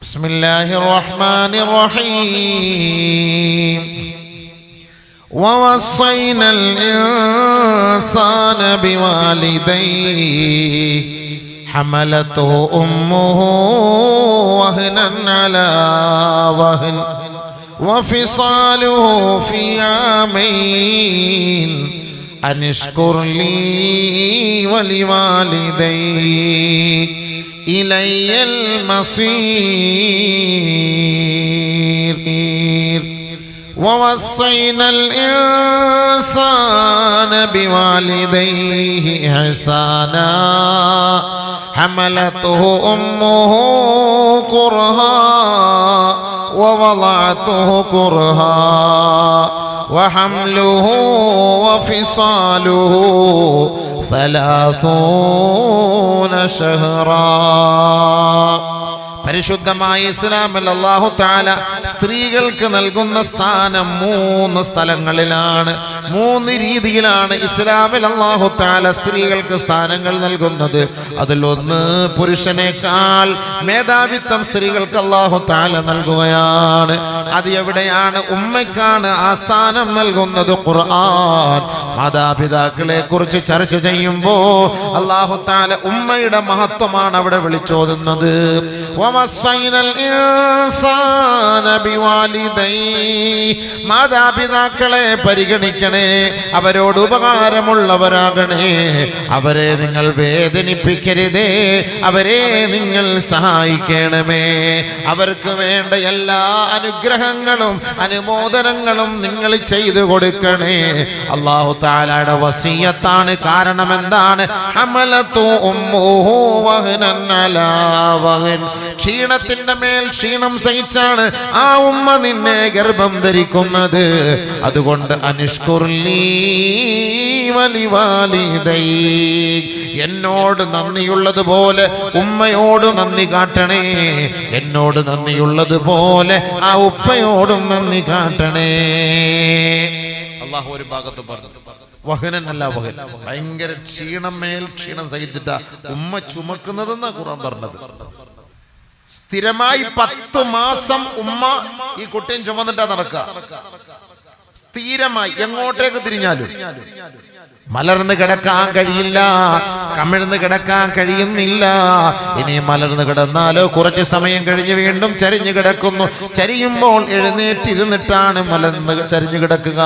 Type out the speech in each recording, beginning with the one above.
بسم الله الرحمن الرحيم ووصينا الإنسان بوالديه حملته أمه وهنا على وهن وفصاله في عامين أن اشكر لي ولوالديك إلي المصير ووصينا الإنسان بوالديه إحسانا حملته أمه كرها ووضعته كرها وحمله وفصاله 30 شهرا. പരിശുദ്ധമായ ഇസ്ലാമിൽ അല്ലാഹു തആല സ്ത്രീകൾക്ക് നൽകുന്ന സ്ഥാനം 3 സ്ഥലങ്ങളിലാണ്, 3 രീതിയിലാണ് ഇസ്ലാമിൽ അല്ലാഹു തആല സ്ത്രീകൾക്ക് സ്ഥാനങ്ങൾ നൽകുന്നത്. അതിലൊന്ന് പുരുഷനേക്കാൾ മേധാവിത്വം സ്ത്രീകൾക്ക് അല്ലാഹു തആല നൽകുകയാണ്. അത് എവിടെയാണ്? ഉമ്മയ്ക്കാണ് ആ സ്ഥാനം നൽകുന്നത്. ഖുർആൻ മാതാപിതാക്കളെ കുറിച്ച് ചർച്ച ചെയ്യുമ്പോൾ അല്ലാഹു തആല ഉമ്മയുടെ മഹത്വമാണ് അവിടെ വിളിച്ചോതുന്നത്. മാതാപിതാക്കളെ പരിഗണിക്കണേ, അവരോട് ഉപകാരമുള്ളവരാകണേ, അവരെ നിങ്ങൾ വേദനിപ്പിക്കരുതേ, അവരെ നിങ്ങൾ സഹായിക്കണമേ, അവർക്ക് വേണ്ട എല്ലാ അനുഗ്രഹങ്ങളും അനുമോദനങ്ങളും നിങ്ങൾ ചെയ്തു കൊടുക്കണേ. അല്ലാഹു തആലയുടെ വസിയത്താണ്. കാരണം എന്താണ്? ഹമലതു ഉമ്മുഹു വഹനൻ അലാ വഹൻ. ക്ഷീണത്തിന്റെ മേൽ ക്ഷീണം സഹിച്ചാണ് ആ ഉമ്മ നിന്നെ ഗർഭം ധരിക്കുന്നത്. അതുകൊണ്ട് അനിഷ്കുർലീ വലിവാലിദൈക്, എന്നോട് നന്ദിയുള്ളതുപോലെ ഉമ്മയോട് നന്ദി കാട്ടണേ, എന്നോട് നന്ദിയുള്ളതുപോലെ ആ ഉപ്പയോടും നന്ദി കാട്ടണേ. അല്ലാഹു ഒരു ഭാഗത്ത് പറഞ്ഞു വഹനല്ല വഹൻ, ഭയങ്കര ക്ഷീണം മേൽ ക്ഷീണം സഹിച്ചിട്ടാ ഉമ്മ ചുമക്കുന്നതെന്നാ ഖുർആൻ പറഞ്ഞത്. സ്ഥിരമായി 10 മാസം ഉമ്മ ഈ കുട്ടിയും ചുമന്നിട്ടാ നടക്കുക. സ്ഥിരമായി എങ്ങോട്ടേക്ക് തിരിഞ്ഞാലും മലർന്ന് കിടക്കാൻ കഴിയില്ല, കമിഴ്ന്ന് കിടക്കാൻ കഴിയുന്നില്ല. ഇനി മലർന്ന് കിടന്നാലോ കുറച്ച് സമയം കഴിഞ്ഞ് വീണ്ടും ചരിഞ്ഞു കിടക്കുന്നു. ചരിയുമ്പോൾ എഴുന്നേറ്റിരുന്നിട്ടാണ് മലർന്ന് ചരിഞ്ഞു കിടക്കുക.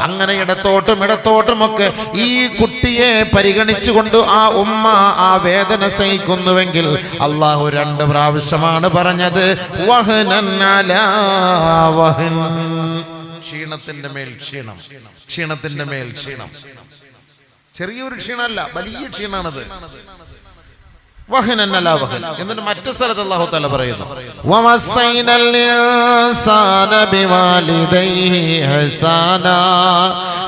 അങ്ങനെ ഇടത്തോട്ടുമൊക്കെ ഈ കുട്ടിയെ പരിഗണിച്ചുകൊണ്ട് ആ ഉമ്മ ആ വേദന സഹിക്കുന്നുവെങ്കിൽ അല്ലാഹു 2 പ്രാവശ്യമാണ് പറഞ്ഞത് വഹനൻ അലാ വഹൻ. ക്ഷീണത്തിന്റെ മേൽ ക്ഷീണം, ക്ഷീണത്തിന്റെ മേൽ ക്ഷീണം. ചെറിയൊരു ക്ഷീണമല്ല, വലിയ ക്ഷീണാണത്. വഹനൻ അലാ വഹൻ. എന്നിട്ട് മറ്റു സ്ഥലത്ത് അല്ലാഹു തആല പറയുന്നു വമസ്സൈനൽ ഇൻസാന ബിവാലിദൈഹി ഇഹ്സാനാ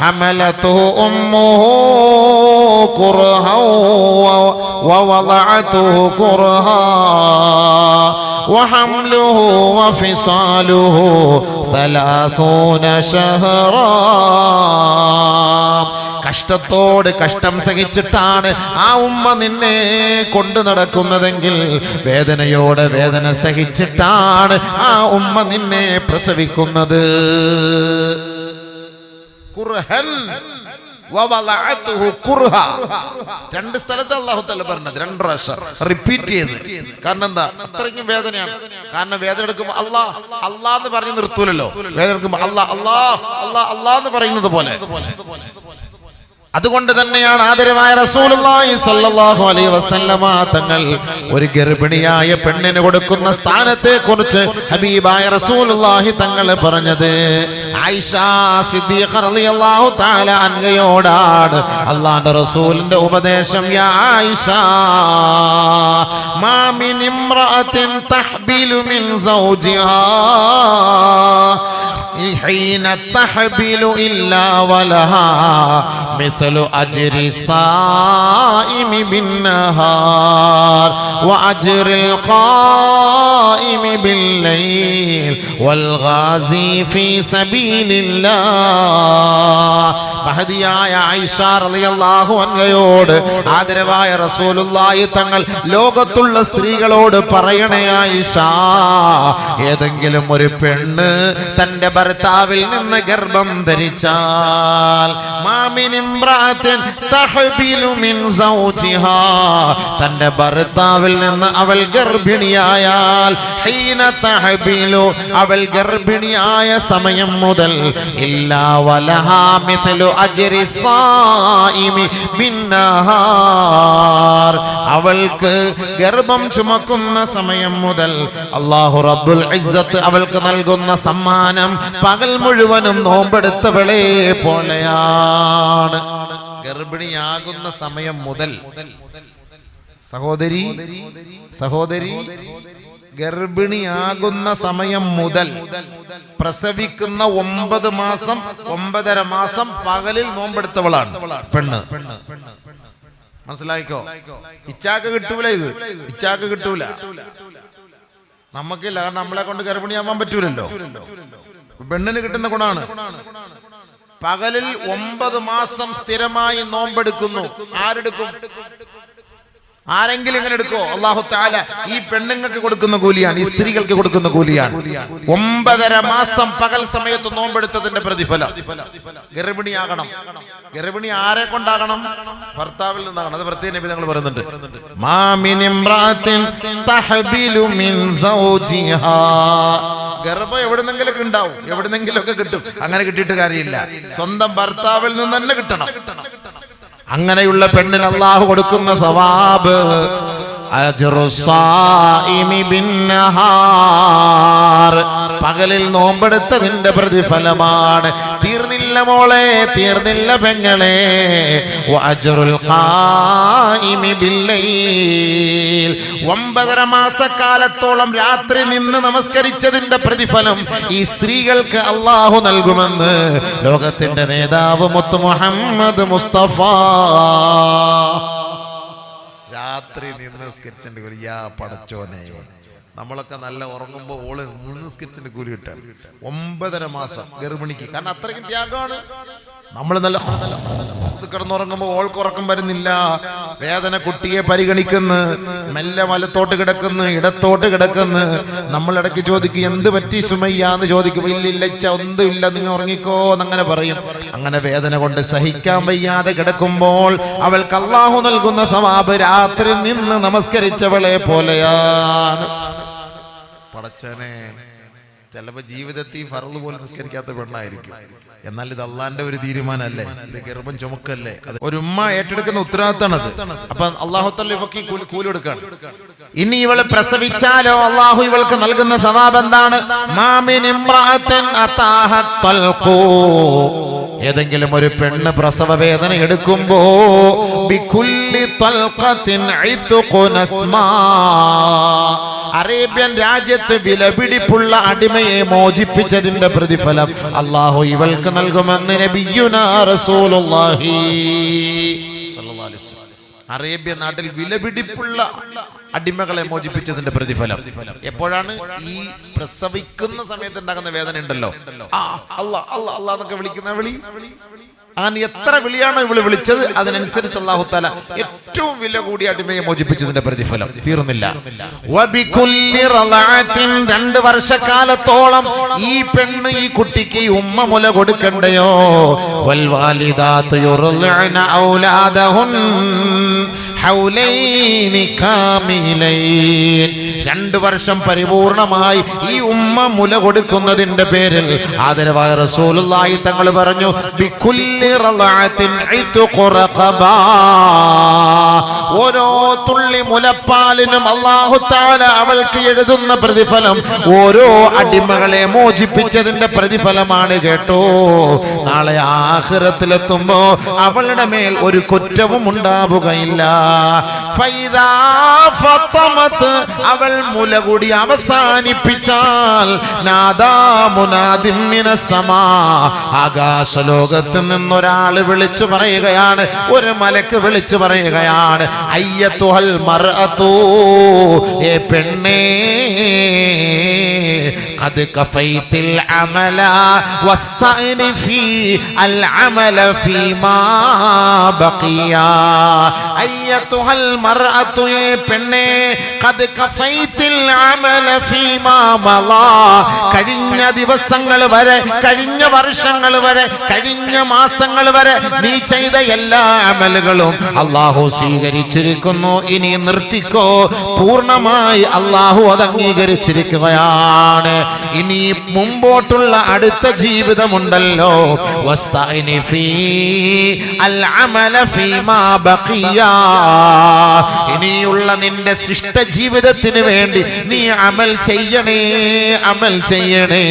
ഹമലതുഹു ഉമ്മുഹു കുർഹാ വവളഅതുഹു കുർഹാ وحمله وفصاله 30 شهرا. കഷ്ടത്തോട് കഷ്ടം സഹിച്ചിട്ടാണ് ആ ഉമ്മ നിന്നെ കൊണ്ടു നടക്കുന്നതെങ്കിൽ, വേദനയോടെ വേദന സഹിച്ചിട്ടാണ് ആ ഉമ്മ നിന്നെ പ്രസവിക്കുന്നത്. ഖുർഹൻ വവളഅതുഹു ഖുർഹാ. 2 സ്ഥലത്ത് അല്ലാഹു തആല പറഞ്ഞത് 2 പ്രാവശ്യം റിപ്പീറ്റ് ചെയ്ത്. കാരണം എന്താ? അത്രയ്ക്കും വേദനയാണ്. കാരണം വേദന എടുക്കുമ്പോൾ അല്ലാഹ് അല്ലാഹ് എന്ന് പറഞ്ഞ് നിർത്തൂലല്ലോ. വേദന എടുക്കുമ്പോൾ അല്ലാഹ് അല്ലാഹ് അല്ലാഹ് അല്ലാഹ് എന്ന് പറയുന്നത് പോലെ. അതുകൊണ്ട് തന്നെയാണ് ആദരവായ റസൂലുള്ളാഹി സ്വല്ലല്ലാഹു അലൈഹി വസല്ലമ തങ്ങൾ ഒരു ഗർഭിണിയായ പെണ്ണിന് കൊടുക്കുന്ന സ്ഥാനത്തെ കുറിച്ച് ഹബീബായ റസൂലുള്ളാഹി തങ്ങൾ പറഞ്ഞത്. ആയിഷ സിദ്ദീഖ റളിയല്ലാഹു തആല അൻഹയോടാണ് അല്ലാഹുവിന്റെ റസൂലിന്റെ ഉപദേശം. യാ ആയിഷ, മാ മിൻ ഇംറഅത്തിൻ തഹ്ബിലു മിൻ സൗജിഹാ حين تحبل إلا ولها مثل أجر الصائم بالنهار وأجر القائم بالليل والغازي في سبيل الله. മഹദിയായ ആയിഷ റളിയല്ലാഹു അൻഹയോട് ആദരവായ റസൂലുള്ളാഹി തങ്ങൾ ലോകത്തുള്ള സ്ത്രീകളോട് പറയണേ ആയിഷ, ഏതെങ്കിലും ഒരു പെണ്ണ് തന്റെ ഭർത്താവിൽ നിന്ന് ഗർഭം ധരിച്ചാൽ മാമിൻ ഇംറാത്തിൻ തഹ്ബിലു മിൻ സൗജിഹാ, തന്റെ ഭർത്താവിൽ നിന്ന് അവൾ ഗർഭിണിയായാൽ ഹീന തഹ്ബിലു, അവൾ ഗർഭിണിയായ സമയം മുതൽ ഇല്ലാ വലഹാ മിത്ലു അജ്രി സായിമി ബിന്നഹാർ, അവൾക്ക് ഗർഭം ചുമക്കുന്ന സമയം മുതൽ അല്ലാഹു റബ്ബുൽ ഇസ്സത്ത് അവൾക്ക് നൽകുന്ന സമ്മാനം പകൽ മുഴുവനും നോമ്പെടുത്തവളെ പോലെയാണ്. ഗർഭിണിയാകുന്ന സമയം മുതൽ സഹോദരി ഗർഭിണിയാകുന്ന സമയം മുതൽ പ്രസവിക്കുന്ന 9 മാസം 9.5 മാസം പകലിൽ നോമ്പെടുത്തവളാണ് പെണ്ണ്. മനസ്സിലായിക്കോ? ഇച്ചാക്ക് കിട്ടൂല, ഇത് ഇച്ചാക്ക് കിട്ടൂല, നമുക്കില്ല. കാരണം നമ്മളെ കൊണ്ട് ഗർഭിണിയാവാൻ പറ്റൂലല്ലോ. പെണ്ണിന് കിട്ടുന്ന ഗുണാണ്. പകലിൽ 9 മാസം സ്ഥിരമായി നോമ്പെടുക്കുന്നു. ആരെടുക്കും? ആരെങ്കിലും ഇങ്ങനെ എടുക്കോ? അല്ലാഹു തആല ഈ പെണ്ണുങ്ങൾക്ക് കൊടുക്കുന്ന കൂലിയാണ്, ഈ സ്ത്രീകൾക്ക് കൊടുക്കുന്ന കൂലിയാണ്. 9.5 മാസം പകൽ സമയത്ത് നോമ്പെടുത്തതിന്റെ പ്രതിഫലം. ഗർഭിണിയാകണം. ഗർഭിണി ആരെ കൊണ്ടാകണം? ഭർത്താവിൽ നിന്നാകണം. അത് പ്രത്യേക നബി തങ്ങൾ പറയുന്നുണ്ട്, മാ മിൻ ഇംറാത്തിൻ തഹ്ബിലു മിൻ സൗജിഹാ. ഗർഭം എവിടുന്നെങ്കിലൊക്കെ ഉണ്ടാവും, എവിടുന്നെങ്കിലൊക്കെ കിട്ടും. അങ്ങനെ കിട്ടിയിട്ട് കാര്യമില്ല, സ്വന്തം ഭർത്താവിൽ നിന്ന് തന്നെ കിട്ടണം. അങ്ങനെയുള്ള പെണ്ണിന് അല്ലാഹു കൊടുക്കുന്ന സവാബ് അജ്റുസ്സായിമി ബിന്നഹാർ, പകലിൽ നോമ്പെടുത്തതിന്റെ പ്രതിഫലമാണ്. തീർന്നില്ല മോളെ, തീർന്നില്ല പെങ്ങളെ. വഅജ്റുൽ ഖായിമി ബില്ലൈൽ, 9.5 മാസക്കാലത്തോളം രാത്രി നിന്ന് നമസ്കരിച്ചതിന്റെ പ്രതിഫലം ഈ സ്ത്രീകൾക്ക് അല്ലാഹു നൽകുമെന്ന് ലോകത്തിന്റെ നേതാവ് മുത്ത് മുഹമ്മദ് മുസ്തഫ. രാത്രി നിന്ന് നിസ്കരിച്ചതിന്റെ കൂലി, യാ പടച്ചോനെ, നമ്മളൊക്കെ നല്ല ഉറങ്ങുമ്പോൾ ഓള് നിസ്കരിച്ചതിന്റെ കൂലി കിട്ടാൻ 9.5 മാസം ഗർഭിണിക്ക്. കാരണം അത്രയ്ക്കും ത്യാഗമാണ്. നമ്മൾ നല്ല കിടന്നുറങ്ങുമ്പോൾ ഓൾക്ക് ഉറക്കം വരുന്നില്ല, വേദന കുട്ടിയെ പരിഗണിക്കുന്നു, മെല്ലെ വലത്തോട്ട് കിടക്കുന്നു, ഇടത്തോട്ട് കിടക്കുന്നു. നമ്മൾ ഇടയ്ക്ക് ചോദിക്കും, എന്ത് പറ്റി സുമയ്യാന്ന് ചോദിക്കും. ഇല്ലില്ല ഇച്ച ഒന്നും ഇല്ല, നിങ്ങൾ ഉറങ്ങിക്കോ എന്നങ്ങനെ പറയും. അങ്ങനെ വേദന കൊണ്ട് സഹിക്കാൻ വയ്യാതെ കിടക്കുമ്പോൾ അവൾക്ക് അല്ലാഹു നൽകുന്ന സവാബ് രാത്രി നിന്ന് നമസ്കരിച്ചവളെ പോലെയാണ്. പടച്ചനെ, ചിലപ്പോ ജീവിതത്തിൽ ഫർള് പോലും നിസ്കരിക്കാത്ത പെണ്ണായിരിക്കും. എന്നാൽ ഇത് അള്ളാന്റെ ഒരു തീരുമാനമല്ലേ, ഇത് ഗർഭം ചുമക്കല്ലേ, അത് ഒരു ഉമ്മ ഏറ്റെടുക്കുന്ന ഉത്തരവാദിത്തമാണത്. അപ്പൊ അല്ലാഹു തആല ഇവക്ക് കൂലി കൊടുക്കാണ്. ഇനി ഇവള് പ്രസവിച്ചാലോ അല്ലാഹു ഇവൾക്ക് നൽകുന്ന സവാബ് എന്താണ്? മാമിൻ ഇംറഅത്തിൻ അതാഹത് തൽഖൂ, ഏതെങ്കിലും ഒരു പെണ്ണ് പ്രസവ വേദന എടുക്കുമ്പോ ബികുല്ലി തൽഖത്തിൻ ഇത്ഖു നസ്മാ, അറേബ്യൻ രാജ്യത്ത് വിലപിടിപ്പുള്ള അടിമയെ മോചിപ്പിച്ചതിന്റെ പ്രതിഫലം അല്ലാഹു ഇവൾക്ക് നൽകുമെന്ന് നബിയുനാ റസൂലുള്ളാഹി സ്വല്ലല്ലാഹു അലൈഹി വസല്ലം. അറേബ്യ നാട്ടിൽ വിലപിടിപ്പുള്ള അടിമകളെ മോചിപ്പിച്ചതിന്റെ പ്രതിഫലം എപ്പോഴാണ്? ഈ പ്രസവിക്കുന്ന സമയത്ത് ഉണ്ടാകുന്ന വേദന ഉണ്ടല്ലോ, അല്ലാ അല്ലാ അല്ലാ എന്നൊക്കെ വിളിക്കുന്ന വിളി. അങ്ങനെ എത്ര വിളിയാണോ ഇവള് വിളിച്ചത് അതിനനുസരിച്ച് അല്ലാഹു തആല ഏറ്റവും വില കൂടിയ അടിമയെ മോചിപ്പിച്ചതിന്റെ പ്രതിഫലം. തീർന്നില്ല. 2 വർഷക്കാലത്തോളം ഈ പെണ്ണ്, ഈ കുട്ടിക്ക് ഉമ്മ മുല കൊടുക്കണ്ടയോ? വൽ വാലിദാതു യുർളിഅന ഔലാദഹുൻ ഹൗലൈനി കാമിലൈൻ, 2 വർഷം പരിപൂർണമായി ഈ ഉമ്മ മുല കൊടുക്കുന്നതിന്റെ പേരിൽ ആദരവായ റസൂലുള്ളാഹി തങ്ങൾ പറഞ്ഞു, ബികുല്ലി റളഅത്തിൻ ഇത്ഖു റഖബാ, ഓരോ തുള്ളി മുലപ്പാലിനും അല്ലാഹു തആല അവൾക്ക് എഴുതുന്ന പ്രതിഫലം ഓരോ അടിമകളെ മോചിപ്പിച്ചതിന്റെ പ്രതിഫലമാണ് കേട്ടോ. നാളെ ആഖിറത്തിലെത്തുമ്പോ അവളുടെ മേൽ ഒരു കുറ്റവും ഉണ്ടാവുകയില്ല. ഫൈദാ ഫതമത്, അവൾ മുല കൂടി അവസാനിപ്പിച്ചാൽ നാദാ മുനാദിൻ മിനസ് സമാ, ആകാശലോകത്ത് നിന്നൊരാൾ വിളിച്ചു പറയുകയാണ്, ഒരു മലക്ക് വിളിച്ചു പറയുകയാണ്, അയ്യത്തുഹൽ മർഅതു, ഏ പെണ്ണേ ഖദ് കഫൈതിൽ അമല വസ്തഅനിഫി അൽ അമല ഫീമാ ബഖിയ അയ്യതുഹൽ മർഅതു പെണ്ണേ ഖദ് കഫൈതിൽ അമല ഫീമാ മളാ കഴിഞ്ഞ ദിവസങ്ങൾ വരെ കഴിഞ്ഞ വർഷങ്ങൾ വരെ കഴിഞ്ഞ മാസങ്ങൾ വരെ നീ ചെയ്ത എല്ലാ അമലുകളും അല്ലാഹു സ്വീകരിച്ചിരിക്കുന്നു. ഇനി നിർത്തിക്കോ. പൂർണ്ണമായി അല്ലാഹു അത് അംഗീകരിച്ചിരിക്കുകയാണ്. ഇനി മുമ്പോട്ടുള്ള അടുത്ത ജീവിതമുണ്ടല്ലോ. വസ്തഅനിഫി അൽ അമല ഫീമാ ബഖിയ ഇനിയുള്ള നിന്റെ ശിഷ്ട ജീവിതത്തിന് വേണ്ടി നീ അമൽ ചെയ്യണേ, അമൽ ചെയ്യണേ.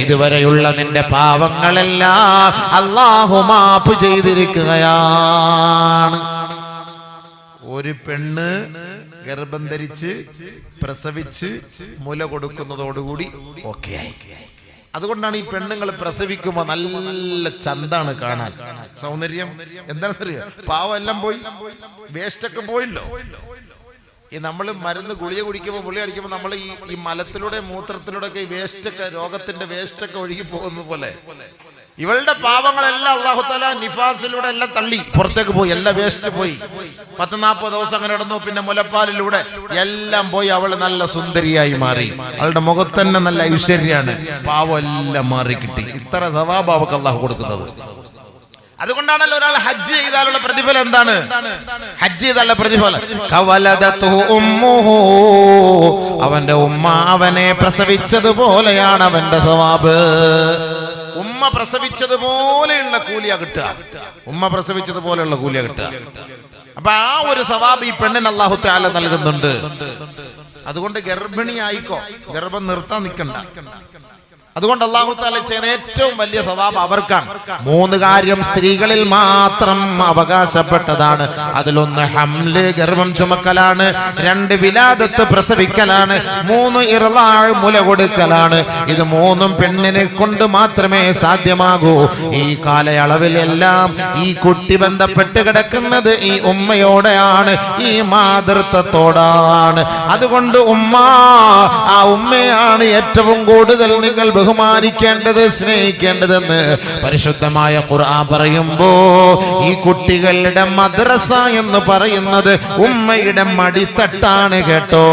ഇതുവരെയുള്ള നിന്റെ പാവങ്ങളെല്ലാം അല്ലാഹു മാഫ് ചെയ്തിരിക്കുകയാണ്. ഒരു പെണ്ണ് ഗർഭം ധരിച്ച് പ്രസവിച്ച് മുല കൊടുക്കുന്നതോടുകൂടി ഓക്കെ ആയി. അതുകൊണ്ടാണ് ഈ പെണ്ണുങ്ങൾ പ്രസവിക്കുമ്പോ നല്ല ചന്താണ് കാണാൻ, സൗന്ദര്യം. എന്താണ് ശരിയാ, പാവം എല്ലാം പോയി, വേസ്റ്റൊക്കെ പോയില്ലോ. ഈ നമ്മൾ മരുന്ന് ഗുളിക കുടിക്കുമ്പോൾ ഗുളിക അടിക്കുമ്പോൾ നമ്മൾ ഈ മലത്തിലൂടെ മൂത്രത്തിലൂടെ ഒക്കെ ഈ വേസ്റ്റൊക്കെ രോഗത്തിന്റെ വേസ്റ്റൊക്കെ ഒഴുകി പോകുന്നത് പോലെ ഇവളുടെ പാവങ്ങളെല്ലാം അല്ലാഹു തആല നിഫാസിലൂടെ എല്ലാം തള്ളി പുറത്തേക്ക് പോയി, എല്ലാം വേസ്റ്റ് പോയി. 40 ദിവസം അങ്ങനെ നടന്നു. പിന്നെ മുലപ്പാലിലൂടെ എല്ലാം പോയി. അവള് നല്ല സുന്ദരിയായി മാറി. അവളുടെ മുഖത്ത് തന്നെ നല്ല ഐശ്വര്യാണ്. പാവം എല്ലാം മാറി കിട്ടി. ഇത്ര സവാബ് അവൾക്ക് അല്ലാഹു കൊടുക്കുന്നത്. അതുകൊണ്ടാണല്ലോ ഒരാൾ ഹജ്ജ് ചെയ്താലുള്ള പ്രതിഫലം എന്താണ്? ഹജ്ജ് ചെയ്താലുള്ള പ്രതിഫലം അവന്റെ ഉമ്മ അവനെ പ്രസവിച്ചതുപോലെയാണ് അവന്റെ സവാബ്. ഉമ്മ പ്രസവിച്ചതുപോലെയുള്ള കൂലിയ കിട്ടുക. ഉമ്മ പ്രസവിച്ചതുപോലെയുള്ള കൂലിയ കിട്ടുക. അപ്പൊ ആ ഒരു സവാബ് ഈ പെണ്ണിന് അല്ലാഹു തആല നൽകുന്നുണ്ട്. അതുകൊണ്ട് ഗർഭിണിയായിക്കോ, ഗർഭം നിർത്താൻ നിൽക്കണ്ട. അതുകൊണ്ട് അല്ലാഹു തആല ചെയ്യുന്ന ഏറ്റവും വലിയ സവാബ് അവർക്കാണ്. 3 കാര്യം സ്ത്രീകളിൽ മാത്രം അവകാശപ്പെട്ടതാണ്. അതിലൊന്ന് ഹംല്, ഗർഭം ചുമക്കലാണ്. 2 വിലാദത്ത്, പ്രസവിക്കലാണ്. 3 ഇർളാഅ്, മുല കൊടുക്കലാണ്. ഇത് 3ഉം പെണ്ണിനെ കൊണ്ട് മാത്രമേ സാധ്യമാകൂ. ഈ കാലയളവിലെല്ലാം ഈ കുട്ടി ബന്ധപ്പെട്ട് കിടക്കുന്നത് ഈ ഉമ്മയോടെയാണ്, ഈ മാതൃത്വത്തോടാണ്. അതുകൊണ്ട് ഉമ്മ, ആ ഉമ്മയാണ് ഏറ്റവും കൂടുതൽ നിങ്ങൾ ബഹുമാനിക്കേണ്ടത്, സ്നേഹിക്കേണ്ടതെന്ന് പരിശുദ്ധമായ ഖുർആൻ പറയുമ്പോ ഈ കുട്ടികളുടെ മദ്രസ എന്ന് പറയുന്നത് ഉമ്മയുടെ മടിത്തട്ടാണ് കേട്ടോ.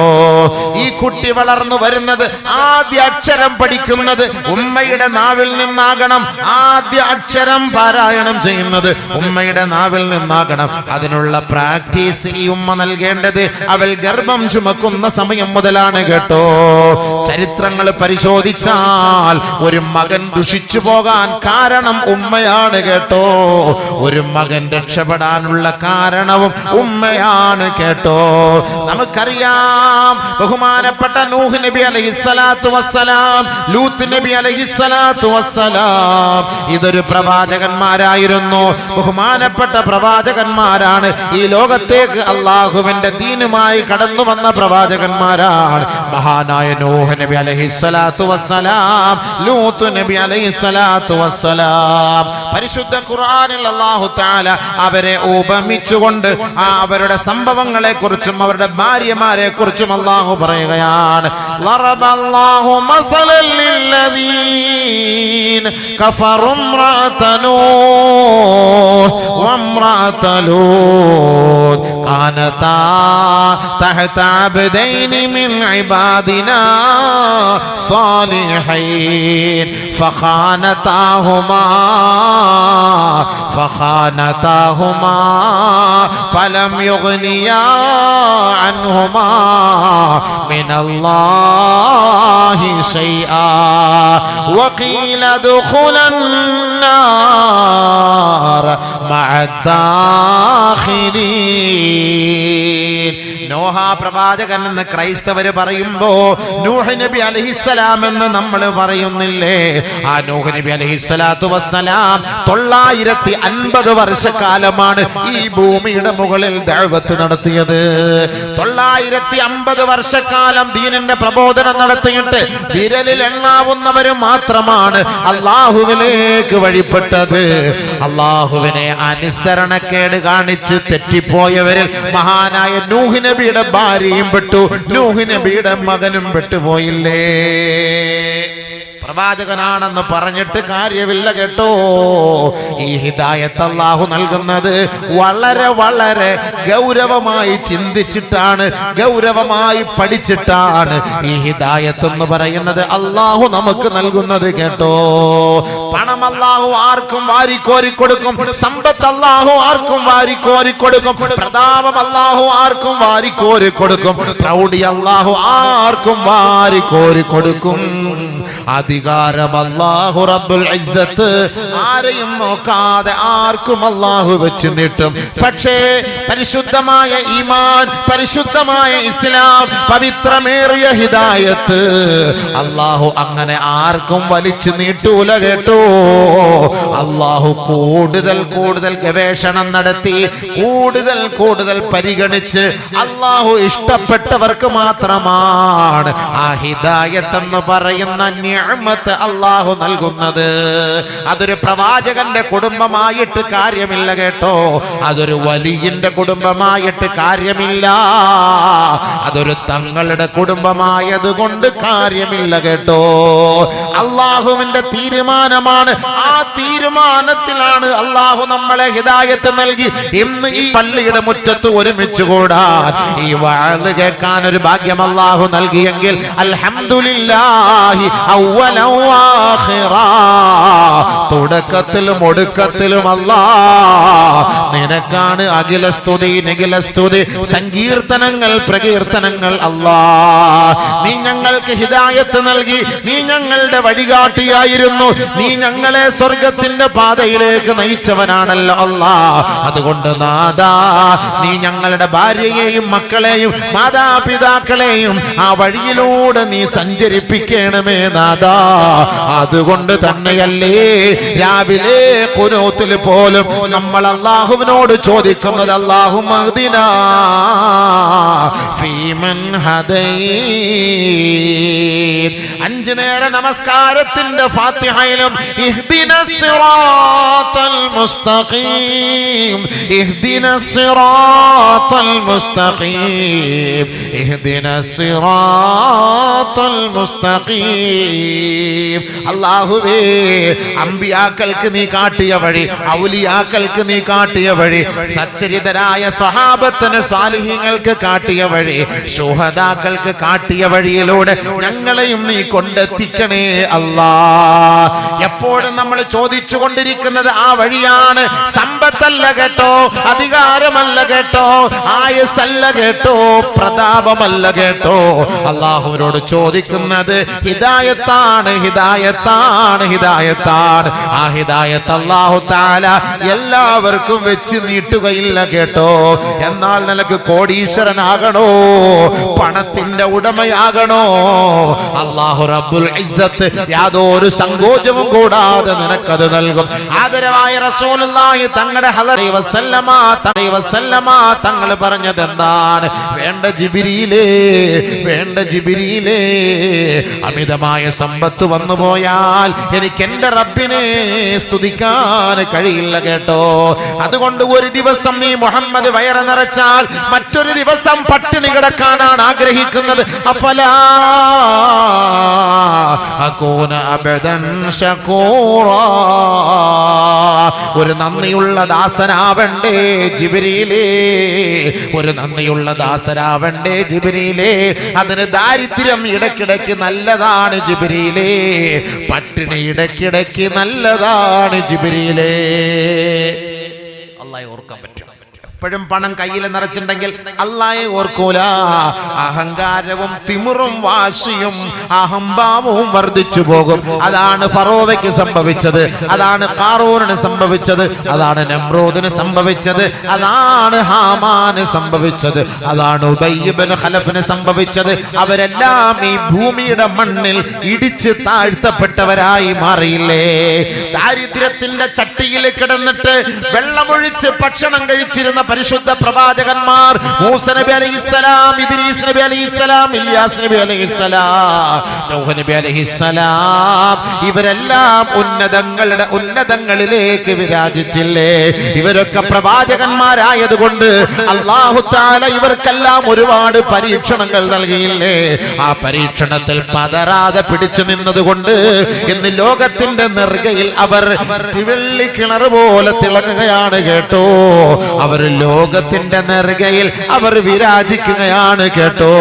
ഈ കുട്ടി വളർന്നു വരുന്നത്, ആദ്യ അക്ഷരം പഠിക്കുന്നത് ഉമ്മയുടെ നാവിൽ നിന്നാകണം. ആദ്യ അക്ഷരം പാരായണം ചെയ്യുന്നത് ഉമ്മയുടെ നാവിൽ നിന്നാകണം. അതിനുള്ള പ്രാക്ടീസ് ഈ ഉമ്മ നൽകേണ്ടത് അവൾ ഗർഭം ചുമക്കുന്ന സമയം മുതലാണ് കേട്ടോ. ചരിത്രങ്ങൾ പരിശോധിച്ചാൽ ഒരു മകൻ ദുഷിച്ചു പോകാൻ കാരണം ഉമ്മയാണ് കേട്ടോ. ഒരു മകൻ രക്ഷപ്പെടാനുള്ള കാരണവും ഉമ്മയാണ് കേട്ടോ. നമുക്കറിയാം ബഹുമാനപ്പെട്ട നൂഹ് നബി അലൈഹിസ്സലാത്തു വസ്സലാം, ലൂത്ത് നബി അലൈഹിസ്സലാത്തു വസ്സലാം, ഇതൊരു പ്രവാചകന്മാരായിരുന്നു. ബഹുമാനപ്പെട്ട പ്രവാചകന്മാരാണ്. ഈ ലോകത്തേക്ക് അള്ളാഹുവിന്റെ ദീനുമായി കടന്നു വന്ന പ്രവാചകന്മാരാണ്. മഹാനായ നൂഹ് നബി അലൈഹിസ്സലാത്തു വസ്സലാം, ലൂത്ത് നബി അലൈഹിസ്സലാത്തു വസ്സലാം. പരിശുദ്ധ ഖുർആനിൽ അല്ലാഹു തആല അവരെ ഉപമിച്ചുകൊണ്ട് അവരുടെ സംഭവങ്ങളെ കുറിച്ചും അവരുടെ ഭാര്യമാരെ കുറിച്ചും അല്ലാഹു പറയുകയാണ്. ലറബല്ലാഹു മസലൻ ലില്ലദീന കഫറു ഇംറഅത നൂഹ് വഇംറഅത ലൂത്ത് കാനതാ തഹത അബ്ദൈനി മിൻ ഇബാദിനാ صالحين فخانتاهما فلم يغنيا عنهما من الله شيئا وقيل ادخلا النار مع الداخلين. നോഹ പ്രവാചകൻ എന്ന് ക്രൈസ്തവര് പറയുമ്പോ നൂഹ് നബി അലൈഹിസ്സലാം എന്ന് നമ്മൾ പറയുന്നില്ലേ? ആ നൂഹ് നബി അലൈഹിസ്സലാത്തു വസ്സലാം 950 വർഷക്കാലമാണ് ഈ ഭൂമിയുടെ മുകളിൽ ദഅവത്ത് നടത്തിയത്. 950 വർഷക്കാലം ദീനിന്റെ പ്രബോധനം നടത്തിയിട്ട് വിരലിൽ എണ്ണാവുന്നവര് മാത്രമാണ് അള്ളാഹുവിലേക്ക് വഴിപ്പെട്ടത്. അള്ളാഹുവിനെ അനുസരണക്കേട് കാണിച്ച് തെറ്റിപ്പോയവരിൽ മഹാനായ നൂഹ് നബിയുടെ ഭാര്യയും പെട്ടു, നൂഹ് നബിയുടെ മകനും പെട്ടുപോയില്ലേ? പ്രവാചകനാണെന്ന് പറഞ്ഞിട്ട് കാര്യമില്ല കേട്ടോ. ഈ ഹിദായത്ത് അല്ലാഹു നൽകുന്നത് വളരെ വളരെ ഗൗരവമായി ചിന്തിച്ചിട്ടാണ്, ഗൗരവമായി പഠിച്ചിട്ടാണ് ഈ ഹിദായത്ത് എന്ന് പറയുന്നത് അല്ലാഹു നമുക്ക് നൽകുന്നത് കേട്ടോ. പണം അല്ലാഹു ആർക്കും വാരിക്കോരി കൊടുക്കും, സമ്പത്ത് അല്ലാഹു ആർക്കും വാരിക്കോരി കൊടുക്കും, പ്രതാപം അല്ലാഹു ആർക്കും വാരിക്കോരി കൊടുക്കും, പ്രൗഢി അല്ലാഹു ആർക്കും വാരിക്കോരി കൊടുക്കും. അധികാരം അല്ലാഹു റബ്ബുൽ ഇസ്സത്ത് ആരെയും നോക്കാതെ ആർക്കും അല്ലാഹു വെച്ച് നീട്ടും. പക്ഷേ പരിശുദ്ധമായ ഈമാൻ, പരിശുദ്ധമായ ഇസ്ലാം, പവിത്രമേറിയ ഹിദായത്ത് അല്ലാഹു അങ്ങനെ ആർക്കും വലിച്ചു നീട്ടൂല കേട്ടോ. അല്ലാഹു കൂടുതൽ കൂടുതൽ ഗവേഷണം നടത്തി, കൂടുതൽ കൂടുതൽ പരിഗണിച്ച് അല്ലാഹു ഇഷ്ടപ്പെട്ടവർക്ക് മാത്രമാണ് ആ ഹിദായത്ത് എന്ന് പറയുന്ന നിഅമത്ത് അല്ലാഹു നൽകുന്നത്. അതൊരു പ്രവാചകന്റെ കുടുംബമായിട്ട് കാര്യമില്ല കേട്ടോ, അതൊരു വലിയന്റെ കുടുംബമായിട്ട് കാര്യമില്ല, അതൊരു തങ്ങളുടെ കുടുംബമായത് കൊണ്ട് കാര്യമില്ല കേട്ടോ. അല്ലാഹുവിന്റെ തീരുമാനമാണ്. ആ തീരുമാനത്തിലാണ് അല്ലാഹു നമ്മളെ ഹിദായത്ത് നൽകി ഇന്ന് ഈ പള്ളിയുടെ മുറ്റത്ത് ഒരുമിച്ച് കൂടാൻ, ഈ വഅദ് കേൾക്കാൻ ഒരു ഭാഗ്യം അല്ലാഹു നൽകിയെങ്കിൽ അൽഹംദുലില്ലാഹി അവ്വലൻ വആഖിറാ, തുടക്കത്തിലും ഒടുക്കത്തിലും അല്ലാഹ് നിനക്കാണ് അഖില സ്തുതി നിഖില സ്തുതി, സങ്കീർത്തനങ്ങൾ പ്രകീർത്തനങ്ങൾ അല്ലാഹ്. നീ ഞങ്ങൾക്ക് ഹിദായത്ത് നൽകി, നീ ഞങ്ങളുടെ വഴികാട്ടിയായിരുന്നു, നീ ഞങ്ങളെ സ്വർഗത്തിന്റെ പാതയിലേക്ക് നയിച്ചവനാണല്ലോ അല്ലാഹ്. അതുകൊണ്ട് നാദാ, നീ ഞങ്ങളുടെ ഭാര്യയെയും മക്കളെയും മാതാപിതാക്കളെയും ആ വഴിയിലൂടെ നീ സഞ്ചരിപ്പിക്കണമേ നാദാ. അതുകൊണ്ട് തന്നെയല്ലേ രാവിലെ ഖുനൂത്തിൽ പോലും നമ്മൾ അല്ലാഹുവിനോട് ചോദിക്കുന്നത് അല്ലാഹുമ്മ ഹ്ദിനാ ഫീമൻ ഹദൈത്. 5 നേര നമസ്കാരത്തിന്റെ ഫാത്തിഹയിലും ഇഹ്ദിനസ് സിറാത്തൽ മുസ്തഖീം, ഇഹ്ദിനസ് സിറാത്തൽ മുസ്തഖീം, ഇഹ്ദിനസ് സിറാത്തൽ മുസ്തഖീം. അല്ലാഹുവേ, അമ്പിയാക്കൾക്ക് നീ കാട്ടിയ വഴി, ഔലിയാക്കൾക്ക് നീ കാട്ടിയ വഴി, സച്ചരിതരായ സ്വഹാബത്തിന് സാലിഹീങ്ങൾക്ക് കാട്ടിയ വഴി, ശുഹദാക്കൾക്ക് കാട്ടിയ വഴിയിലൂടെ ഞങ്ങളെയും നീ കൊണ്ടെത്തിക്കണേ അല്ലാഹ്. എപ്പോഴും നമ്മൾ ചോദിച്ചു കൊണ്ടിരിക്കുന്നത് ആ വഴിയാണ്. സമ്പത്തല്ല കേട്ടോ, അധികാരമല്ല കേട്ടോ, ആയുസ്സല്ല കേട്ടോ, പ്രതാപമല്ല കേട്ടോ. അല്ലാഹുവിനോട് ചോദിക്കുന്നത് ഹിദായത്താണ്, ഹിദായത്താണ്, ഹിദായത്താണ്. ആ ഹിദായത്ത് അല്ലാഹു തആല എല്ലാവർക്കും വെച്ച് നീട്ടുകയില്ല കേട്ടോ. എന്നാൽ നിനക്ക് കോടീശ്വരനാകണോ, പണത്തിന്റെ ഉടമയാകണോ, അല്ലാഹു റബ്ബുൽ ഇസ്സത്ത് യാതൊരു സങ്കോചവും കൂടാതെ നിനക്കത് നൽകും. ആദരവായ റസൂലുള്ളാഹി തങ്ങളുടെ ഹദറി വസല്ലമ തങ്ങൾ പറഞ്ഞത് എന്താണ്? വേണ്ട ജിബ്രീലേ, വേണ്ട ജിബ്രീലേ, അമിതമായ സമ്പത്ത് വന്നു പോയാൽ എനിക്ക് എന്റെ റബ്ബിനെ സ്തുതിക്കാൻ കഴിയില്ല കേട്ടോ. അതുകൊണ്ട് ഒരു ദിവസം നീ മുഹമ്മദ് വയറ് നിറച്ചാൽ മറ്റൊരു ദിവസം പട്ടിണി കിടക്കാനാണ് ആഗ്രഹിക്കുന്നത്. അഫലാ അകൂന അബദൻ ശകൂറാ, ഒരു നന്ദിയുള്ള ദാസനാവണ്ടേ ജിബ്രീലേ, ഒരു നന്ദിയുള്ള ദാസനാവണ്ടേ ജിബ്രീലേ. അതിന് ദാരിദ്ര്യം ഇടയ്ക്കിടയ്ക്ക് നല്ലതാണ് ജിബ്രീലേ, പട്ടിണി ഇടയ്ക്കിടയ്ക്ക് നല്ലതാണ് ജിബ്രീലേ. അല്ലാഹയെ ഓർക്കാൻ പറ്റും. എപ്പോഴും പണം കയ്യിൽ നിറച്ചിട്ടുണ്ടെങ്കിൽ അല്ലാഹയെ ഓർക്കൂല. അഹങ്കാരവും തിമിറും വാശിയും അഹംഭാവവും വർദ്ധിച്ചു പോകും. അതാണ് ഫറോവയ്ക്ക് സംഭവിച്ചത്, അതാണ് ഖാറൂനിന് സംഭവിച്ചത്, അതാണ് നമ്രൂദിന് സംഭവിച്ചത്, അതാണ് ഹാമാന് സംഭവിച്ചത്, അതാണ് ഉബയ്യ് ഇബ്നു ഖലഫിന് സംഭവിച്ചത്. അവരെല്ലാം ഈ ഭൂമിയുടെ മണ്ണിൽ ഇടിച്ച് താഴ്ത്തപ്പെട്ടവരായി മാറിയില്ലേ? ദാരിദ്ര്യത്തിന്റെ ചട്ടിയിൽ കിടന്നിട്ട് വെള്ളമൊഴിച്ച് ഭക്ഷണം കഴിച്ചിരുന്ന പരിശുദ്ധ പ്രവാചകന്മാർ മൂസ നബി അലൈഹിസ്സലാം, ഇദ്രീസ് നബി അലൈഹിസ്സലാം, ഇല്യാസ് നബി അലൈഹിസ്സലാം, നൂഹ് നബി അലൈഹിസ്സലാം, ഇവരെല്ലാം ഉന്നതങ്ങളിലേക്ക് വിരാജിച്ചില്ലേ? ഇവരൊക്കെ പ്രവാചകന്മാരായതുകൊണ്ട് അല്ലാഹു തആല ഇവർക്കെല്ലാം ഒരുപാട് പരീക്ഷണങ്ങൾ നൽകിയില്ലേ? ആ പരീക്ഷണത്തിൽ പതറാതെ പിടിച്ചു നിന്നതുകൊണ്ട് ഇന്ന് ലോകത്തിന്റെ നെറുകയിൽ അവർ വെള്ളിക്കിണർ പോലെ തിളങ്ങുകയാണ് കേട്ടോ. അവർ ലോകത്തിന്റെ നെറുകയിൽ അവർ വിരാജിക്കുകയാണ് കേട്ടോ.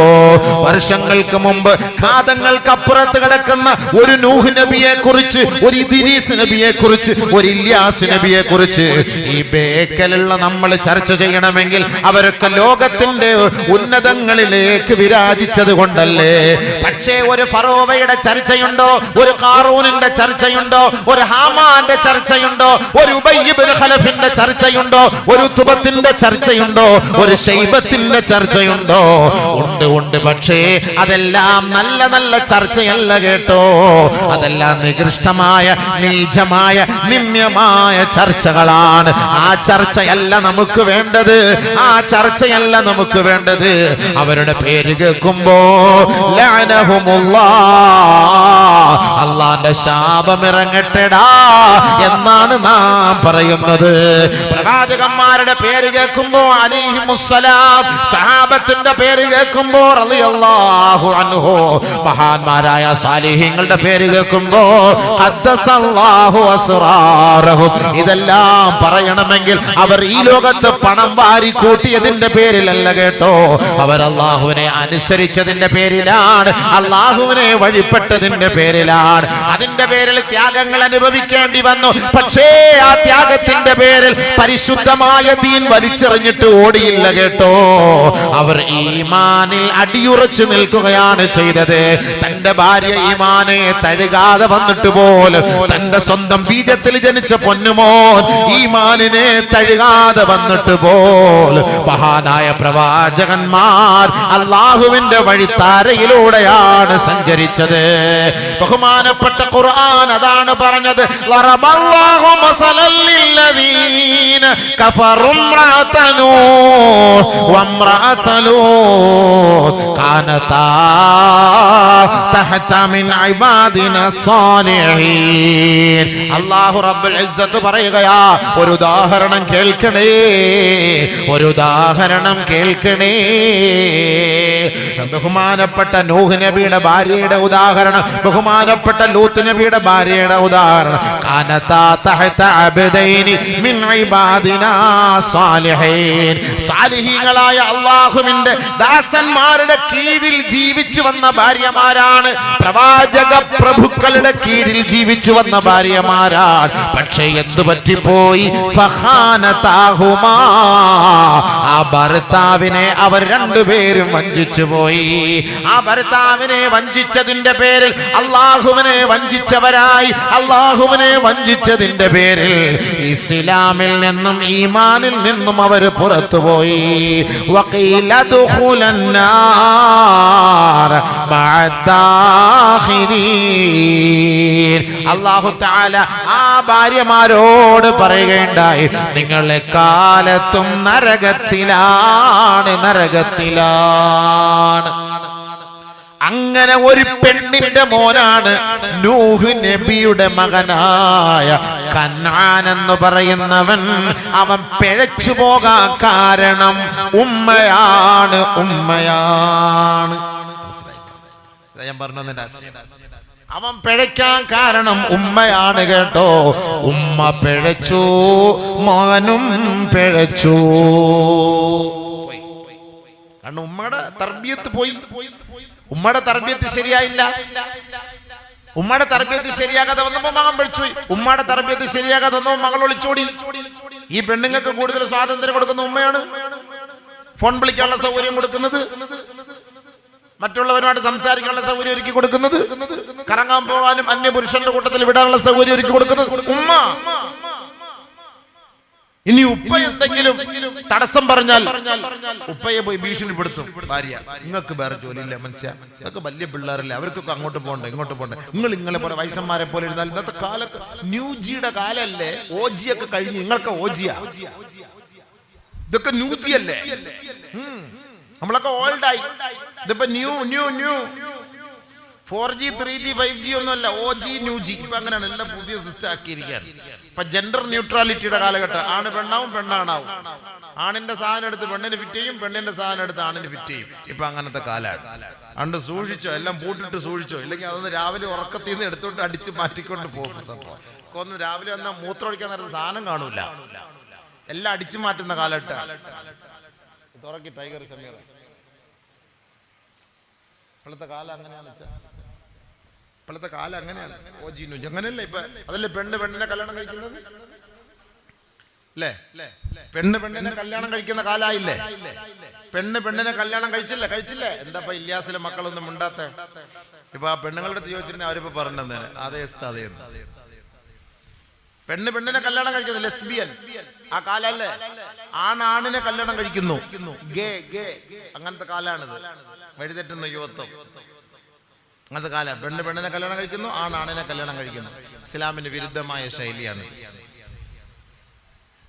വർഷങ്ങൾക്ക് മുമ്പ് കാതങ്ങൾക്കപ്പുറത്ത് കിടക്കുന്ന ഒരു നൂഹ് നബിയെ കുറിച്ച്, ഒരു ഇദ്രീസ് നബിയെ കുറിച്ച്, ഒരു ഇല്യാസ് നബിയെ കുറിച്ച് ഈ ബേക്കലുള്ള നമ്മൾ ചർച്ച ചെയ്യണമെങ്കിൽ അവരൊക്കെ ലോകത്തിന്റെ ഉന്നതങ്ങളിലേക്ക് വിരാജിച്ചത് കൊണ്ടല്ലേ? പക്ഷേ ഒരു ഫറോവയുടെ ചർച്ചയുണ്ടോ? ഒരു ഖാറൂനിന്റെ ചർച്ചയുണ്ടോ? ഒരു ഹാമാന്റെ ചർച്ചയുണ്ടോ? ഒരു ഉബയ്യ് ഇബ്നു ഖലഫിന്റെ ചർച്ചയുണ്ടോ? ഒരു തുബത്തിന്റെ ചർച്ചയുണ്ടോ? ഒരു ശൈബത്തിന്റെ ചർച്ചയുണ്ടോ? ഉണ്ട്. പക്ഷേ അതെല്ലാം നല്ല നല്ല ചർച്ചയല്ല കേട്ടോ. അതെല്ലാം നികൃഷ്ടമായ, നീചമായ, നിന്ദ്യമായ ചർച്ചകളാണ്. ആ ചർച്ചയല്ല നമുക്ക് വേണ്ടത്. ആ ചർച്ചയല്ല നമുക്ക് വേണ്ടത്. അവരുടെ പേര് കേൾക്കുമ്പോ അള്ളാന്റെ ശാപമിറങ്ങട്ടെടാ എന്നാണ് നാം പറയുന്നത്. പ്രവാചകന്മാരുടെ പേര് കേൾക്കുമ്പോ അലൈഹിമുസ്സലാം, സഹാബത്തിന്റെ പേര് കേൾക്കുമ്പോ റളിയല്ലാഹു അൻഹു, മഹാന്മാരായ സാലിഹീങ്ങളുടെ പേര് കേൾക്കുമ്പോ ഖദ്ദസല്ലാഹു അസ്റാറഹും. ഇതെല്ലാം പറയണമെങ്കിൽ അവർ ഈ ലോകത്ത് പണം വാരി കൂട്ടിയതിന്റെ പേരിലല്ല കേട്ടോ. അവർ അള്ളാഹുവിനെ അനുസരിച്ചതിന്റെ പേരിലാണ്, അള്ളാഹുവിനെ വഴിപ്പെട്ടതിന്റെ പേരിലാണ്. അതിന്റെ പേരിൽ ത്യാഗങ്ങൾ അനുഭവിക്കേണ്ടി വന്നു. പക്ഷേ ആ ത്യാഗത്തിന്റെ പേരിൽ പരിശുദ്ധമായ ദീൻ വലിച്ചെറിഞ്ഞിട്ട് ഓടിയില്ല കേട്ടോ. അവർ ഈമാനിൽ അടിയുറച്ചു നിൽക്കുകയാണ് ചെയ്തത്. തന്റെ ഭാര്യ ഈമാനെ തഴുകാതെ വന്നിട്ട് പോലും, തന്റെ സ്വന്തം ബീജത്തിൽ ജനിച്ച പൊന്നുമോൻ ഈമാനിനെ തഴുകാതെ വന്നിട്ട് പോലും മഹാനായ പ്രവാചകന്മാർ അള്ളാഹുവിന്റെ വഴിത്താരയിലൂടെയാണ് സഞ്ചരിച്ചത്. ബഹുമാനപ്പെട്ട ഖുർആൻ അതാണ് പറഞ്ഞത്. ലറബല്ലാഹു മസലൽ ലില്ലദീന കഫറു ഇംറഅത നൂഹ് വഇംറഅത ലൂത്ത് കാനതാ തഹത മിൻ ഇബാദിന സ്വാലിഹീൻ. അല്ലാഹു റബ്ബുൽ ഇസ്സത്ത് പറയുകയാ, ഒരു ഉദാഹരണം കേൾക്കണേ, ഒരു ഉദാഹരണം കേൾക്കണേ. ബഹുമാനപ്പെട്ട നൂഹ് നബിയുടെ ഭാര്യയുടെ ഉദാഹരണം, ബഹുമാനപ്പെട്ട ലൂത്ത് നബിയുടെ ഭാര്യയുടെ ഉദാഹരണം. കാനതാ തഹത അബ്ദൈനി മിൻ ഇബാദിനാ സ്വാലിഹീൻ. സാലിഹീങ്ങളായ അല്ലാഹുവിന്റെ ദാസന്മാരുടെ കീഴിൽ ജീവിച്ചു വന്ന ഭാര്യമാരാണ്. പ്രവാചക പ്രഭുക്കളുടെ കീഴിൽ ജീവിച്ചു വന്ന ഭാര്യമാരാണ്. പക്ഷേ എന്തു പറ്റിപ്പോയി? ഫഖാനതാഹുമാ. ആ ഭർത്താവിനെ അവർ രണ്ടുപേരും വഞ്ചിച്ചു പോയി. ആ ഭർത്താവിനെ വഞ്ചിച്ചതിന്റെ പേരിൽ അള്ളാഹുവിനെ വഞ്ചിച്ചവരായി. അള്ളാഹുവിനെ വഞ്ചിച്ചതിന്റെ പേരിൽ ഇസ്ലാമിൽ നിന്നും ഈമാനിൽ നിന്നും അവർ പുറത്തുപോയി. വഖീല ദുഖുലന്നാർ മഅദ്ദാഖിരീൻ. അല്ലാഹു തആല ആ ഭാര്യമാരോട് പറയുകയുണ്ടായി, നിങ്ങൾ എക്കാലത്തും നരകത്തിലാണ്, നരകത്തിലാണ്. അങ്ങനെ ഒരു പെണ്ണിന്റെ മോനാണ് നൂഹ് നബിയുടെ മകനായ കനാൻ എന്ന് പറയുന്നവൻ. അവൻ പിഴച്ചു പോകാൻ കാരണം ഉമ്മയാണ്, ഉമ്മയാണ്. ഞാൻ പറഞ്ഞു, അവൻ പിഴയ്ക്കാൻ കാരണം ഉമ്മയാണ് കേട്ടോ. ഉമ്മ പിഴച്ചു, മകനും പിഴച്ചു. കാരണം ഉമ്മയുടെ തർബിയത്ത് പോയി. ഉമ്മയുടെ തർബിയത്ത് ശരിയായില്ല. ഉമ്മയുടെ തർബിയത്ത് ശരിയാകാതെ വന്നപ്പോ മകൻ പിഴച്ചു. ഉമ്മയുടെ തർബിയത്ത് ശരിയാകാതെ വന്നപ്പോ മകൾ ഒളിച്ചോടി. ഈ പെണ്ണുങ്ങൾക്ക് കൂടുതൽ സ്വാതന്ത്ര്യം കൊടുക്കുന്ന ഉമ്മയാണ്. ഫോൺ വിളിക്കാനുള്ള സൗകര്യം കൊടുക്കുന്നത്, മറ്റുള്ളവരുമായിട്ട് സംസാരിക്കാനുള്ള സൗകര്യം ഒരുക്കി കൊടുക്കുന്നത്, കറങ്ങാൻ പോകാനും അന്യപുരുഷന്റെ കൂട്ടത്തിൽ വിടാനുള്ള സൗകര്യം ഒരുക്കി കൊടുക്കുന്നത് ഉമ്മ. ഇനി ഉപ്പ എന്തെങ്കിലും തടസ്സം പറഞ്ഞാൽ ഉപ്പയെ പോയി ഭീഷണിപ്പെടുത്തും ഭാര്യ. നിങ്ങൾക്ക് വേറെ ജോലിയില്ല മനുഷ്യ, ഇതൊക്കെ വലിയ പിള്ളേരല്ലേ, അവർക്കൊക്കെ അങ്ങോട്ട് പോകണ്ടേ ഇങ്ങോട്ട് പോകണ്ടേ, നിങ്ങൾ ഇങ്ങളെ പോലെ വയസ്സന്മാരെ പോലെ ഇരുന്നാൽ. ഇന്നത്തെ കാലത്ത് ന്യൂജിയുടെ കാലല്ലേ, ഓജിയൊക്കെ കഴിഞ്ഞ് നിങ്ങൾക്ക് ഓജിയ. ഇതൊക്കെ ന്യൂജിയല്ലേ? നമ്മളൊക്കെ ഓൾഡായി. ഇതിപ്പോ ന്യൂ 4G 3G 5G ഒന്നുമല്ല, OG ന്യൂജി. ഇപ്പൊ അങ്ങനെയാണ്, എല്ലാം പുതിയ സിസ്റ്റം ആക്കിയിരിക്കുകയാണ്. ഇപ്പൊ ജെൻഡർ ന്യൂട്രാലിറ്റിയുടെ കാലഘട്ടം. ആണ് പെണ്ണാവും, പെണ്ണാണാവും. ആണിന്റെ സാധനം എടുത്ത് പെണ്ണിന് ഫിറ്റ് ചെയ്യും, പെണ്ണിന്റെ സാധനം എടുത്ത് ആണിന് ഫിറ്റ് ചെയ്യും. ഇപ്പൊ അങ്ങനത്തെ കാലമാണ്. അണ്ട് സൂക്ഷിച്ചോ, എല്ലാം പൂട്ടിട്ട് സൂക്ഷിച്ചോ, ഇല്ലെങ്കിൽ അതൊന്ന് രാവിലെ ഉറക്കത്തിൽ നിന്ന് എടുത്തോണ്ട് അടിച്ച് മാറ്റിക്കൊണ്ട് പോകും. ഒന്ന് രാവിലെ വന്നാൽ മൂത്രമൊഴിക്കാൻ നേരത്തെ സാധനം കാണൂല, എല്ലാം അടിച്ചു മാറ്റുന്ന കാലഘട്ടം. തുറക്കി ടൈഗർ സമീർ. ഇപ്പോഴത്തെ കാലം അങ്ങനെയാണ്, ഇപ്പോഴത്തെ കാലം അങ്ങനെയാണ്. OG ന്യൂജി അങ്ങനെയല്ല. ഇപ്പൊ അതല്ലേ പെണ്ണിനെ കല്യാണം കഴിക്കുന്നത് അല്ലേ? പെണ്ണിനെ കല്യാണം കഴിക്കുന്ന കാലായില്ലേ? പെണ്ണിനെ കല്യാണം കഴിച്ചില്ലേ? എന്താ ഇല്യാസിലെ മക്കളൊന്നും മിണ്ടാത്ത? ഇപ്പൊ ആ പെണ്ണുങ്ങളുടെ അടുത്ത് ചോദിച്ചിരുന്ന അവരിപ്പോ പറഞ്ഞേ അതേ പെണ്ണിനെ കല്യാണം കഴിക്കുന്നു, ലെസ്ബിയൻ. ആ കാലല്ലേ? ആണിനെ കല്യാണം കഴിക്കുന്നു, ഗേ അങ്ങനത്തെ കാലാണിത്. വഴിതെറ്റുന്ന യുവത്വം അങ്ങനത്തെ കാലം. പെണ്ണിനെ കല്യാണം കഴിക്കുന്നു, ആണിനെ കല്യാണം കഴിക്കുന്നു. ഇസ്ലാമിന് വിരുദ്ധമായ ശൈലിയാണ്.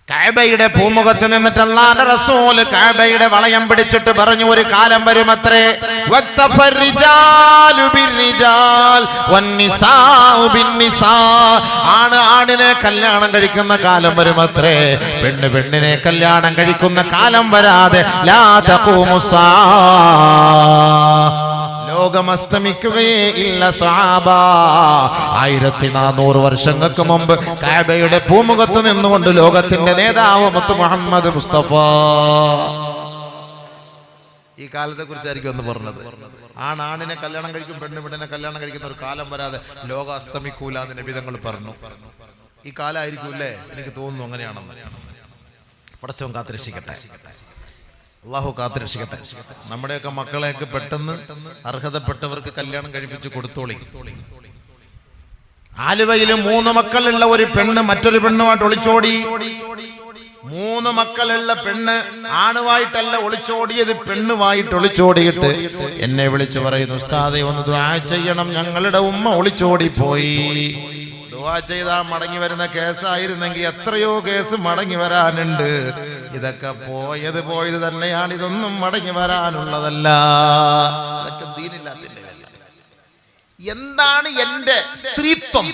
കഅബയുടെ പൂമുഖത്ത് നിന്നിട്ട് അല്ലാഹുവിന്റെ റസൂൽ കഅബയുടെ വളയം പിടിച്ചിട്ട് പറഞ്ഞു, ഒരു കാലം വരുമത്രേ, വത്തഫർരിജാലു ബിർരിജാൽ വന്നിസാഉ ബിന്നിസാ. ആണിനെ കല്യാണം കഴിക്കുന്ന കാലം വരുമത്രേ, പെണ്ണിനെ കല്യാണം കഴിക്കുന്ന കാലം വരാതെ ലാ തഖൂമുസ്സാ, ലോകം അസ്തമിക്കുകയേ ഇല്ല സഹാബ. 1400 വർഷങ്ങൾക്ക് മുമ്പ് കഅബയുടെ പൂമുഖത്ത് നിന്നുകൊണ്ട് ലോകത്തിന്റെ നേതാവ് മുത്ത് മുഹമ്മദ് മുസ്തഫ ഈ കാലത്തെ കുറിച്ചായിരിക്കും ഒന്ന് പറഞ്ഞത്. ആണിനെ കല്യാണം കഴിക്കും, പെണ്ണിനെ കല്യാണം കഴിക്കുന്ന ഒരു കാലം വരാതെ ലോകം അസ്തമിക്കൂല എന്ന് നബി തങ്ങൾ പറഞ്ഞു. ഈ കാലമായിരിക്കും അല്ലേ? എനിക്ക് തോന്നുന്നു അങ്ങനെയാണെന്ന്. പടച്ചവൻ കാത്തിരക്ഷിക്കട്ടെ, അള്ളാഹു കാത്തിരക്ഷിക്കട്ടെ. നമ്മുടെയൊക്കെ മക്കളെയൊക്കെ പെട്ടെന്ന് അർഹതപ്പെട്ടവർക്ക് കല്യാണം കഴിപ്പിച്ച് കൊടുത്തോളി. ആലുവയിൽ 3 മക്കളുള്ള ഒരു പെണ്ണ് മറ്റൊരു പെണ്ണുമായിട്ട് ഒളിച്ചോടി. 3 മക്കളുള്ള പെണ്ണ് ആണുമായിട്ടല്ല ഒളിച്ചോടിയത്, പെണ്ണുമായിട്ട് ഒളിച്ചോടിയിട്ട് എന്നെ വിളിച്ചു പറയുന്നു, ഉസ്താദേ ഒന്ന് ദുആ ചെയ്യണം, ഞങ്ങളുടെ ഉമ്മ ഒളിച്ചോടി പോയി. ദുആ ചെയ്താ മടങ്ങി വരുന്ന കേസായിരുന്നെങ്കിൽ എത്രയോ കേസ് മടങ്ങി വരാനുണ്ട്. ഇതൊക്കെ പോയത് തന്നെയാണ്, ഇതൊന്നും മടങ്ങി വരാനുള്ളതല്ല. എന്താണ് എന്റെ സ്ത്രീത്വം,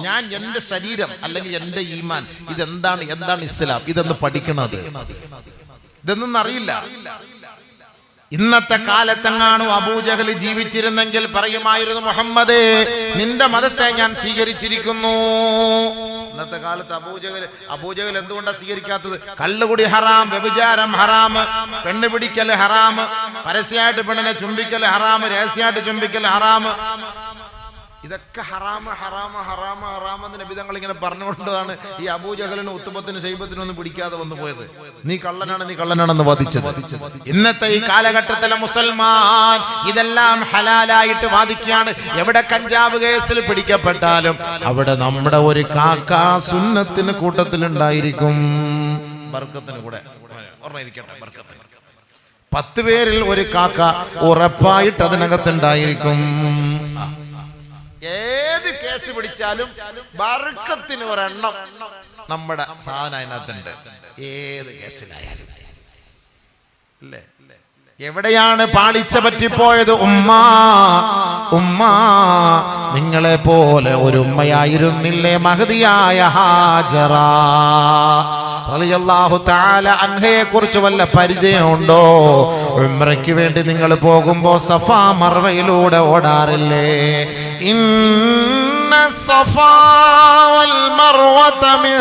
ഞാൻ എന്റെ ശരീരം അല്ലെങ്കിൽ എന്റെ ഈമാൻ, എന്താണ് ഇസ്ലാം, ഇതൊന്ന് പഠിക്കണത്. ഇതൊന്നും അറിയില്ല. ഇന്നത്തെ കാലത്തെങ്ങാണു അബൂജഹൽ ജീവിച്ചിരുന്നെങ്കിൽ പറയുമായിരുന്നു, മുഹമ്മദേ നിന്റെ മതത്തെ ഞാൻ സ്വീകരിച്ചിരിക്കുന്നു. ഇന്നത്തെ കാലത്ത് അബൂജഹൽ എന്തുകൊണ്ടാണ് സ്വീകരിക്കാത്തത്? കള്ളുകുടി ഹറാം, വ്യഭിചാരം ഹറാം, പെണ്ണ് പിടിക്കൽ ഹറാം, പരസ്യമായിട്ട് പെണ്ണിനെ ചുംബിക്കൽ ഹറാം, രഹസ്യമായിട്ട് ചുംബിക്കൽ ഹറാം. ഇതൊക്കെ ഹറാമെന്ന് നബി തങ്ങൾ ഇങ്ങനെ പറഞ്ഞുകൊണ്ടാണ് ഈ അബൂജഹലിന് ഉത്തുബത്തിന് ശൈബത്തിനും ഒന്നും പിടിക്കാതെ വന്നു പോയത്. നീ കള്ളനാണെന്ന് വാദിച്ചത്. ഇന്നത്തെ ഈ കാലഘട്ടത്തിലെ മുസൽമാൻ ഇതെല്ലാം ഹലാലായിട്ട് വാദിക്കുകയാണ്. എവിടെ കഞ്ചാവ് കേസിൽ പിടിക്കപ്പെട്ടാലും അവിടെ നമ്മുടെ ഒരു കാക്ക സുന്നത്തിന് കൂട്ടത്തിലുണ്ടായിരിക്കും. ബർക്കത്തിന് കൂടെ ഓർമ്മയിരിക്കട്ടെ, ബർക്കത്തിന് 10 പേരിൽ ഒരു കാക്ക ഉറപ്പായിട്ട് അതിനകത്തുണ്ടായിരിക്കും. ഏത് കേസ് പിടിച്ചാലും ബർക്കത്തിന് ഒരെണ്ണം നമ്മുടെ സാധനം അതിനകത്തുണ്ട്. ഏത് കേസിലായാലും അല്ലേ? എവിടെയാണ് പാളിച്ച പറ്റിപ്പോയത്? ഉമ്മ നിങ്ങളെ പോലെ ഒരു ഉമ്മയായിരുന്നില്ലേ മഹദിയായ ഹാജറ റളിയല്ലാഹു തആല അൻഹയെ കുറിച്ച് വല്ല പരിചയമുണ്ടോ? ഉംറയ്ക്ക് വേണ്ടി നിങ്ങൾ പോകുമ്പോ സഫാ മർവയിലൂടെ ഓടാറില്ലേ? ഇന്ന സഫാ വൽ മർവത മിൻ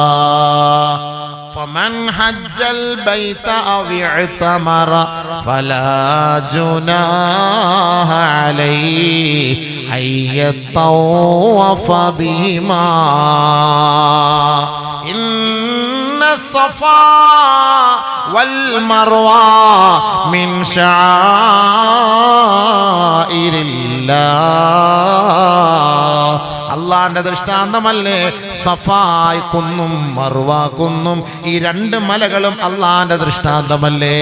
ശആഇരില്ലാഹ് ഫമൻ ഹജ്ജൽ ബൈത ഔ ഇഅ്തമറ ഫലാ ജുനാഹ അലൈഹി അയ്യത്തവഫ ബിഹിമാ. ഇന്ന സഫാ വൽ മർവ മിൻ ശആഇരില്ലാഹ്. അള്ളാന്റെ ദൃഷ്ടാന്തമല്ലേ സഫായ് കുന്നും മർവ കുന്നും, ഈ രണ്ട് മലകളും അള്ളാന്റെ ദൃഷ്ടാന്തമല്ലേ?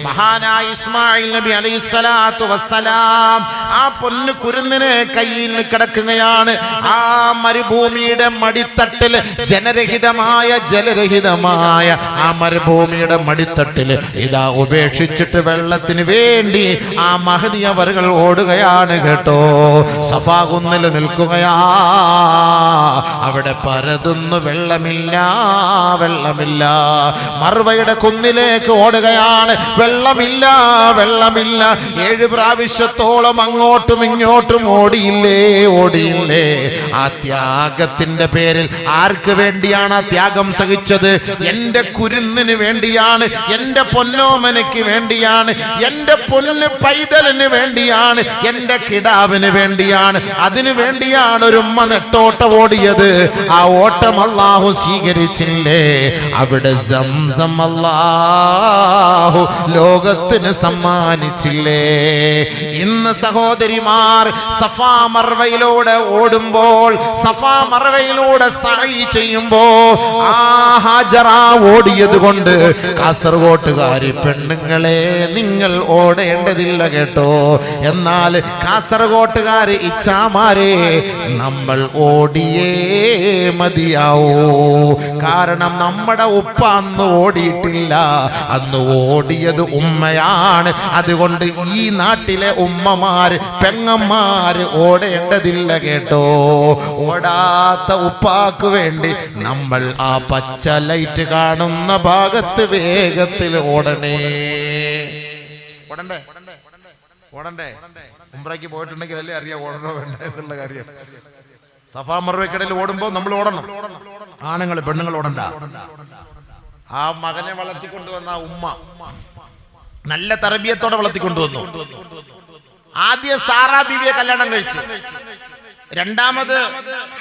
മഹാനായ ഇസ്മായിൽ നബി അലൈഹിസ്സലാത്തു വസ്സലാം ആ പൊന്നു കുരുന്നിനെ കയ്യിൽ കിടക്കുകയാണ്. ആ മരുഭൂമിയുടെ മടിത്തട്ടിൽ ജലരഹിതമായ ആ മരുഭൂമിയുടെ മടിത്തട്ടിൽ ഇതാ ഉപേക്ഷിച്ചിട്ട് വെള്ളത്തിന് വേണ്ടി ആ മഹദി അവറുകൾ ഓടുകയാണ് കേട്ടോ. സഫാ കുന്നിൽ നിൽക്കുകയാ, അവിടെ പരതുന്നു വെള്ളമില്ല. മർവയുടെ കുന്നിലേക്ക് ഓടുകയാണ്, വെള്ളമില്ല. 7 പ്രാവശ്യത്തോളം അങ്ങോട്ടും ഇങ്ങോട്ടും ഓടിയില്ലേ. ആ ത്യാഗത്തിന്റെ പേരിൽ ആർക്ക് വേണ്ടിയാണ് ആ ത്യാഗം സഹിച്ചത്? എന്റെ കുരുന്നിന് വേണ്ടിയാണ്, എന്റെ പൊന്നോമനയ്ക്ക് വേണ്ടിയാണ്, എന്റെ പൊന്ന് പൈതലിന് വേണ്ടിയാണ്, എന്റെ കിടാവിന് വേണ്ടിയാണ്. അതിനു വേണ്ടിയാണ് ഒരു ഉമ്മ നെട്ടോട്ടം ഓടിയത്. ആ ഓട്ടം അല്ലാഹു സ്വീകരിച്ചില്ലേ? അവിടെ സംസം അല്ലാഹു ലോകത്തിന് സമ്മാനിച്ചില്ലേ? ഇന്ന് സഹോദരിമാർ സഫാ മർവയിലൂടെ ഓടുമ്പോൾ, സഫാ മർവയിലൂടെ സഅയ് ചെയ്യുമ്പോൾ ആ ഹാജറ ഓടിയത് കൊണ്ട് കാസർഗോട്ടുകാരി പെണ്ണുങ്ങളെ നിങ്ങൾ ഓടേണ്ടതില്ല കേട്ടോ. എന്നാൽ കാസർഗോട്ടുകാര് ഇച്ഛാമാരെ നമ്മൾ ഓടിയേ മതിയാവൂ. കാരണം നമ്മുടെ ഉപ്പ അന്ന് ഓടിയിട്ടില്ല, അന്ന് ഓടിയത് ഉമ്മയാണ്. അതുകൊണ്ട് ഈ നാട്ടിലെ ഉമ്മമാര് പെങ്ങന്മാര് ഓടേണ്ടതില്ല കേട്ടോ. ഓടാത്ത ഉപ്പാക്ക് വേണ്ടി നമ്മൾ ആ പച്ച ലൈറ്റ് കാണുന്ന ഭാഗത്ത് വേഗത്തിൽ ഓടണേ. ഉംറയ്ക്ക് പോയിട്ടുണ്ടെങ്കിൽ അല്ലേ അറിയാം ഓടണോ വേണ്ട എന്നുള്ള കാര്യം. സഫാ മർവയ്ക്കിടയിൽ ഓടുമ്പോ നമ്മൾ ഓടണം. ആണുങ്ങൾ പെണ്ണുങ്ങൾ ഓടണ്ട. ആ മകനെ വളർത്തിക്കൊണ്ടുവന്ന ഉമ്മ നല്ല തർബിയത്തോടെ വളർത്തിക്കൊണ്ടുവന്നു. ആദ്യം സാറാ ബീവിയെ കല്യാണം കഴിച്ചു. രണ്ടാമത്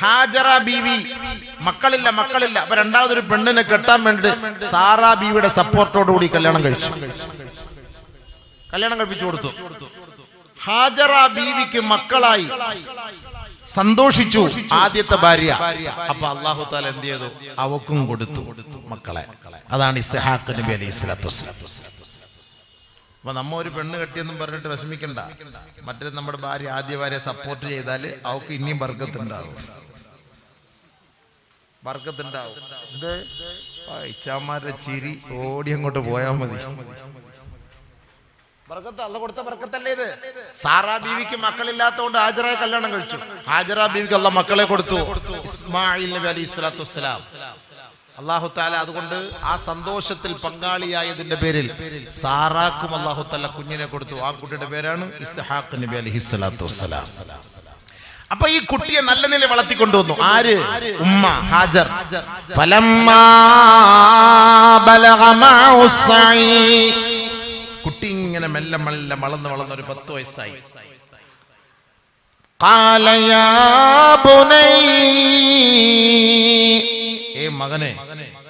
ഹാജറ ബീവി മക്കളില്ല. അപ്പൊ രണ്ടാമതൊരു പെണ്ണിനെ കെട്ടാൻ വേണ്ടി സാറാ ബീവിയുടെ സപ്പോർട്ടോടുകൂടി കല്യാണം കഴിപ്പിച്ചു കൊടുത്തു. ഹാജറ ബീവിക്ക് മക്കളായി, സന്തോഷിച്ചു ആദ്യത്തെ ഭാര്യ. അപ്പൊ അല്ലാഹു തആല എന്ത് ചെയ്തു? അവക്കും കൊടുത്തു മക്കളെ. അതാണ് ഇസ്ഹാഖ് നബി അലൈഹിസ്സലാത്തു വസ്സലാം. അപ്പൊ നമ്മ ഒരു പെണ്ണ് കെട്ടിയെന്നും പറഞ്ഞിട്ട് വിഷമിക്കണ്ട. മറ്റേ നമ്മുടെ ഭാര്യ ആദ്യ ഭാര്യ സപ്പോർട്ട് ചെയ്താൽ അവക്ക് ഇനിയും ബർക്കത്തുണ്ടാവും. ഇച്ചാമാരുടെ ചിരി ഓടി അങ്ങോട്ട് പോയാൽ മതി. അല്ല കൊടുത്ത ബർക്കത്തല്ലേ ഇത്? സാറാ ബീവിക്ക് മക്കളില്ലാത്തതുകൊണ്ട് ഹാജറയെ കല്യാണം കഴിച്ചു. ഹാജറ ബീവിക്ക് അല്ലാഹ് മക്കളെ കൊടുത്തു, ഇസ്മായിൽ നബി അലൈഹിസ്സലാത്തു വസ്സലാം. അല്ലാഹു തആല അതുകൊണ്ട് ആ സന്തോഷത്തിൽ പങ്കാളിയായതിന്റെ പേരിൽ സാറാക്കും അല്ലാഹു തആല കുഞ്ഞിനെ കൊടുത്തു. ആ കുട്ടിയുടെ പേരാണ് ഇസ്ഹാഖ് നബി അലൈഹിസ്സലാത്തു വസ്സലാം. അപ്പൊ ഈ കുട്ടിയെ നല്ല നിലയിൽ വളർത്തിക്കൊണ്ടുവന്നു. ആര്? ഉമ്മ ഹാജർ. ഫലമ്മാ ബലഗ മഅഉസ്സഈ, കുട്ടി ഇങ്ങനെ മെല്ലെ വളർന്ന് ഒരു 10 വയസ്സായി. ഖാല യാ ബുനൈ, മകനെ,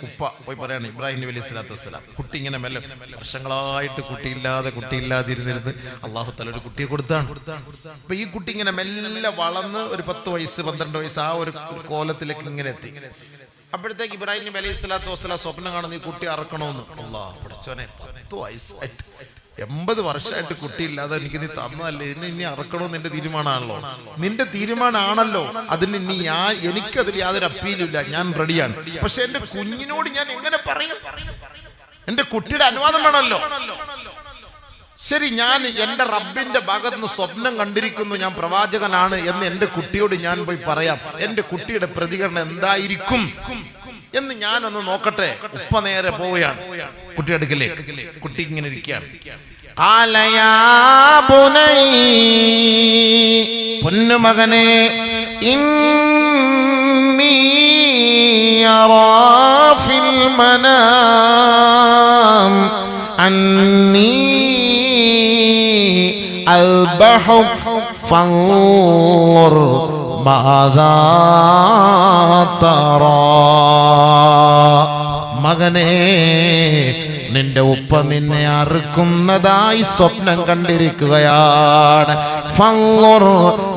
ഉപ്പ പോയി പറയാണ് ഇബ്രാഹിം നബി അലൈഹിസ്സലാത്തു വസ്സലാം. കുട്ടി ഇങ്ങനെ മെല്ലെ വർഷങ്ങളായിട്ട് കുട്ടിയില്ലാതെ ഇരുന്നിരുന്ന് അല്ലാഹു തആല ഒരു കുട്ടിയെ കൊടുത്താണ്. അപ്പൊ ഈ കുട്ടി ഇങ്ങനെ മെല്ലെ വളർന്ന് ഒരു 10 വയസ്സ് 12 വയസ്സ് ആ ഒരു കോലത്തിലേക്ക് ഇങ്ങനെ എത്തി. അപ്പോഴത്തേക്ക് ഇബ്രാഹിം നബി അലൈഹിസ്സലാത്തു വസ്സലാം സ്വപ്നം കാണുന്നു, ഈ കുട്ടി അറക്കണമെന്ന്. അല്ലാഹ് പഠിച്ചോനെ, 10 വയസ്സായിട്ട് 80 വർഷമായിട്ട് കുട്ടിയില്ലാതെ എനിക്ക് നീ തന്നതല്ലേ, ഇതിനെ ഇനി അറക്കണമെന്ന് എന്റെ തീരുമാനമാണല്ലോ. നിന്റെ തീരുമാനമാണല്ലോ, അതിന് ഇനി എനിക്കതിൽ യാതൊരു അപ്പീലും ഇല്ല, ഞാൻ റെഡിയാണ്. പക്ഷെ എന്റെ കുഞ്ഞിനോട് ഞാൻ എങ്ങനെ പറയും? എന്റെ കുട്ടിയുടെ അനുവാദം വേണമല്ലോ. ശരി, ഞാൻ എന്റെ റബ്ബിന്റെ ഭാഗത്ത് നിന്ന് സ്വപ്നം കണ്ടിരിക്കുന്നു, ഞാൻ പ്രവാചകനാണ് എന്ന് എന്റെ കുട്ടിയോട് ഞാൻ പോയി പറയാം. എന്റെ കുട്ടിയുടെ പ്രതികരണം എന്തായിരിക്കും എന്ന് ഞാനൊന്ന് നോക്കട്ടെ. ഉപ്പ നേരെ പോവുകയാണ് കുട്ടിയുടെ അടുക്കലേക്ക്. കുട്ടി ഇങ്ങനെ ഇരിക്കുകയാണ്. പൊന്നുമകനെ, ഇന്നി അറാ ഫിൽ മനാം അന്നി അൽബഹുക ഫൻദുർ മാദാ തറാ. മകനെ, നിന്റെ ഉപ്പ നിന്നെ അറുക്കുന്നതായി സ്വപ്നം കണ്ടിരിക്കുകയാണ്. ഫൻദുർ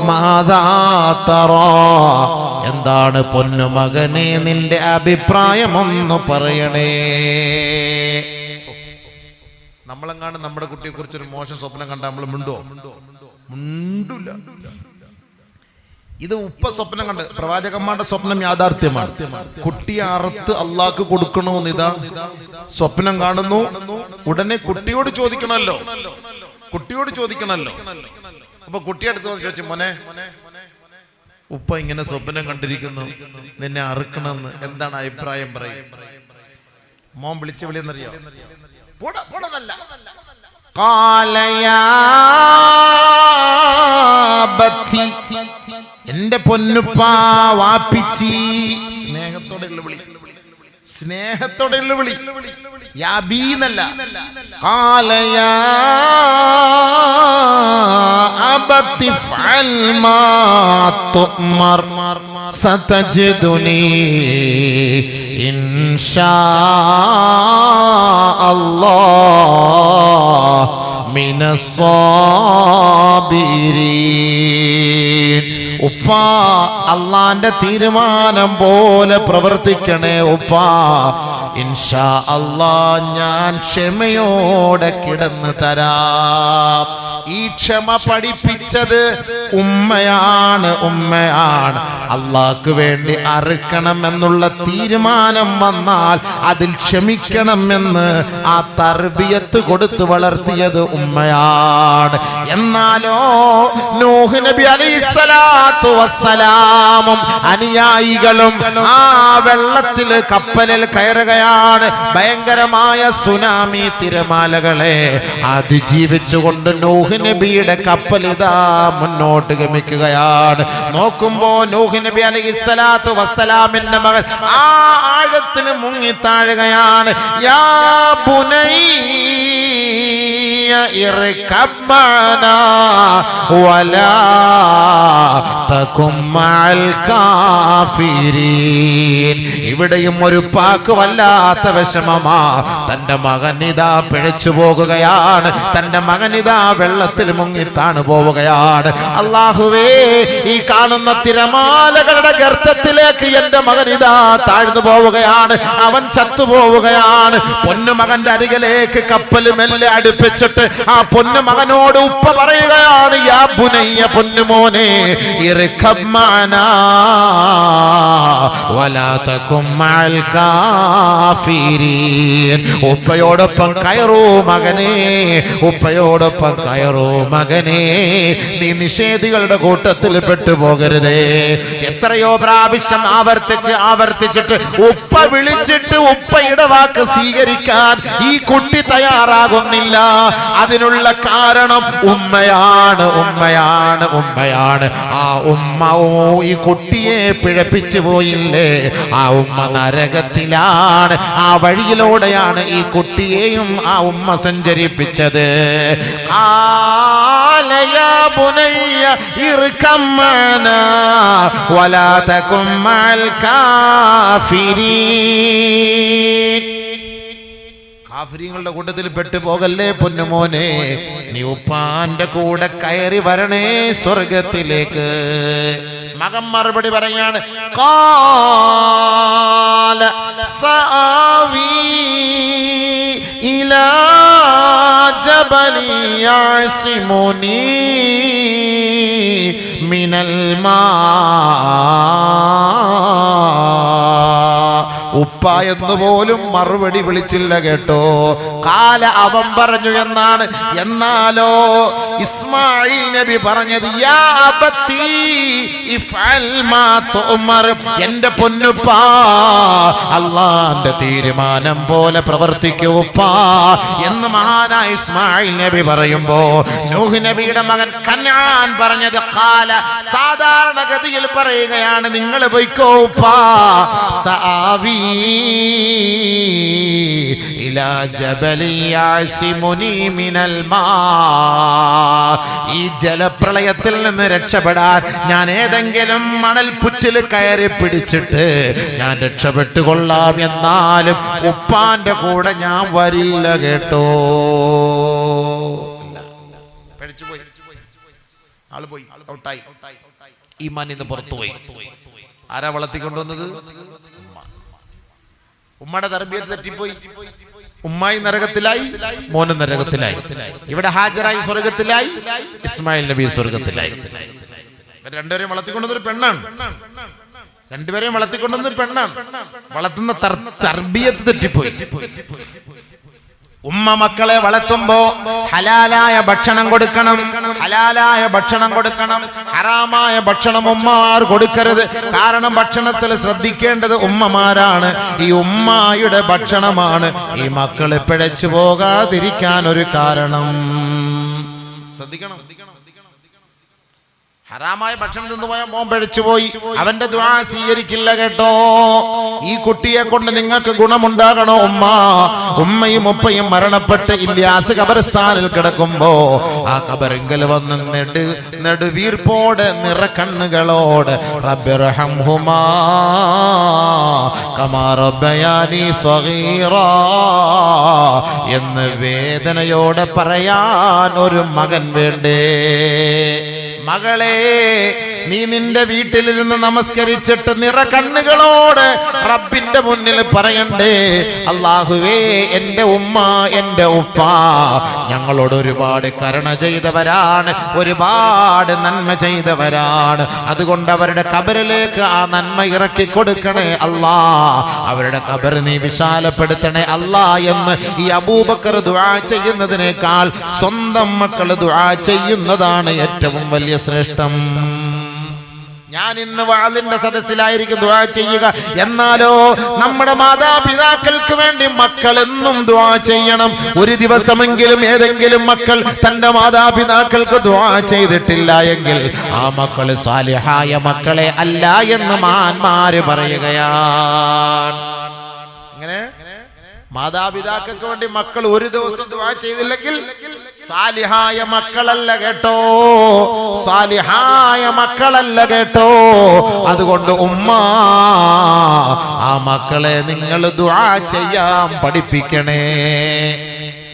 മാദാ തറാ, എന്താണ് പൊന്നുമകനെ നിന്റെ അഭിപ്രായം ഒന്ന് പറയണേ. നമ്മളെങ്ങാണ്ട് നമ്മുടെ കുട്ടിയെ കുറിച്ചൊരു മോശം സ്വപ്നം കണ്ട നമ്മൾ മിണ്ടൂല. ഇത് ഉപ്പ സ്വപ്നം കണ്ട് പ്രവാചകന്മാരുടെ സ്വപ്നം യാഥാർത്ഥ്യമാണ്. കുട്ടിയെ അറുത്ത് അള്ളാഹ്ക്ക് കൊടുക്കണമെന്ന് ഇതാ സ്വപ്നം കാണുന്നു. ഉടനെ കുട്ടിയോട് ചോദിക്കണല്ലോ. അപ്പൊ കുട്ടിയെടുത്ത് ചോദിച്ചു, മോനെ ഉപ്പ ഇങ്ങനെ സ്വപ്നം കണ്ടിരിക്കുന്നു, നിന്നെ അറുക്കണമെന്ന്, എന്താണ് അഭിപ്രായം പറയും? മോൻ വിളിച്ച വിളിയെന്നറിയോ? എന്റെ പൊന്നുപ്പാ വാപ്പിച്ചി. സ്നേഹത്തോടെയുള്ള വിളി, യാബീന്നല്ല. ഖാലയാ അബത്തി ഫഅൽ മാ തുമർ സതജിദുനി ഇൻഷാ അല്ലാഹ് മിനസ് സാബിരീൻ. ഉപ്പാ, അള്ളാന്റെ തീരുമാനം പോലെ പ്രവർത്തിക്കണേ ഉപ്പാ. ഇൻഷാ അല്ലാഹ് ഞാൻ ക്ഷമയോടെ കിടന്നു തരാം. ഈ ക്ഷമ പഠിപ്പിച്ചത് ഉമ്മയാണ്. അള്ളാഹ്ക്ക് വേണ്ടി അറുക്കണം എന്നുള്ള തീരുമാനം വന്നാൽ അതിൽ ക്ഷമിക്കണമെന്ന് ആ തർബിയത്ത് കൊടുത്തു വളർത്തിയത് ഉമ്മയാണ്. എന്നാലോ നൂഹ് നബി അലൈഹിസ്സലാത്തു വസ്സലാമും അനുയായികളും ആ വെള്ളത്തിൽ കപ്പലിൽ കയറുകയാണ്. ഭയങ്കരമായ സുനാമി തിരമാലകളെ അതിജീവിച്ചുകൊണ്ട് നൂഹ് നബിയുടെ കപ്പൽ ഇതാ മുന്നോട്ട് ഗമിക്കുകയാണ്. നോക്കുമ്പോ നൂഹ് നബി അലൈഹിസ്സലാത്തു വസ്സലാമിന്റെ മകൻ ആ ആഴത്തിൽ മുങ്ങി താഴുകയാണ്. യാ ബുനയ്യ ഇർകബ് മഅനാ വലാ തകും മഅൽ കാഫിരീൻ. ഇവിടെയും ഒരു പാക്ക് വല്ലാത്ത വിഷമമാ. തന്റെ മകൻ ഇതാ പിഴച്ചു പോകുകയാണ്. തന്റെ മകൻ ഇതാ വെള്ളത്തിൽ മുങ്ങി താണു പോവുകയാണ്. അല്ലാഹുവേ, ഈ കാണുന്ന തിരമാലകളുടെ ഗർത്തത്തിലേക്ക് എന്റെ മകൻ ഇതാ താഴ്ന്നു പോവുകയാണ്. അവൻ ചത്തുപോവുകയാണ്. പൊന്നുമകന്റെ അരികിലേക്ക് കപ്പൽ മെല്ലെ അടുപ്പിച്ചിട്ട് ആ പൊന്നുമകനോട് ഉപ്പ പറയുകയാണ്, യാ ബുനയ്യ, പൊന്നുമോനെ, ഇർകബ് മഅനാ വലാ തകും മഅൽ കാഫിരീൻ. ഉപ്പയോടൊപ്പം കയറൂ മകനെ, ഉപ്പയോടൊപ്പം കയറൂ മകനെ. നീ നിഷേധികളുടെ കൂട്ടത്തിൽ പെട്ടുപോകരുതേ. എത്രയോ പ്രാവശ്യം ആവർത്തിച്ചിട്ട് ഉപ്പ വിളിച്ചിട്ട് ഉപ്പയുടെ വാക്ക് സ്വീകരിക്കാൻ ഈ കുട്ടി തയ്യാറാകുന്നില്ല. അതിനുള്ള കാരണം ഉമ്മയാണ്. ആ ഉമ്മ ഈ കുട്ടിയെ പിഴപ്പിച്ചു പോയില്ലേ? ആ ഉമ്മ നരകത്തിലാണ്. ആ വഴിയിലൂടെയാണ് ഈ കുട്ടിയെയും ആ ഉമ്മ സഞ്ചരിപ്പിച്ചത്. قال يا بني اركب معنا ولا تكن مع الكافرين. കാഫിരീങ്ങളുടെ കൂട്ടത്തിൽ പെട്ടുപോകല്ലേ പൊന്നുമോനെ, നീ ഉപ്പാന്റെ കൂടെ കയറി വരണേ സ്വർഗത്തിലേക്ക്. മകൻ മറുപടി പറയാണ്, ഖാല സആവി ഇലാ ജബലി യഅസിമുനി മിനൽ മാ. ഉപ്പ എന്ന് പോലും മറുപടി വിളിച്ചില്ല കേട്ടോ. കാല അവൻ പറഞ്ഞു എന്നാണ്. എന്നാലോ ഇസ്മായിൽ നബി പറഞ്ഞത്, യാ അബത്തി ഇഫ്അൽ മാ തുഅ്മർ. എന്റെ പൊന്നുപ്പാ, അല്ലാഹുവിന്റെ തീരുമാനം പോലെ പ്രവർത്തിക്കൂ ഉപ്പാ എന്ന് മഹാനായ ഇസ്മായിൽ നബി പറയുമ്പോ നൂഹ് നബിയുടെ മകൻ കനാൻ പറഞ്ഞത് കാല, സാധാരണഗതിയിൽ പറയുകയാണ്, നിങ്ങൾ പോയിക്കോ ഉപ്പാ. സആവി ഇലാ ജബലി യഅസിമുനി മിനൽ മാ. ഈ ജലപ്രളയത്തിൽ നിന്ന് രക്ഷപ്പെടാൻ ഞാൻ ഏതെങ്കിലും മണൽപുറ്റിൽ കയറി പിടിച്ചിട്ട് ഞാൻ രക്ഷപ്പെട്ടുകൊള്ളാം. എന്നാലും ഉപ്പാന്റെ കൂടെ ഞാൻ വരില്ല കേട്ടോ. ആള് പോയി, ഔട്ടായി. ഈമാൻ ഇന്ന് പുറത്തുപോയി. ആരാ വളർത്തിക്കൊണ്ടുവന്നത്? ഉമ്മയുടെ തർബിയത്ത് തെറ്റിപ്പോയി. ഉമ്മായി നരകത്തിലായി, മോനും നരകത്തിലായി. ഇവിടെ ഹാജറായി സ്വർഗത്തിലായി, ഇസ്മായിൽ നബി സ്വർഗത്തിലായി. രണ്ടുപേരെയും വളർത്തിക്കൊണ്ടൊരു പെണ്ണാണ്. രണ്ടുപേരെയും വളർത്തിക്കൊണ്ടൊരു പെണ്ണാണ്. വളർത്തുന്ന തർബിയത്ത് തെറ്റിപ്പോയി. ഉമ്മ മക്കളെ വളർത്തുമ്പോ ഹലാലായ ഭക്ഷണം കൊടുക്കണം, ഹലാലായ ഭക്ഷണം കൊടുക്കണം. ഹറാമായ ഭക്ഷണം ഉമ്മമാർ കൊടുക്കരുത്. കാരണം ഭക്ഷണത്തിൽ ശ്രദ്ധിക്കേണ്ടത് ഉമ്മമാരാണ്. ഈ ഉമ്മായുടെ ഭക്ഷണമാണ് ഈ മക്കള് പിഴച്ചു പോകാതിരിക്കാൻ ഒരു കാരണം. ശ്രദ്ധിക്കണം. ഹറാമായ ഭക്ഷണം തിന്നുപോയ മോൻ പിഴച്ചുപോയി, അവന്റെ ദുആ സ്വീകരിക്കില്ല കേട്ടോ. ഈ കുട്ടിയെ കൊണ്ട് നിങ്ങൾക്ക് ഗുണമുണ്ടാകണോ ഉമ്മ? ഉമ്മയും ഉപ്പയും മരണപ്പെട്ട് ഇല്യാസ് ഖബർസ്ഥാനിൽ കിടക്കുമ്പോ ആ ഖബറിങ്കൽ വന്ന് നെടുവീർപ്പോടെ നിറക്കണ്ണുകളോട് റബ്ബിർഹംഹുമാ കമാ റബ്ബയാനി സ്വഗീറാ എന്ന് വേദനയോടെ പറയാൻ ഒരു മകൻ വേണ്ടേ? മകളെ, നീ നിന്റെ വീട്ടിലിരുന്ന് നമസ്കരിച്ചിട്ട് നിറകണ്ണുകളോട് റബ്ബിന്റെ മുന്നിൽ പറയണ്ടേ, അല്ലാഹുവേ എന്റെ ഉമ്മ എന്റെ ഉപ്പ ഞങ്ങളോട് ഒരുപാട് കരുണ ചെയ്തവരാണ്, ഒരുപാട് നന്മ ചെയ്തവരാണ്. അതുകൊണ്ട് അവരുടെ ഖബറിലേക്ക് ആ നന്മ ഇറക്കി കൊടുക്കണേ അല്ലാ, അവരുടെ ഖബർ നീ വിശാലപ്പെടുത്തണേ അല്ലാ എന്ന് ഈ അബൂബക്കർ ദുആ ചെയ്യുന്നതിനേക്കാൾ സ്വന്തം മക്കൾ ദുആ ചെയ്യുന്നതാണ് ഏറ്റവും വലിയ ശ്രേഷ്ഠം. ഞാൻ ഇന്ന് വഅലിന്റെ സദസ്സിലായിരിക്കും ദുആ ചെയ്യുക, എന്നാലോ നമ്മുടെ മാതാപിതാക്കൾക്ക് വേണ്ടി മക്കൾ എന്നും ദുആ ചെയ്യണം. ഒരു ദിവസമെങ്കിലും ഏതെങ്കിലും മക്കൾ തന്റെ മാതാപിതാക്കൾക്ക് ദുആ ചെയ്തിട്ടില്ല എങ്കിൽ ആ മക്കൾ സാലിഹായ മക്കളെ അല്ല എന്ന് മഹാന്മാര് പറയുകയാണ്. ഇങ്ങനെ മാതാപിതാക്കൾക്ക് വേണ്ടി മക്കൾ ഒരു ദിവസം ദുആ ചെയ്തില്ലെങ്കിൽ സാലിഹായ മക്കളല്ല കേട്ടോ, സാലിഹായ മക്കളല്ല കേട്ടോ. അതുകൊണ്ട് ഉമ്മ ആ മക്കളെ നിങ്ങൾ ദുആ ചെയ്യാൻ പഠിപ്പിക്കണേ.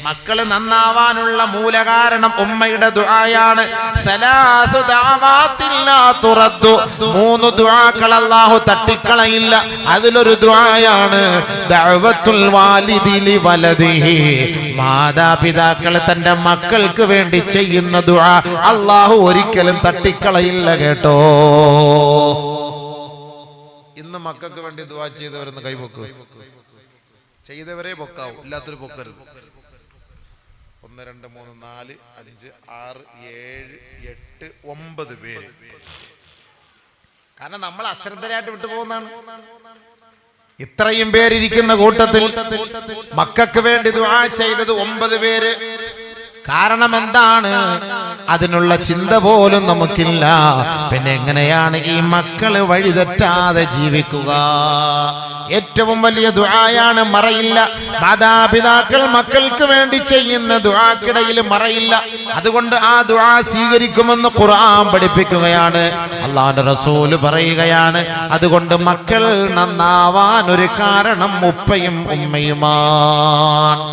മക്കള് നന്നാവാനുള്ള മൂലകാരണം ഉമ്മയുടെ ദുആയാണ്. സലാസു ദഅവാത്തിൻ ലാ തുറദ്ദു, 3 ദുആകൾ അല്ലാഹു തട്ടിക്കളയില്ല. അതിലൊരു ദുആയാണ് ദഅവത്തുൽ വാലിദി ലി വലദിഹി, മാതാപിതാക്കൾ തന്റെ മക്കൾക്ക് വേണ്ടി ചെയ്യുന്ന ദുആ അല്ലാഹു ഒരിക്കലും തട്ടിക്കളയില്ല കേട്ടോ. ഇന്ന് മക്കൾക്ക് വേണ്ടി ദുആ ചെയ്തവരെന്ന് കൈപൊക്കൂ. ചെയ്തവരെ പൊക്കാവൂ, ഇല്ലാത്തൊരു പൊക്കരുത്. 1 2 3 4 5 6 7 8 9 പേര്. കാരണം നമ്മൾ അശ്രദ്ധരായിട്ട് വിട്ടുപോകുന്നതാണ്. ഇത്രയും പേരിരിക്കുന്ന കൂട്ടത്തിൽ മക്കൾക്ക് വേണ്ടി ദുആ ചെയ്തത് 9 പേര്. കാരണം എന്താണ്? അതിനുള്ള ചിന്ത പോലും നമുക്കില്ല. പിന്നെ എങ്ങനെയാണ് ഈ മക്കള് വഴിതെറ്റാതെ ജീവിക്കുക? ഏറ്റവും വലിയ ദുആയാണ് മറയില്ല. മാതാപിതാക്കൾ മക്കൾക്ക് വേണ്ടി ചെയ്യുന്ന ദുആക്കിടയിൽ മറയില്ല. അതുകൊണ്ട് ആ ദുആ സ്വീകരിക്കുമെന്ന് ഖുർആൻ പഠിപ്പിക്കുകയാണ്. അല്ലാഹുവിന്റെ റസൂൽ പറയുകയാണ്, അതുകൊണ്ട് മക്കൾ നന്നാവാൻ ഒരു കാരണം ഉപ്പയും ഉമ്മയുമാണ്.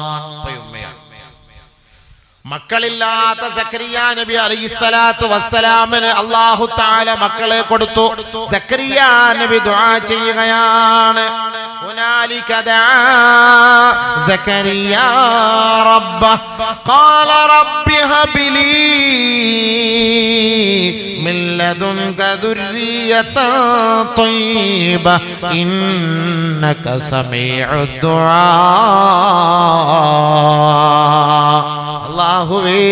മക്കളില്ലാത്ത സക്കരിയ നബി അലൈഹിസ്സലാത്തു വസ്സലാമിന് അല്ലാഹു തആല മക്കളെ കൊടുത്തു. സക്കരിയ നബി ദുആ ചെയ്യുകയാണ്, ഹുനാലിക ദആ സക്കരിയ റബ്ബഹ ഖാല റബ്ബി ഹബ്ലി മിൻ ലദുൻക ദുർരിയതൻ ത്വയ്യിബ ഇന്നക സമീഉദ് ദുആ. അല്ലാഹുവേ,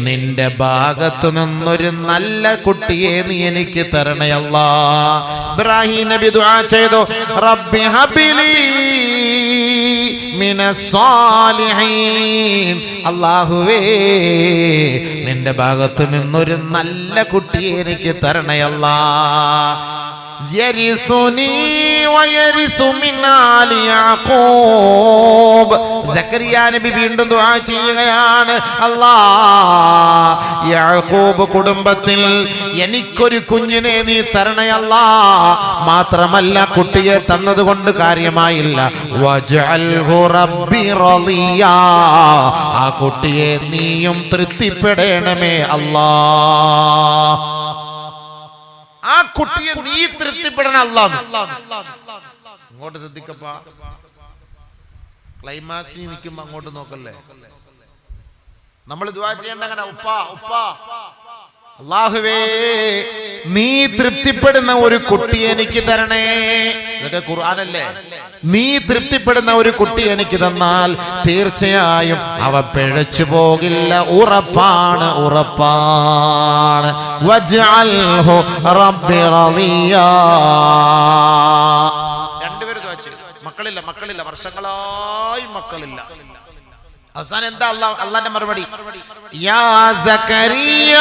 നിന്റെ ഭാഗത്തു നിന്നൊരു നല്ല കുട്ടിയെ നീ എനിക്ക് തരണേ അല്ലാ. ഇബ്രാഹിം നബി ദുആ ചെയ്തു, റബ്ബി ഹബ്ലി മിനസ് സാലിഹീൻ. അല്ലാഹുവേ, നിന്റെ ഭാഗത്തു നിന്നൊരു നല്ല കുട്ടിയെ എനിക്ക് തരണേ അല്ലാ. യരിസുനി വയരിസു മിൻ ആലി യാഖൂബ്. സക്കരിയ നബി വീണ്ടും ദുആ ചെയ്യുകയാണ്, അല്ലാഹ് യാഖൂബ് കുടുംബത്തിൽ എനിക്കൊരു കുഞ്ഞിനെ നീ തരണേ അല്ലാഹ്. മാത്രമല്ല കുട്ടിയെ തന്നതുകൊണ്ട് കാര്യമായില്ല, വജഅൽഹു റബ്ബി റളിയാ, ആ കുട്ടിയെ നീയും തൃപ്തിപ്പെടണമേ അല്ലാഹ്. ആ ആ കുട്ടിയെ നീ തൃപ്തിപ്പെടണം അല്ലാഹ്. അങ്ങോട്ട് ശ്രദ്ധിക്കപ്പാ, ക്ലൈമാക്സിൽ നിൽക്കുമ്പോ അങ്ങോട്ട് നോക്കല്ലേ. നമ്മൾ ദുആ ചെയ്യേണ്ട അങ്ങനെ, ഉപ്പാ ഉപ്പാ അല്ലാഹുവേ നീ തൃപ്തിപ്പെടുന്ന ഒരു കുട്ടി എനിക്ക് തരണേ. ഇതൊക്കെ ഖുർആനല്ലേ. നീ തൃപ്തിപ്പെടുന്ന ഒരു കുട്ടി എനിക്ക് തന്നാൽ തീർച്ചയായും അവ പിഴച്ചു പോകില്ല, ഉറപ്പാണ് ഉറപ്പാണ്. വജ്അൽഹു റബ്ബി റളിയാ. രണ്ടുപേരും ദുആ ചെയ്തു. മക്കളില്ല വർഷങ്ങളായി മക്കളില്ല. അവസാനം എന്താ അല്ലാഹുവിന്റെ മറുപടി? യാ സക്കരിയ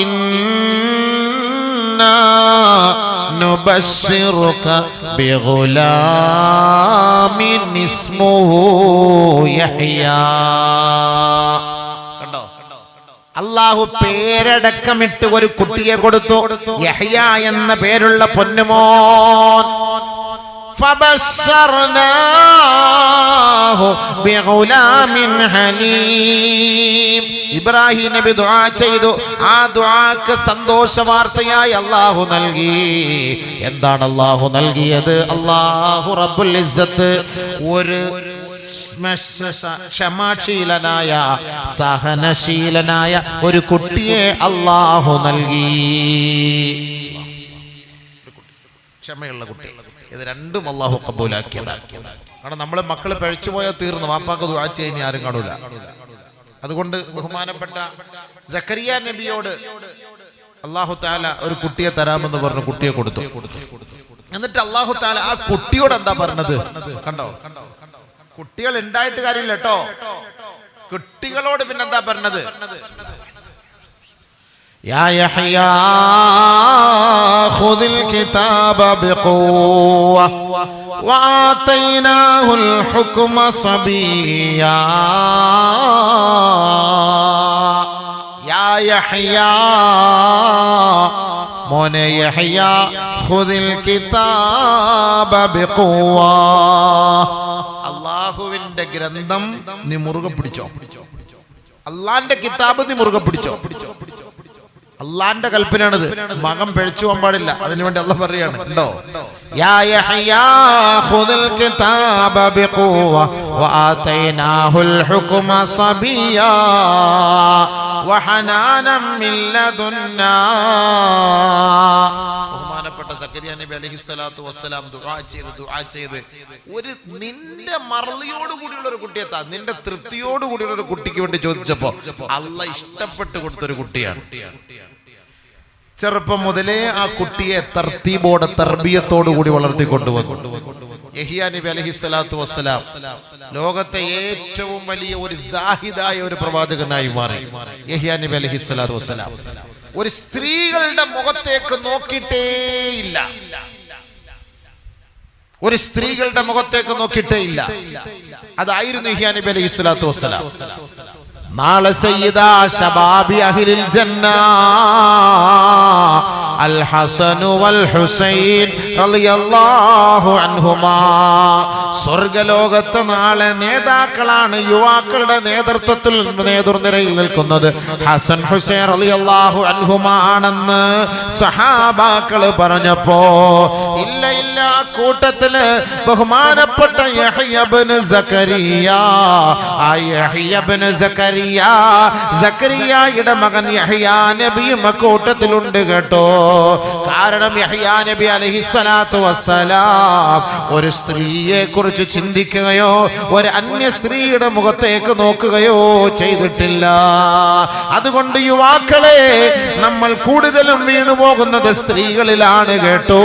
ഇന്നാ നുബശ്ശിറുക ബിഗുലാമിൻ ഇസ്മുഹു യഹ്യാ. കണ്ടോ, അല്ലാഹു പേരടക്കമിട്ട് ഒരു കുട്ടിയെ കൊടുത്തു, യഹ്യ എന്ന പേരുള്ള പൊന്നുമോൻ. ഫബശ്ശർനാഹു ബിഗുലാമിൻ ഹലീം. ഇബ്രാഹിം നബി ദുആ ചെയ്തു. ആ ദുആക്ക് സന്തോഷ വാർത്തയായി അല്ലാഹു നൽകി. എന്താണ് അല്ലാഹു നൽകിയത്? അല്ലാഹു റബ്ബുൽ ഇസ്സത്ത് ഒരു ക്ഷമാശീലനായ സഹനശീലനായ ഒരു കുട്ടിയെ അല്ലാഹു നൽകി. ക്ഷമയുള്ള കുട്ടി. ഇത് രണ്ടും അല്ലാഹു ഖബൂലാക്കിയതാണ്. കാരണം നമ്മളെ മക്കൾ പഴിച്ചുപോയാൽ തീർന്നു, വാപ്പാക്ക് ദുആ ചെയ്യാൻ ആരും കാണൂല. അതുകൊണ്ട് ബഹുമാനപ്പെട്ട സക്കരിയ നബിയോട് അല്ലാഹു തആല ഒരു കുട്ടിയെ തരാമെന്ന് പറഞ്ഞു, കുട്ടിയെ കൊടുത്തു. എന്നിട്ട് അല്ലാഹു തആല ആ കുട്ടിയോട് എന്താ പറഞ്ഞത്? കണ്ടോ, കുട്ടികൾ ഉണ്ടായിട്ട് കാര്യമില്ല കേട്ടോ. കുട്ടികളോട് പിന്നെന്താ പറഞ്ഞത്? യാ യഹ്യാ ഖുദിൽ കിതാബ ബിഖുവ്വ വആതൈനാഹുൽ ഹുക്മ സബിയ്യാ. യാ യഹ്യാ മോനെ യഹ്യാ ഖുദിൽ കിതാബ ബിഖുവ്വ. അല്ലാഹുവിന്റെ ഗ്രന്ഥം നീ മുറുകെ പിടിച്ചോ. അല്ലാഹുവിന്റെ കിതാബ് നീ മുറുകെ പിടിച്ചോ. അള്ളാന്റെ കൽപ്പനയാണിത്. മകൻ പിഴച്ചു പോകാൻ പാടില്ല. അതിനുവേണ്ടി അള്ളാഹ് പറയാണ്, ഉണ്ടോ, യാ യഹ്യാ ഖുദിൽ കിതാബ ബിഖുവ്വ വആതൈനാഹുൽ ഹുക്മ സബിയ്യാ വഹനാനം മിൻ ലദുന്നാ. ബഹുമാനപ്പെട്ട സക്കരിയ നബി അലൈഹിസ്സലാത്തു വസ്സലാം ദുആ ചെയ്ത് ഒരു നിന്റെ മറളിയോട് കൂടിയുള്ള ഒരു കുട്ടിയെ താ, നിന്റെ തൃപ്തിയോട് കൂടിയുള്ള ഒരു കുട്ടിക്ക് വേണ്ടി ചോദിച്ചപ്പോ അള്ളാഹ് ഇഷ്ടപ്പെട്ട് കൊടുത്തൊരു കുട്ടിയാണ്. ചെറുപ്പം മുതലേ ആ കുട്ടിയെ തർത്തീബോടെ തർബിയത്തോടു കൂടി വളർത്തിക്കൊണ്ടുവന്നു. യഹ്യാ നബി അലൈഹിസ്സലാത്തു വസ്സലാം ലോകത്തെ ഏറ്റവും വലിയ ഒരു സാഹിദായ ഒരു പ്രവാചകനായി മാറി. യഹ്യാ നബി അലൈഹിസ്സലാത്തു വസ്സലാം ഒരു സ്ത്രീകളുടെ മുഖത്തേക്ക് നോക്കിയിട്ടേയില്ല. ഒരു സ്ത്രീകളുടെ മുഖത്തേക്ക് നോക്കിയിട്ടേയില്ല. അതായിരുന്നു യഹ്യാ നബി അലൈഹിസ്സലാത്തു വസ്സലാം. നാളെ സയ്യിദാ ശബാബി അഹ്ലിൽ ജന്ന അൽ ഹസൻ വൽ ഹുസൈൻ റളിയല്ലാഹു അൻഹുമാ. സ്വർഗ്ഗലോകത്ത് നാളെ നേതാക്കളാണ്, യുവാക്കളുടെ നേതൃത്വത്തിൽ നേതൃനിരയിൽ നിൽക്കുന്നത് ഹസൻ ഹുസൈൻ റളിയല്ലാഹു അൻഹുമാ ആണെന്ന് സഹാബാക്കൾ പറഞ്ഞപ്പോ ഇല്ല ഇല്ല, കൂട്ടത്തില് ബഹുമാനപ്പെട്ട യഹ്യ ഇബ്നു സക്കരിയ, ആ യഹ്യ ഇബ്നു സക്കരിയയുടെ മകൻ യഹ്യാ നബിയും കൂട്ടത്തിലുണ്ട് കേട്ടോ. കാരണം യഹ്യാ നബി അലൈഹിസ്സലാത്തു വസ്സലാം ഒരു സ്ത്രീയെ കുറിച്ച് ചിന്തിക്കുകയോ ഒരു അന്യ സ്ത്രീയുടെ മുഖത്തേക്ക് നോക്കുകയോ ചെയ്തിട്ടില്ല. അതുകൊണ്ട് യുവാക്കളെ, നമ്മൾ കൂടുതലും വീണുപോകുന്നത് സ്ത്രീകളിലാണ് കേട്ടോ.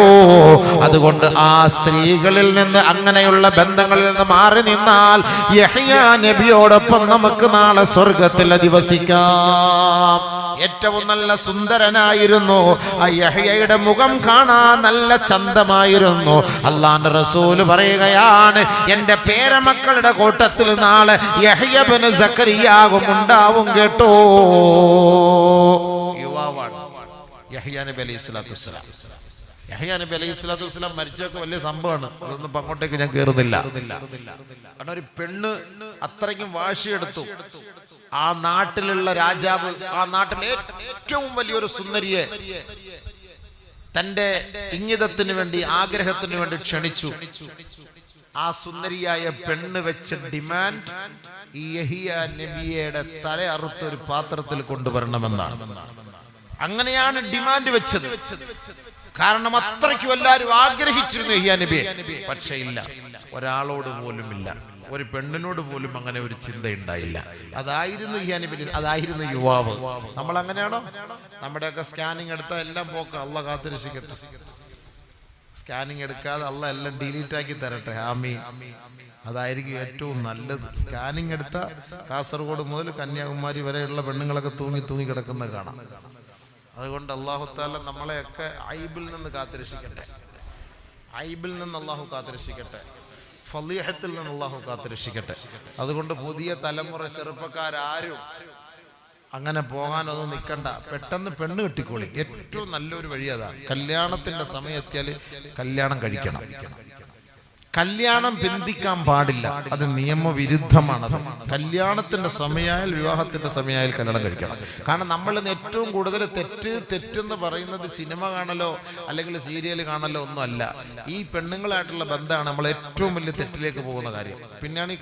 അതുകൊണ്ട് ആ സ്ത്രീകളിൽ നിന്ന്, അങ്ങനെയുള്ള ബന്ധങ്ങളിൽ നിന്ന് മാറി നിന്നാൽ യഹ്യാ നബിയോടൊപ്പം നമുക്ക് നാളെ സ്വർഗത്തിൽ അധിവസിക്കാം. ഏറ്റവും നല്ല സുന്ദരനായിരുന്നു ആ യഹ്യയുടെ മുഖം കാണാൻ നല്ല ചന്തമായിരുന്നു. അല്ലാഹുവിന്റെ റസൂൽ പറയുകയാണ്, എന്റെ പേരമക്കളുടെ കൂട്ടത്തിൽ നാളെ യഹ്യ ഇബ്നു സക്കരിയാകും ഉണ്ടാവും കേട്ടോ. യുവാവാണ് യഹ്യാ നബി അലൈഹിസ്സലാത്തു വസ്സലാം. യഹ്യാ നബി അലൈഹിസ്സലാത്തു വസ്സലാം മരിച്ചൊക്കെ വലിയ സംഭവമാണ്. അതൊന്നും അങ്ങോട്ടേക്ക് ഞാൻ കയറുന്നില്ല. കാരണം ഒരു പെണ്ണ് അത്രയ്ക്കും വാശിയെടുത്തു. ആ നാട്ടിലുള്ള രാജാവ് ആ നാട്ടിലെ ഏറ്റവും വലിയൊരു സുന്ദരിയെ തന്റെ ഇംഗിതത്തിന് വേണ്ടി ആഗ്രഹത്തിന് വേണ്ടി ക്ഷണിച്ചു. ആ സുന്ദരിയായ പെണ്ണ് വെച്ച ഡിമാൻഡ് ഈ യഹിയ നബിയുടെ തല അറുത്ത ഒരു പാത്രത്തിൽ കൊണ്ടുവരണമെന്നാണ്. അങ്ങനെയാണ് ഡിമാൻഡ് വെച്ചത്. കാരണം അത്രയ്ക്കും എല്ലാവരും ആഗ്രഹിച്ചിരുന്നു യഹിയ നബിയെ. പക്ഷേ ഇല്ല, ഒരാളോട് പോലും ഇല്ല, ഒരു പെണ്ണിനോട് പോലും അങ്ങനെ ഒരു ചിന്ത ഉണ്ടായില്ല. അതായിരുന്നു യഹിയ നബി, അതായിരുന്നു യുവാവ്. നമ്മൾ അങ്ങനെയാണോ? നമ്മുടെയൊക്കെ സ്കാനിങ് എടുത്താൽ എല്ലാം പോക്ക. അള്ളാഹ് കാത്തിരക്ഷിക്കട്ടെ. സ്കാനിങ് എടുക്കാതെ അള്ളാഹ് എല്ലാം ഡിലീറ്റ് ആക്കി തരട്ടെ. ആമീൻ. അതായിരിക്കും ഏറ്റവും നല്ലത്. സ്കാനിങ് എടുത്ത കാസർഗോഡ് മുതൽ കന്യാകുമാരി വരെയുള്ള പെണ്ണുങ്ങളൊക്കെ തൂങ്ങി തൂങ്ങി കിടക്കുന്ന കാണാം. അതുകൊണ്ട് അല്ലാഹു തആല നമ്മളെയൊക്കെ ഐബിൽ നിന്ന് കാത്തിരക്ഷിക്കട്ടെ. ഐബിൽ നിന്ന് അല്ലാഹു കാത്തിരക്ഷിക്കട്ടെ. ഫളീഹത്തിൽ നിന്ന് അല്ലാഹു കാത്തിരക്ഷിക്കട്ടെ. അതുകൊണ്ട് പുതിയ തലമുറ ചെറുപ്പക്കാരും അങ്ങനെ പോകാനൊന്നും നിൽക്കണ്ട. പെട്ടെന്ന് പെണ്ണ് കെട്ടിക്കോളി. ഏറ്റവും നല്ലൊരു വഴി അതാണ്. കല്യാണത്തിന്റെ സമയം എത്തിയാൽ കല്യാണം കഴിക്കണം. കല്യാണം ബന്ധിക്കാൻ പാടില്ല. അത് നിയമവിരുദ്ധമാണ്. കല്യാണത്തിന്റെ സമയമായാൽ, വിവാഹത്തിന്റെ സമയമായാൽ കല്യാണം കഴിക്കണം. കാരണം നമ്മൾ ഏറ്റവും കൂടുതൽ തെറ്റെന്ന് പറയുന്നത് സിനിമ കാണലോ അല്ലെങ്കിൽ സീരിയൽ കാണലോ ഒന്നും അല്ല. ഈ പെണ്ണുങ്ങളായിട്ടുള്ള ബന്ധമാണ് നമ്മൾ ഏറ്റവും വലിയ തെറ്റിലേക്ക് പോകുന്ന കാര്യം. പിന്നെയാണ് ഈ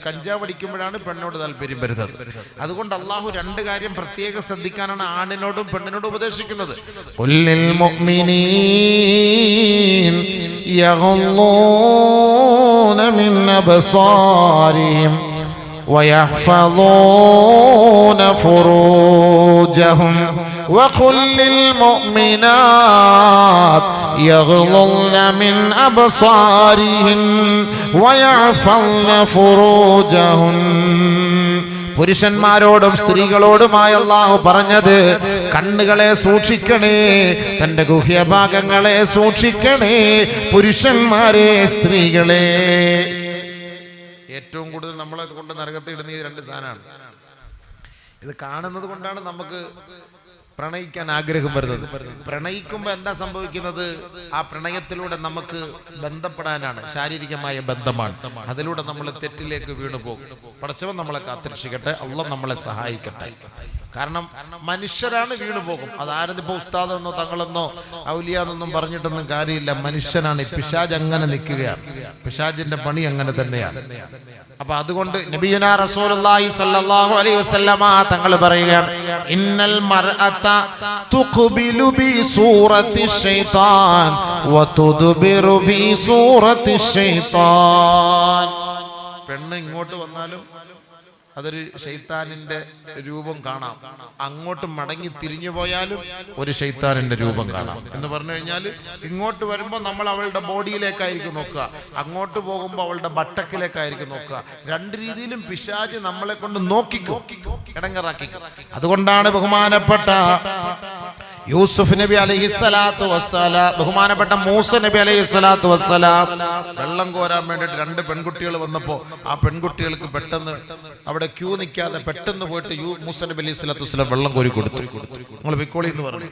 കഞ്ചാവ് അടിക്കുമ്പോഴാണ് പെണ്ണോട് താല്പര്യം വരുന്നത്. അതുകൊണ്ട് അള്ളാഹു രണ്ട് കാര്യം പ്രത്യേകം ശ്രദ്ധിക്കാനാണ് ആണിനോടും പെണ്ണിനോടും ഉപദേശിക്കുന്നത്. من أبصارهم ويحفظون فروجهم وقل للمؤمنات يغضضن من أبصارهن ويحفظن فروجهن. പുരുഷന്മാരോടും സ്ത്രീകളോടുമായി അല്ലാഹു പറഞ്ഞത് കണ്ണുകളെ സൂക്ഷിക്കണേ, തന്റെ ഗുഹ്യഭാഗങ്ങളെ സൂക്ഷിക്കണേ. പുരുഷന്മാരെ, സ്ത്രീകളെ. ഏറ്റവും കൂടുതൽ നമ്മളെ കൊണ്ട് നരകത്തിടുന്ന ഈ രണ്ട് സാധനമാണ്. ഇത് കാണുന്നത് കൊണ്ടാണ് നമുക്ക് പ്രണയിക്കാൻ ആഗ്രഹം വരുന്നത്. പ്രണയിക്കുമ്പോൾ എന്താ സംഭവിക്കുന്നത്? ആ പ്രണയത്തിലൂടെ നമുക്ക് ബന്ധപ്പെടാനാണ്, ശാരീരികമായ ബന്ധമാണ്. അതിലൂടെ നമ്മൾ തെറ്റിലേക്ക് വീണു പോകും. പടച്ചവൻ നമ്മളെ കാത്തിരക്ഷിക്കട്ടെ. അല്ലാഹ് നമ്മളെ സഹായിക്കട്ടെ. കാരണം മനുഷ്യരാണ് വീണു പോകും. അതാരും ഇപ്പൊ ഉസ്താദെന്നോ തങ്ങളെന്നോ ഔലിയാന്നൊന്നും പറഞ്ഞിട്ടൊന്നും കാര്യമില്ല. മനുഷ്യനാണ്. പിശാച് അങ്ങനെ നിൽക്കുകയാണ്. പിശാചിന്റെ പണി അങ്ങനെ തന്നെയാണ്. അപ്പൊ അതുകൊണ്ട് നബിയുനാ റസൂലുള്ളാഹി സ്വല്ലല്ലാഹു അലൈഹി വസല്ലമ തങ്ങൾ പറയുകയാണ്, ഇന്നൽ മർഅത തുഖ്ബിലു ബി സൂറത്തി ശൈത്താൻ വതുദ്ബിറു ബി സൂറത്തി ശൈത്താൻ. പെണ്ണ് ഇങ്ങോട്ട് വന്നാലും അതൊരു ശൈത്താനിന്റെ രൂപം കാണാം. അങ്ങോട്ട് മടങ്ങി തിരിഞ്ഞു പോയാലും ഒരു ശൈത്താനിന്റെ രൂപം കാണാം. എന്ന് പറഞ്ഞു കഴിഞ്ഞാൽ ഇങ്ങോട്ട് വരുമ്പോൾ നമ്മൾ അവളുടെ ബോഡിയിലേക്കായിരിക്കും നോക്കുക, അങ്ങോട്ട് പോകുമ്പോൾ അവളുടെ ബട്ടക്കിലേക്കായിരിക്കും നോക്കുക. രണ്ട് രീതിയിലും പിശാച് നമ്മളെ കൊണ്ട് നോക്കിക്കോ, ഇടങ്ങറാക്കിക്കോ. അതുകൊണ്ടാണ് ബഹുമാനപ്പെട്ട യൂസുഫ് നബി അലൈഹിസ്സലാത്തു വസ്സലാം, ബഹുമാനപ്പെട്ട മൂസ നബി അലൈഹിസ്സലാത്തു വസ്സലാം വെള്ളം കോരാൻ വേണ്ടിയിട്ട് രണ്ട് പെൺകുട്ടികൾ വന്നപ്പോൾ ആ പെൺകുട്ടികൾക്ക് പെട്ടെന്ന് അവിടെ ക്യൂ നിൽക്കാതെ പെട്ടെന്ന് പോയിട്ട് മൂസ നബി അലൈഹിസ്സലാത്തു വസ്സലാം വെള്ളം കോരി കൊടുത്തു. നിങ്ങൾ വിക്കോളി എന്ന് പറഞ്ഞു.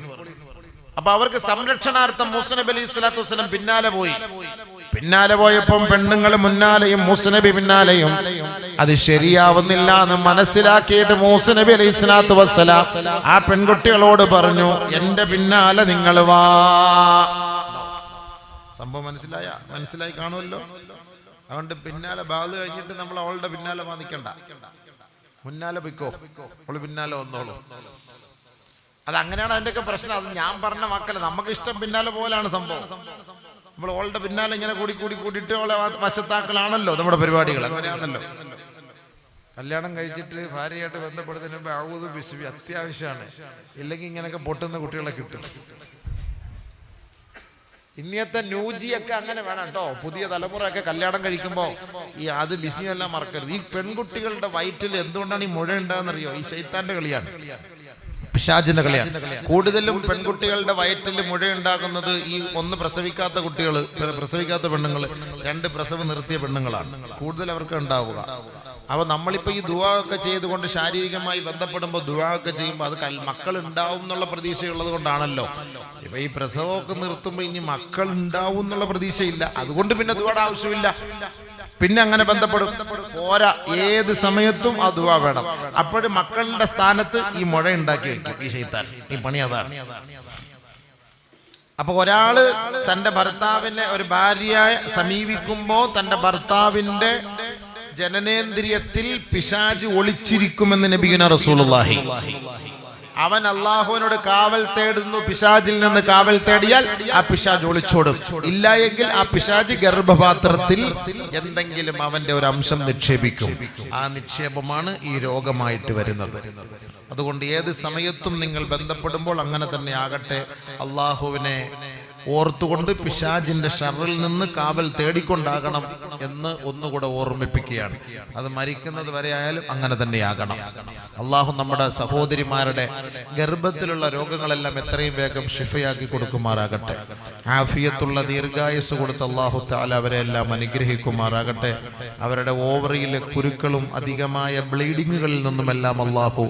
അപ്പൊ അവർക്ക് സംരക്ഷണാർത്ഥം മൂസ നബി അലൈഹിസ്സലാത്തു വസ്സലാം പിന്നാലെ പോയപ്പം പെണ്ണുങ്ങൾ മുന്നാലെയും മൂസ നബി പിന്നാലെയും. അത് ശരിയാവുന്നില്ല എന്ന് മനസ്സിലാക്കിയിട്ട് മൂസ നബി അലൈഹിസ്സലാത്തു വസ്സലാം ആ പെൺകുട്ടികളോട് പറഞ്ഞു, എന്റെ പിന്നാലെ നിങ്ങൾ വാ. സംഭവം മനസ്സിലായി കാണുമല്ലോ. അതുകൊണ്ട് പിന്നാലെ ബാധ കഴിഞ്ഞിട്ട് നമ്മൾ അവളുടെ പിന്നാലെ നിൽക്കണ്ട, മുന്നാലെ പൊയ്ക്കോ, അവള് പിന്നാലെ വന്നോളൂ. അത് അങ്ങനെയാണ് അതിന്റെയൊക്കെ പ്രശ്നം. അത് ഞാൻ പറഞ്ഞ മക്കളെ, നമുക്ക് ഇഷ്ടം പിന്നാലെ പോലാണ് സംഭവം. നമ്മൾ അവളുടെ പിന്നാലെ ഇങ്ങനെ കൂടിയിട്ട് അവളെ വശത്താക്കലാണല്ലോ നമ്മുടെ പരിപാടികൾ. അങ്ങനെയാണല്ലോ. കല്യാണം കഴിച്ചിട്ട് ഭാര്യയായിട്ട് ബന്ധപ്പെടുന്നതിന് മുമ്പ് ഔദു ബിസ്മി അത്യാവശ്യമാണ്. ഇല്ലെങ്കിൽ ഇങ്ങനെയൊക്കെ പൊട്ടുന്ന കുട്ടികളെ കിട്ടും. ഇന്നത്തെ ന്യൂജിയൊക്കെ അങ്ങനെ വേണം കേട്ടോ. പുതിയ തലമുറയൊക്കെ കല്യാണം കഴിക്കുമ്പോൾ ഈ അത് ബിസ്മി എല്ലാം മറക്കരുത്. ഈ പെൺകുട്ടികളുടെ വയറ്റിൽ എന്തുകൊണ്ടാണ് ഈ മുഴ ഉണ്ടാകുന്നറിയോ? ഈ ശൈത്താന്റെ കളിയാണ്, പിശാചിന്റെ കളിയാണ്. കൂടുതലും പെൺകുട്ടികളുടെ വയറ്റിൽ മുഴയുണ്ടാകുന്നത് ഈ ഒന്ന് പ്രസവിക്കാത്ത കുട്ടികൾ, പ്രസവിക്കാത്ത പെണ്ണുങ്ങൾ, രണ്ട് പ്രസവം നിർത്തിയ പെണ്ണുങ്ങളാണ് കൂടുതൽ അവർക്ക് ഉണ്ടാവുക. അപ്പൊ നമ്മളിപ്പോ ഈ ദുആ ഒക്കെ ചെയ്തുകൊണ്ട് ശാരീരികമായി ബന്ധപ്പെടുമ്പോൾ ദുആ ഒക്കെ ചെയ്യുമ്പോൾ അത് മക്കൾ ഉണ്ടാവും എന്നുള്ള പ്രതീക്ഷയുള്ളത് കൊണ്ടാണല്ലോ. ഇപ്പൊ ഈ പ്രസവമൊക്കെ നിർത്തുമ്പോൾ ഇനി മക്കൾ ഉണ്ടാവും എന്നുള്ള പ്രതീക്ഷയില്ല, അതുകൊണ്ട് പിന്നെ ദുആയുടെ ആവശ്യമില്ല. പിന്നെ അങ്ങനെ ബന്ധപ്പെടും പോരാ, ഏത് സമയത്തും ആ ദുആ വേണം. അപ്പോഴും മക്കളുടെ സ്ഥാനത്ത് ഈ മുഴ ഉണ്ടാക്കി വെക്കും ഈ ശൈത്താൻ. ഈ പണി അതാണ്. അപ്പൊ ഒരാള് തന്റെ ഭർത്താവിനെ, ഒരു ഭാര്യയെ സമീപിക്കുമ്പോ തന്റെ ഭർത്താവിന്റെ ജനനേന്ദ്രിയത്തിൽ പിശാച് ഒളിച്ചിരിക്കുമെന്ന് നബിയുനാ റസൂലുള്ളാഹി. അവൻ അള്ളാഹുവിനോട് കാവൽ തേടുന്നു, പിശാചിൽ നിന്ന് കാവൽ തേടിയാൽ ആ പിശാച് ഒളിച്ചോടും. ഇല്ല എങ്കിൽ ആ പിശാച് ഗർഭപാത്രത്തിൽ എന്തെങ്കിലും അവന്റെ ഒരു അംശം നിക്ഷേപിക്കും. ആ നിക്ഷേപമാണ് ഈ രോഗമായിട്ട് വരുന്നത്. അതുകൊണ്ട് ഏത് സമയത്തും നിങ്ങൾ ബന്ധപ്പെടുമ്പോൾ അങ്ങനെ തന്നെ ആകട്ടെ. അള്ളാഹുവിനെ ഓർത്തുകൊണ്ട് പിശാചിന്റെ ഷർറിൽ നിന്ന് കാവൽ തേടിക്കൊണ്ടാകണം എന്ന് ഒന്നുകൂടെ ഓർമ്മിപ്പിക്കുകയാണ്. അത് മരിക്കുന്നത് വരെ ആയാലും അങ്ങനെ തന്നെയാകണം. അള്ളാഹു നമ്മുടെ സഹോദരിമാരുടെ ഗർഭത്തിലുള്ള രോഗങ്ങളെല്ലാം എത്രയും വേഗം ഷിഫയാക്കി കൊടുക്കുമാറാകട്ടെ. ആഫിയത്തുള്ള ദീർഘായുസ് കൊടുത്ത് അള്ളാഹു തആല അവരെ എല്ലാം അനുഗ്രഹിക്കുമാറാകട്ടെ. അവരുടെ ഓവറിയിലെ കുരുക്കളും അധികമായ ബ്ലീഡിങ്ങുകളിൽ നിന്നുമെല്ലാം അള്ളാഹു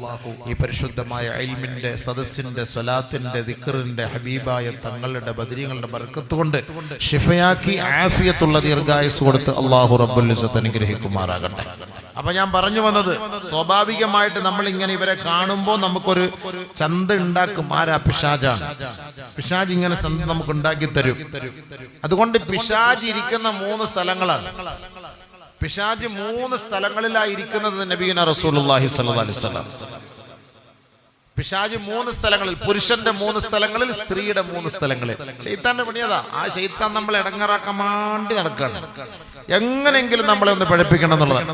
ഈ പരിശുദ്ധമായ ഇൽമിന്റെ സദസ്സിന്റെ സ്വലാത്തിന്റെ ദിക്റിന്റെ ഹബീബായ തങ്ങളുടെ ബദരീങ്ങളുടെ ബർക്കത്ത് കൊണ്ട് ഷിഫയാക്കി ആഫിയത്തുള്ള ദീർഘായുസ് കൊടുത്ത് അള്ളാഹു റബ്ബുൽ ഇസ്സത്ത് അനുഗ്രഹിക്കുമാറാകട്ടെ. അപ്പൊ ഞാൻ പറഞ്ഞു വന്നത്, സ്വാഭാവികമായിട്ട് നമ്മൾ ഇങ്ങനെ ഇവരെ കാണുമ്പോൾ നമുക്കൊരു ചന്ത ഉണ്ടാക്കും. ആരാ? പിശാചാണ്. പിശാച് ഇങ്ങനെ ചന്ത നമുക്ക് ഉണ്ടാക്കി തരും. അതുകൊണ്ട് പിശാച് ഇരിക്കുന്ന 3 സ്ഥലങ്ങളാണ്. പിശാച് 3 സ്ഥലങ്ങളിലായി ഇരിക്കുന്നത് നബിയുനാ റസൂലുള്ളാഹി സ്വല്ലല്ലാഹു അലൈഹി വസല്ലം. പിശാച് 3 സ്ഥലങ്ങളിൽ, പുരുഷന്റെ 3 സ്ഥലങ്ങളിൽ, സ്ത്രീയുടെ 3 സ്ഥലങ്ങളിൽ. ശൈത്താന്റെ പണിയതാ. ആ ശൈത്താൻ നമ്മളെ ഇടങ്ങറാക്കാൻ വേണ്ടി നടക്കുകയാണ്. എങ്ങനെയെങ്കിലും നമ്മളെ ഒന്ന് പഠിപ്പിക്കണം എന്നുള്ളതാണ്.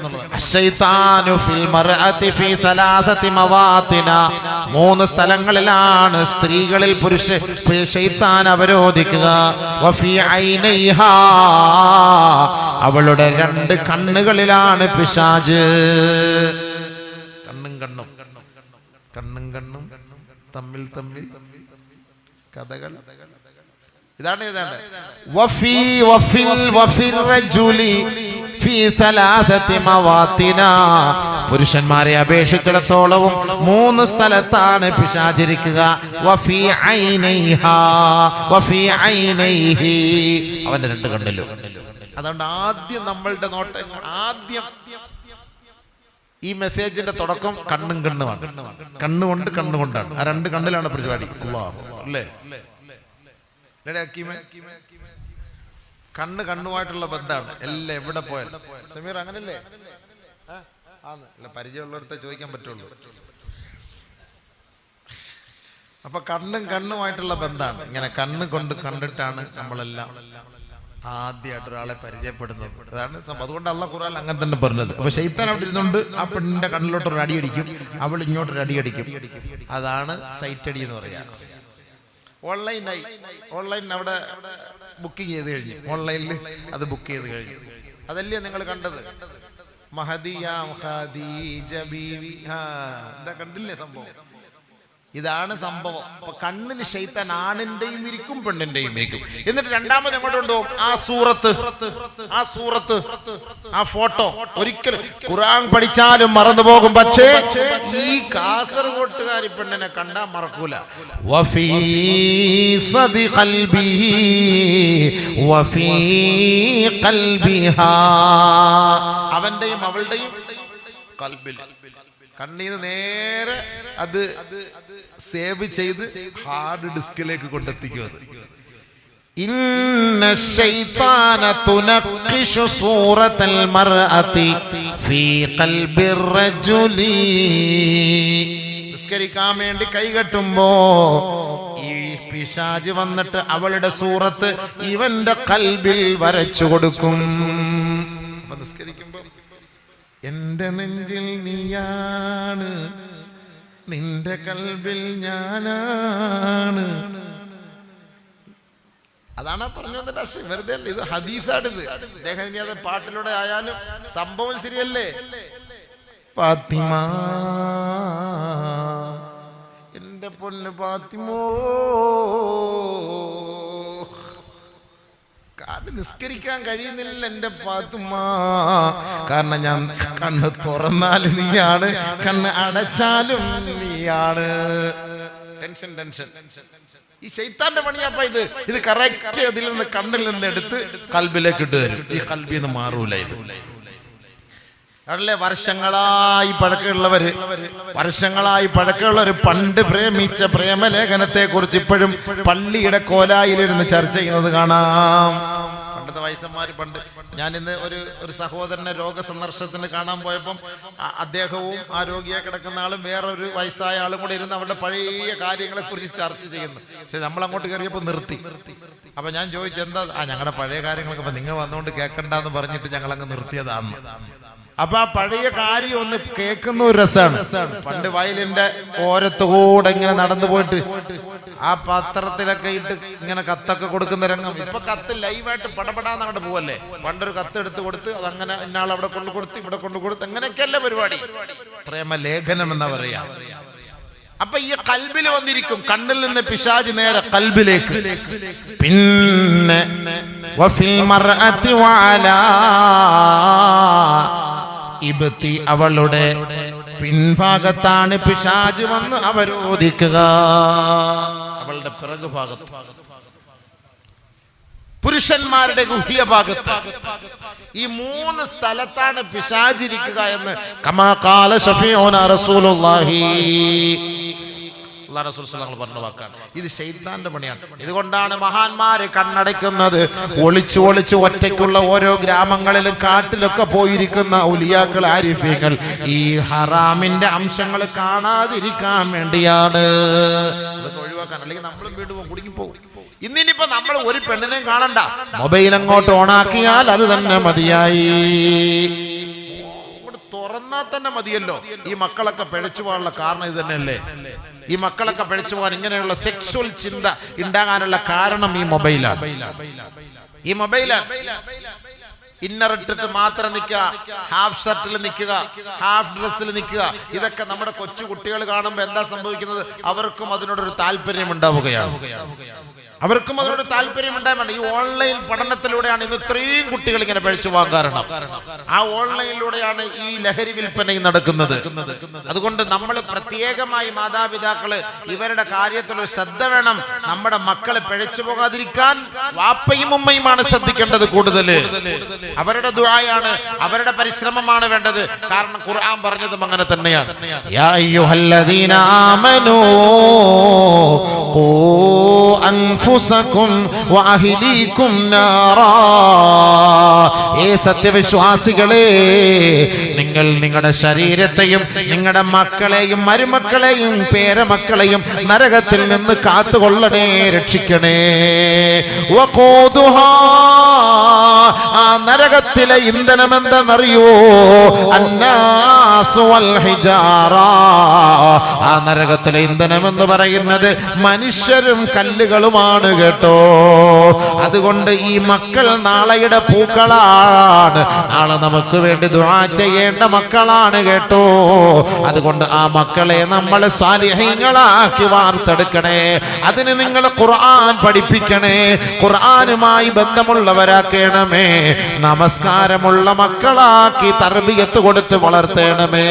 3 സ്ഥലങ്ങളിലാണ് സ്ത്രീകളിൽ ശൈത്താൻ അവരോധിക്കുക. അവളുടെ 2 കണ്ണുകളിലാണ് പിശാച്. കണ്ണും കണ്ണും തമ്മിൽ കഥകൾ. ഇതാണ് പുരുഷന്മാരെ അപേക്ഷിച്ചിടത്തോളവും 3 സ്ഥലത്താണ് പിശാചിരിക്കുക. അവന്റെ 2 കണ്ണിലും. അതുകൊണ്ട് ആദ്യം നമ്മളുടെ നോട്ടം, ആദ്യം ഈ മെസ്സേജിന്റെ തുടക്കം കണ്ണുമാണ്. കണ്ണുകൊണ്ടാണ്. ആ 2 കണ്ണിലാണ് പരിപാടി. അല്ലേ? കണ്ണുമായിട്ടുള്ള ബന്ധമാണ് എല്ലാം. എവിടെ പോയാൽ സമീർ അങ്ങനല്ലേ? അല്ല, പരിചയമുള്ളവരത്തെ ചോദിക്കാൻ പറ്റുള്ളൂ. അപ്പൊ കണ്ണുമായിട്ടുള്ള ബന്ധമാണ്. ഇങ്ങനെ കണ്ണുകൊണ്ട് കണ്ടിട്ടാണ് നമ്മളെല്ലാം ആദ്യമായിട്ട് ഒരാളെ പരിചയപ്പെടുന്നത്. അതാണ് സംഭവം. അതുകൊണ്ട് അല്ലാഹു ഖുർആനിൽ അങ്ങനെ തന്നെ പറഞ്ഞത്. അപ്പൊ ശൈത്താൻ അവിടെ ഇരുന്നുകൊണ്ട് ആ പെണ്ണിന്റെ കണ്ണിലോട്ട് ഒരു അടി അടിക്കും, അവൾ ഇങ്ങോട്ടൊരു അടി അടിക്കും. അതാണ് സൈറ്റ് അടി എന്ന് പറയാ. ഓൺലൈൻ അവിടെ ബുക്കിംഗ് ചെയ്ത് കഴിഞ്ഞു. ഓൺലൈനിൽ അത് ബുക്ക് ചെയ്ത് കഴിഞ്ഞു. അതല്ലേ നിങ്ങൾ കണ്ടത്? എന്താ കണ്ടില്ലേ സംഭവം? ഇതാണ് സംഭവം. അപ്പൊ കണ്ണിൽ ശൈത്താൻ ആണിന്റെയും ഇരിക്കും പെണ്ണിന്റെയും ഇരിക്കും. എന്നിട്ട് രണ്ടാമത് എങ്ങോട്ട് കൊണ്ടുപോകും? ആ സൂറത്ത്, ആ ഫോട്ടോ. ഒരിക്കലും ഖുർആൻ പഠിച്ചാലും മറന്നു പോകും. പക്ഷേ ഈ കാസർഗോട്ടുകാരി പെണ്ണിനെ കണ്ടാ മറക്കൂല. അവന്റെയും അവളുടെയും ഖൽബിൽ, കണ്ണീന്ന് നേരെ അത് സേവ് ചെയ്ത് ഹാർഡ് ഡിസ്കിലേക്ക് കൊണ്ടെത്തിക്കും. അത് ഇന്ന ശൈത്താന തുനഖിഷു സൂറത്തൽ മർഅതി ഫീ ഖൽബിർ റജുലി. നിസ്കരിക്കാൻ വേണ്ടി കൈകെട്ടുമ്പോ ഈ പിശാച് വന്നിട്ട് അവളുടെ സൂറത്ത് ഇവന്റെ ഖൽബിൽ വരച്ചു കൊടുക്കും. അപ്പൊ നിസ്കരിക്കുമ്പോ എന്റെ നെഞ്ചിൽ നീയാണ്, നിന്റെ കൽബിൽ ഞാനാണ്. അതാണ് പറഞ്ഞു വന്നിട്ട്. വെറുതെ അല്ല, ഇത് ഹദീസാണിത്. അദ്ദേഹം ഇനി അത് പാട്ടിലൂടെ ആയാലും സംഭവം ശരിയല്ലേ? ഫാത്തിമ, എന്റെ പൊന്ന് ഫാത്തിമോ, നിസ്കരിക്കാൻ കഴിയുന്നില്ല എന്റെ ഫാത്തിമ, കാരണം ഞാൻ കണ്ണ് തുറന്നാൽ നീയാണ്, കണ്ണ് അടച്ചാലും നീയാണ്. Tension tension. ഈ ശൈത്താന്റെ പണിയപ്പ ഇത് കറക്റ്റ് അതിൽ നിന്ന് കണ്ണിൽ നിന്ന് എടുത്ത് കൽബിലേക്ക് ഇട്ട് തരും. ഈ കൽബിന്ന് മാറൂല ഇത്. അല്ലേ വർഷങ്ങളായി പഴക്കമുള്ളവര് പണ്ട് പ്രേമിച്ച പ്രേമലേഖനത്തെ കുറിച്ച് ഇപ്പോഴും പള്ളിയുടെ കോലായിലിരുന്ന് ചർച്ച ചെയ്യുന്നത് കാണാം. പണ്ടത്തെ വയസ്സന്മാര് ഞാൻ ഇന്ന് ഒരു സഹോദരനെ രോഗസന്ദർശനത്തിന് കാണാൻ പോയപ്പം അദ്ദേഹവും ആ രോഗിയെ കിടക്കുന്ന ആളും വേറൊരു വയസ്സായ ആളും കൂടെ ഇരുന്ന് അവരുടെ പഴയ കാര്യങ്ങളെ കുറിച്ച് ചർച്ച ചെയ്യുന്നു. പക്ഷെ നമ്മൾ അങ്ങോട്ട് കയറിയപ്പോൾ നിർത്തി. അപ്പൊ ഞാൻ ചോദിച്ചു, എന്താ? ഞങ്ങളുടെ പഴയ കാര്യങ്ങളൊക്കെ അപ്പൊ നിങ്ങൾ വന്നുകൊണ്ട് കേൾക്കണ്ടെന്ന് പറഞ്ഞിട്ട് ഞങ്ങൾ അങ്ങ് നിർത്തിയതാണ്. അപ്പൊ ആ പഴയ കാര്യം ഒന്ന് കേൾക്കുന്ന ഒരു രസമാണ്. പണ്ട് വയലിന്റെ ഓരത്തുകൂടെ ഇങ്ങനെ നടന്നു പോയിട്ട് ആ പത്രത്തിലൊക്കെ ഇട്ട് ഇങ്ങനെ കത്തൊക്കെ കൊടുക്കുന്ന രംഗം. ഇപ്പൊ കത്ത് ലൈവായിട്ട് പടപെടാന്ന് അങ്ങോട്ട് പോവല്ലേ. പണ്ടൊരു കത്ത് എടുത്ത് കൊടുത്ത് അതങ്ങനെ ഇന്നാൾ അവിടെ കൊണ്ടു കൊടുത്ത് ഇവിടെ കൊണ്ടു കൊടുത്ത് അങ്ങനെയൊക്കെയല്ല പരിപാടി. പ്രേമലേഖനം എന്നാ പറയാ. അപ്പൊ ഈ കൽബിൽ വന്നിരിക്കും. കണ്ണിൽ നിന്ന് പിശാച് നേരെ കൽബിലേക്ക്. പിന്നെ അവളുടെ പിൻഭാഗത്താണ് പിശാച് വന്ന് അവരോധിക്കുക. അവളുടെ പിറകു ഭാഗത്ത്, പുരുഷന്മാരുടെ ഗുഹ്യ ഭാഗത്ത്. ഈ 3 സ്ഥലത്താണ് പിശാചിരിക്കുക എന്ന് കമാ ഖാല ശഫീഉനാ റസൂലുള്ളാഹി പറഞ്ഞ വാക്കാണ്. ഇത് ശൈത്താന്റെ പണിയാണ്. ഇതുകൊണ്ടാണ് മഹാന്മാര് കണ്ണടയ്ക്കുന്നത്. ഒളിച്ചു ഒറ്റയ്ക്കുള്ള ഓരോ ഗ്രാമങ്ങളിലും കാട്ടിലൊക്കെ പോയിരിക്കുന്ന ഔലിയാക്കൾ, ആരിഫീങ്ങൾ ഈ ഹറാമിന്റെ അംശങ്ങൾ കാണാതിരിക്കാൻ വേണ്ടിയാണ്. അതൊക്കെ ഒഴിവാക്കാൻ. അല്ലെങ്കിൽ നമ്മളും വീണ്ടും കുടുങ്ങിപ്പോകും. ഇന്നിനിപ്പോ നമ്മൾ ഒരു പെണ്ണിനെയും കാണണ്ട, മൊബൈൽ അങ്ങോട്ട് ഓണാക്കിയാൽ അത് തന്നെ മതിയായി. തുറന്നാൽ തന്നെ മതിയല്ലോ. ഈ മക്കളൊക്കെ പിഴച്ചു പോകാനുള്ള കാരണം ഇത് തന്നെയല്ലേ. ഈ മക്കളൊക്കെ പിഴച്ചു പോകാൻ ഇങ്ങനെയുള്ള സെക്സ്വൽ ചിന്ത ഉണ്ടാകാനുള്ള കാരണം ഈ മൊബൈലാണ്. ഇന്നർ ഇട്ടിട്ട് മാത്രം നിൽക്കുക, ഹാഫ് ഷർട്ടിൽ നിൽക്കുക, ഹാഫ് ഡ്രസ്സിൽ നിൽക്കുക. ഇതൊക്കെ നമ്മുടെ കൊച്ചു കുട്ടികൾ കാണുമ്പോൾ എന്താ സംഭവിക്കുന്നത്? അവർക്കും അതിനോടൊരു താല്പര്യം ഉണ്ടാവുകയാണ്. അവർക്കും അതിനോട് താല്പര്യം ഉണ്ടാകാൻ ഈ ഓൺലൈൻ പഠനത്തിലൂടെയാണ് ഇന്ന് ഇത്രയും കുട്ടികൾ ഇങ്ങനെ പഴിച്ചു പോകാൻ കാരണം. ആ ഓൺലൈനിലൂടെയാണ് ഈ ലഹരി വിൽപ്പനയും നടക്കുന്നത്. അതുകൊണ്ട് നമ്മൾ പ്രത്യേകമായി മാതാപിതാക്കള് ഇവരുടെ കാര്യത്തിൽ ശ്രദ്ധ വേണം. നമ്മുടെ മക്കളെ പഴിച്ചു പോകാതിരിക്കാൻ വാപ്പയും ഉമ്മയുമാണ് ശ്രദ്ധിക്കേണ്ടത് കൂടുതൽ. അവരുടെ ദുആയാണ്, അവരുടെ പരിശ്രമമാണ് വേണ്ടത്. കാരണം ഖുർആൻ പറഞ്ഞതും അങ്ങനെ തന്നെയാണ്. യാ അയ്യുഹല്ലദീന ആമനൂ ഖൂ അൻഫുസകും വഅഹ്ലീകും നാറാ. ഏ സത്യവിശ്വാസികളെ, നിങ്ങൾ നിങ്ങളുടെ ശരീരത്തെയും നിങ്ങളുടെ മക്കളെയും മരുമക്കളെയും പേരമക്കളെയും നരകത്തിൽ നിന്ന് കാത്തുകൊള്ളണേ, രക്ഷിക്കണേ. വഖൂദുഹാ, ആ നരകത്തിലെ ഇന്ധനം എന്തെന്നറിയോ? അന്നാസ് വൽ ഹിജാറ. ആ നരകത്തിലെ ഇന്ധനം എന്ന് പറയുന്നത് മനുഷ്യരും കല്ലുകളുമാണ് കേട്ടോ. അതുകൊണ്ട് ഈ മക്കൾ നാളെയുടെ പൂക്കളാണ്. നാളെ നമുക്ക് വേണ്ടി ദുആ ചെയ്യേണ്ട മക്കളാണ് കേട്ടോ. അതുകൊണ്ട് ആ മക്കളെ നമ്മൾ സാലിഹീങ്ങളാക്കി വാർത്തെടുക്കണേ. അതിന് നിങ്ങൾ ഖുർആൻ പഠിപ്പിക്കണേ, ഖുർആനുമായി ബന്ധമുള്ളവരാക്കണമേ, നമസ്കാരമുള്ള മക്കളാക്കി തർബിയത്ത് കൊടുത്ത് വളർത്തണമേ.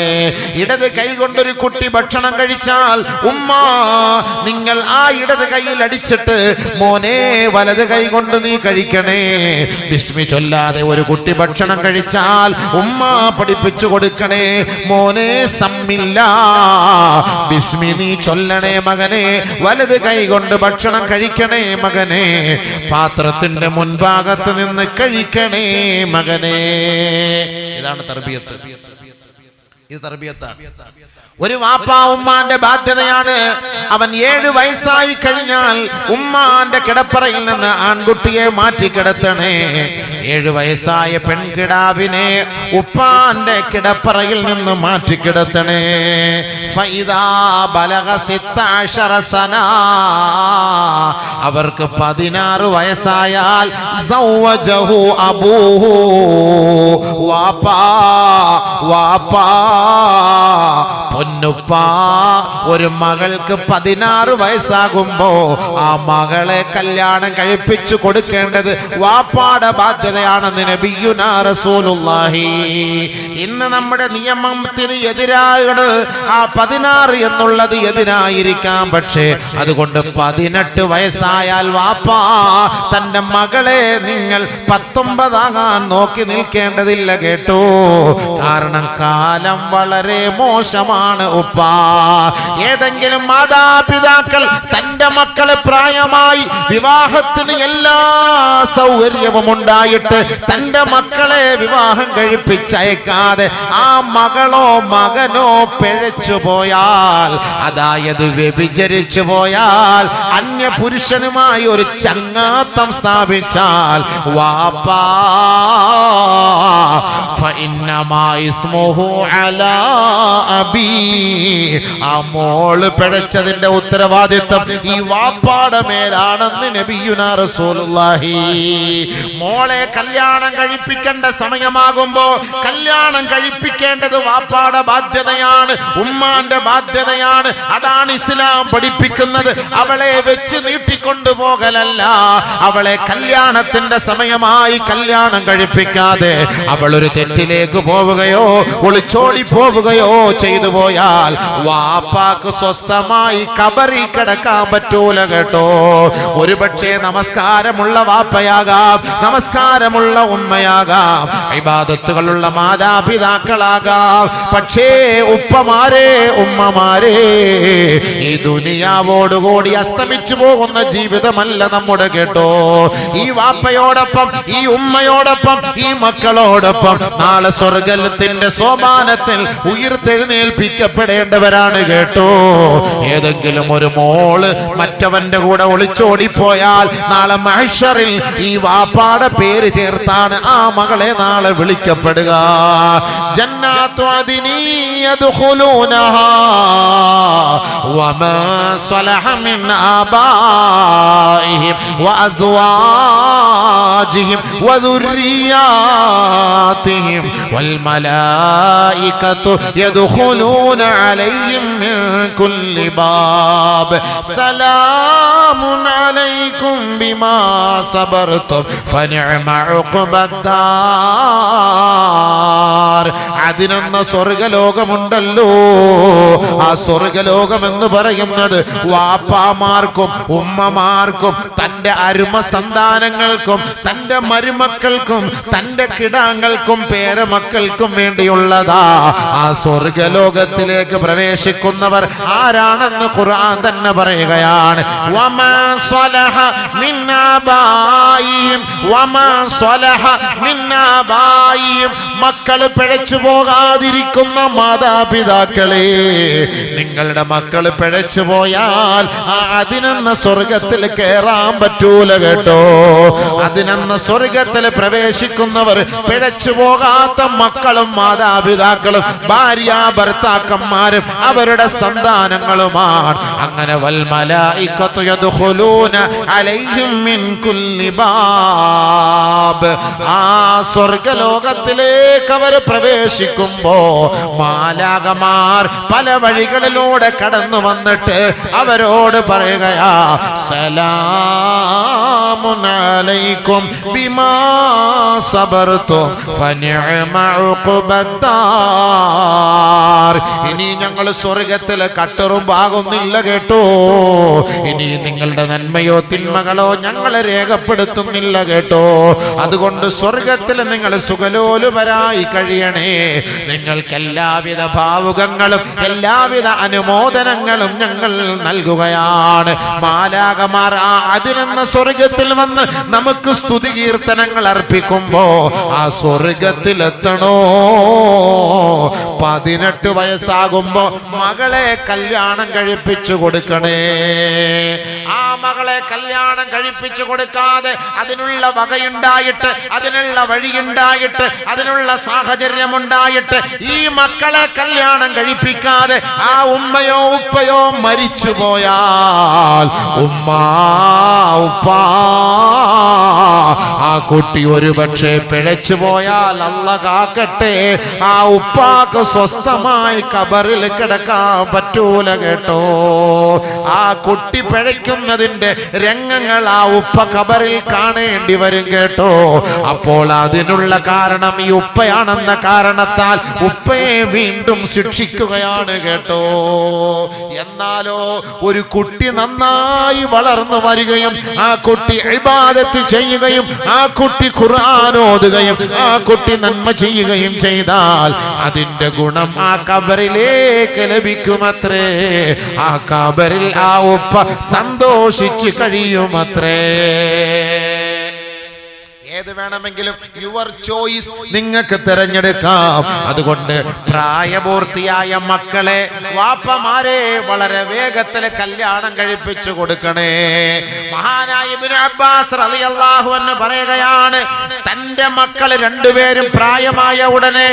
ഇടത് കൈ കൊണ്ടൊരു കുട്ടി ഭക്ഷണം കഴിച്ചാൽ ഉമ്മ നിങ്ങൾ ആ ഇടത് കൈയിൽ അടിച്ചിട്ട് മോനെ വലത് കൈ കൊണ്ട് നീ കഴിക്കണേ. ബിസ്മി ചൊല്ലാതെ ഒരു കുട്ടി ഭക്ഷണം കഴിച്ചാൽ ഉമ്മ പഠിപ്പിച്ചു കൊടുക്കണേ, മോനെ സമ്മില്ല ബിസ്മി നീ ചൊല്ലണേ മകനെ, വലത് കൈ കൊണ്ട് ഭക്ഷണം കഴിക്കണേ മകനെ, പാത്രത്തിന്റെ മുൻഭാഗത്ത് നിന്ന് കഴിക്കണേ മകനെ. ഇതാണ് തർബിയത്ത്. ഇത് തർബിയത്താണ്. ഒരു വാപ്പ ഉമ്മാന്റെ ബാധ്യതയാണ്. അവൻ 7 വയസ്സായി കഴിഞ്ഞാൽ ഉമ്മാന്റെ കിടപ്പറയിൽ നിന്ന് ആൺകുട്ടിയെ മാറ്റി കിടത്തണേ. 7 വയസ്സായ പെൺകിടാവിനെ ഉപ്പാന്റെ കിടപ്പറയിൽ നിന്ന് മാറ്റി കിടത്തണേ. ഫഇദാ ബലഗ 16 സന, അവർക്ക് 16 വയസ്സായാൽ സൗവജഹു അബൂഹു, വാപ്പാ പൊന്നുപ്പാ ഒരു മകൾക്ക് 16 വയസ്സാകുമ്പോ ആ മകളെ കല്യാണം കഴിപ്പിച്ചു കൊടുക്കേണ്ടത് വാപ്പാടെ ബാധ്യതയാണെന്ന് നബിയുനാ റസൂലുള്ളാഹി. ഇന്ന് നമ്മുടെ നിയമത്തിന് എതിരാണ് ആ 16 എന്നുള്ളത് എതിരായിരിക്കാം. പക്ഷേ അതുകൊണ്ട് 18 വയസ്സായാൽ വാപ്പാ തന്റെ മകളെ നിങ്ങൾ 19 ആകാൻ നോക്കി നിൽക്കേണ്ടതില്ല കേട്ടോ. കാരണം കാലം വളരെ മോശമാണ് ഉപ്പ. ഏതെങ്കിലും മാതാപിതാക്കൾ തന്റെ മക്കളെ പ്രായമായി വിവാഹത്തിന് എല്ലാ സൗകര്യവും ഉണ്ടായിട്ട് തന്റെ മക്കളെ വിവാഹം കഴിപ്പിച്ചയക്കാതെ ആ മകളോ മകനോ പിഴച്ചു പോയാൽ, അതായത് വ്യഭിചരിച്ചു പോയാൽ, അന്യ പുരുഷനുമായി ഒരു ചങ്ങാത്തം സ്ഥാപിച്ചാൽ, വാപ്പാ ഫഇന്നമാ ഇസ്മുഹു അലാ അബീ, ആ മോള് പിഴച്ചതിന്റെ ഉത്തരവാദിത്വം ഈ വാപ്പാടെ മേലാണെന്ന് നബിയുനാ റസൂലുള്ളാഹി. മോളെ കല്യാണം കഴിപ്പിക്കേണ്ട സമയമാകുമ്പോ കല്യാണം കഴിപ്പിക്കേണ്ടത് വാപ്പാടെ ബാധ്യതയാണ്, ഉമ്മാന്റെ ബാധ്യതയാണ്. അതാണ് ഇസ്ലാം പഠിപ്പിക്കുന്നത്. അവളെ വെച്ച് നീട്ടിക്കൊണ്ടുപോകലല്ല. അവളെ കല്യാണത്തിന്റെ സമയമായി കല്യാണം കഴിപ്പിക്കാതെ അവൾ ഒരു തെറ്റിലേക്ക് പോവുകയോ ഒളിച്ചോടി പോവുകയോ ചെയ്തു പോയാൽ വാപ്പാക്ക് സ്വസ്ഥമായി കബറി കിടക്കാൻ പറ്റൂല കേട്ടോ. ഒരുപക്ഷെ നമസ്കാരമുള്ള വാപ്പയാകാം, നമസ്കാരമുള്ള ഉമ്മയാകാം, ഇബാദത്തുകളുള്ള മാതാപിതാക്കളാകാം. പക്ഷേ ഉപ്പമാരെ, ഉമ്മമാരെ, ഈ ദുനിയാവോടുകൂടി അസ്തമിച്ചു പോകുന്ന ജീവിതമല്ല നമ്മുടെ കേട്ടോ. ഈ വാപ്പയോടൊപ്പം, ഈ ഉമ്മയോടൊപ്പം, ഈ മക്കളോടൊപ്പം നാളെ സ്വർഗ്ഗത്തിന്റെ സോപാനത്തിൽ ഉയർത്തെഴുന്നേൽപ്പിക്കപ്പെടേണ്ടവരാണ് കേട്ടോ. ഏതെങ്കിലും ഒരു മോള് മറ്റവന്റെ കൂടെ ഒളിച്ചോടിപ്പോയാൽ നാളെ മഹ്ശറിൽ ഈ വാപ്പാടെ പേര് ചേർത്താണ് ആ മകളെ നാളെ വിളിക്കപ്പെടുക. ജന്നാത്തു അദ്നി യദ്ഖുലൂനഹാ വമാ സ്വലഹ മിൻ ആബാഇഹിം വഅസ്വാജിഹിം വദുർരിയാതിഹിം വൽമലായികതു യദ്ഖുലൂന അലൈഹിം മിൻ കുല്ലി ബാബ് സലാമുൻ അലൈക്കും ബിമാ സബർതും ഫനിഅമ ഉഖ്ബദ്ദാർ. അതിനെന്ന സ്വർഗലോകമുണ്ടല്ലോ. ആ സ്വർഗലോകം എന്ന് പറയുന്നത് വാപ്പാമാർക്കും ഉമ്മമാർക്കും തന്റെ അരുമ സന്താനങ്ങൾക്കും തന്റെ മരുമക്കൾക്കും തന്റെ കിടാങ്ങൾക്കും പേരമക്കൾക്കും വേണ്ടിയുള്ളതാ. ആ സ്വർഗലോകത്തിലേക്ക് പ്രവേശിക്കുന്നവർ ആരാണെന്ന് ഖുർആൻ തന്നെ പറയുകയാണ്. വമാ സ്വലഹ മിൻ ആബായിഹിം വമാ സ്വലഹ മിൻ ആബായിഹിം. മക്കൾ പിഴച്ചു പോകാതിരിക്കുന്ന മാതാപിതാക്കളെ, നിങ്ങളുടെ മക്കൾ പിഴച്ചു പോയാൽ അതിനെന്ന സ്വർഗത്തിൽ കയറാൻ പറ്റൂല കേട്ടോ. അതിനെന്ന സ്വർഗത്തിൽ പ്രവേശിക്കുന്നവർ പിഴച്ചു പോകാത്ത മക്കളും മാതാപിതാക്കളും ഭാര്യ ഭർത്താക്കന്മാരും അവരുടെ സന്താനങ്ങളുമാണ്. അങ്ങനെ വൽമലായികതു യദ്ഖുലൂന അലൈഹിം മിൻ കുല്ലി ബാബ്. ആ സ്വർഗലോകത്തിലേക്ക് അവർ പ്രവേശിക്കുമ്പോ മാലാകമാർ പല വഴികളിലൂടെ കടന്നു വന്നിട്ട് അവരോട് പറയുകയാ, സലാമുൻ അലൈക്കും ബിമാ സബർതും ഫനിഅമ ഉഖ്ബദ്ദാർ. ഇനി ഞങ്ങൾ സ്വർഗത്തിൽ കട്ടറുമ്പാകുന്നില്ല കേട്ടോ. ഇനി നിങ്ങളുടെ നന്മയോ തിന്മകളോ ഞങ്ങളെ രേഖപ്പെടുത്തുന്നില്ല കേട്ടോ. അതുകൊണ്ട് സ്വർഗത്തിൽ നിങ്ങൾ സുഖലോലുപരായി കഴിയണേ. നിങ്ങൾക്ക് എല്ലാവിധ ഭാവുകങ്ങളും എല്ലാവിധ അനുമോദനങ്ങളും ഞങ്ങൾ നൽകുകയാണ്. മാലാകമാർ ആ അതിനെന്ന സ്വർഗത്തിൽ വന്ന് നമുക്ക് സ്തുതി കീർത്തനങ്ങൾ അർപ്പിക്കുമ്പോ ആ സ്വർഗത്തിലെത്തണോ. 18 വയസ്സാകുമ്പോ മകളെ കല്യാണം കഴിപ്പിച്ചു കൊടുക്കണേ. ആ മകളെ കല്യാണം കഴിപ്പിച്ചു കൊടുക്കാതെ അതിനുള്ള വകയുണ്ടായിട്ട്, അതിനുള്ള വഴിയുണ്ടായിട്ട്, അതിനുള്ള സാഹചര്യമുണ്ടായിട്ട് ഈ മക്കളെ കല്യാണം കഴിപ്പിക്കാതെ ആ ഉമ്മയോ ഉപ്പയോ മരിച്ചു പോയാൽ ഉമ്മാ ഉപ്പാ ആ കുട്ടി ഒരുപക്ഷെ പിഴച്ചു പോയാൽ അല്ലാഹ് കാക്കട്ടെ, ആ ഉപ്പാക്ക് സ്വസ്ഥമായി ഖബറിൽ കിടക്കാൻ പറ്റൂല കേട്ടോ. ആ കുട്ടി പിഴയ്ക്കുന്നതിന്റെ രംഗങ്ങൾ ആ ഉപ്പ ഖബറിൽ കാണേണ്ടി വരും കേട്ടോ. അപ്പോൾ അതിനുള്ള കാരണം ഈ ഉപ്പയാണെന്ന കാരണത്താൽ ഉപ്പയെ വീണ്ടും ശിക്ഷിക്കുകയാണ് കേട്ടോ. എന്നാലോ ഒരു കുട്ടി നന്നായി വളർന്നു വരികയും ആ കുട്ടി ഇബാദത്ത് ചെയ്യുകയും ആ കുട്ടി ഖുർആൻ ഓതുകയും ആ കുട്ടി നന്മ ചെയ്യുകയും ചെയ്താൽ അതിന്റെ ഗുണം ആ ഖബറിലേക്ക് ലഭിക്കുമത്രേ. ആ ഖബറിൽ ആ ഉപ്പ സന്തോഷിച്ച് കഴിയുമത്രേ. ഏത് വേണമെങ്കിലും യുവർ ചോയ്സ്, നിങ്ങൾക്ക് തിരഞ്ഞെടുക്കാം. അതുകൊണ്ട് പ്രായപൂർത്തിയായ മക്കളെ വാപ്പമാരെ വളരെ വേഗത്തിൽ കല്യാണം കഴിപ്പിച്ചു കൊടുക്കണേ. മഹാനായ ഇബ്നു അബ്ബാസ് റളിയല്ലാഹു അൻഹു പറയുകയാണ്, തന്റെ മക്കൾ രണ്ടുപേരും പ്രായമായ ഉടനെ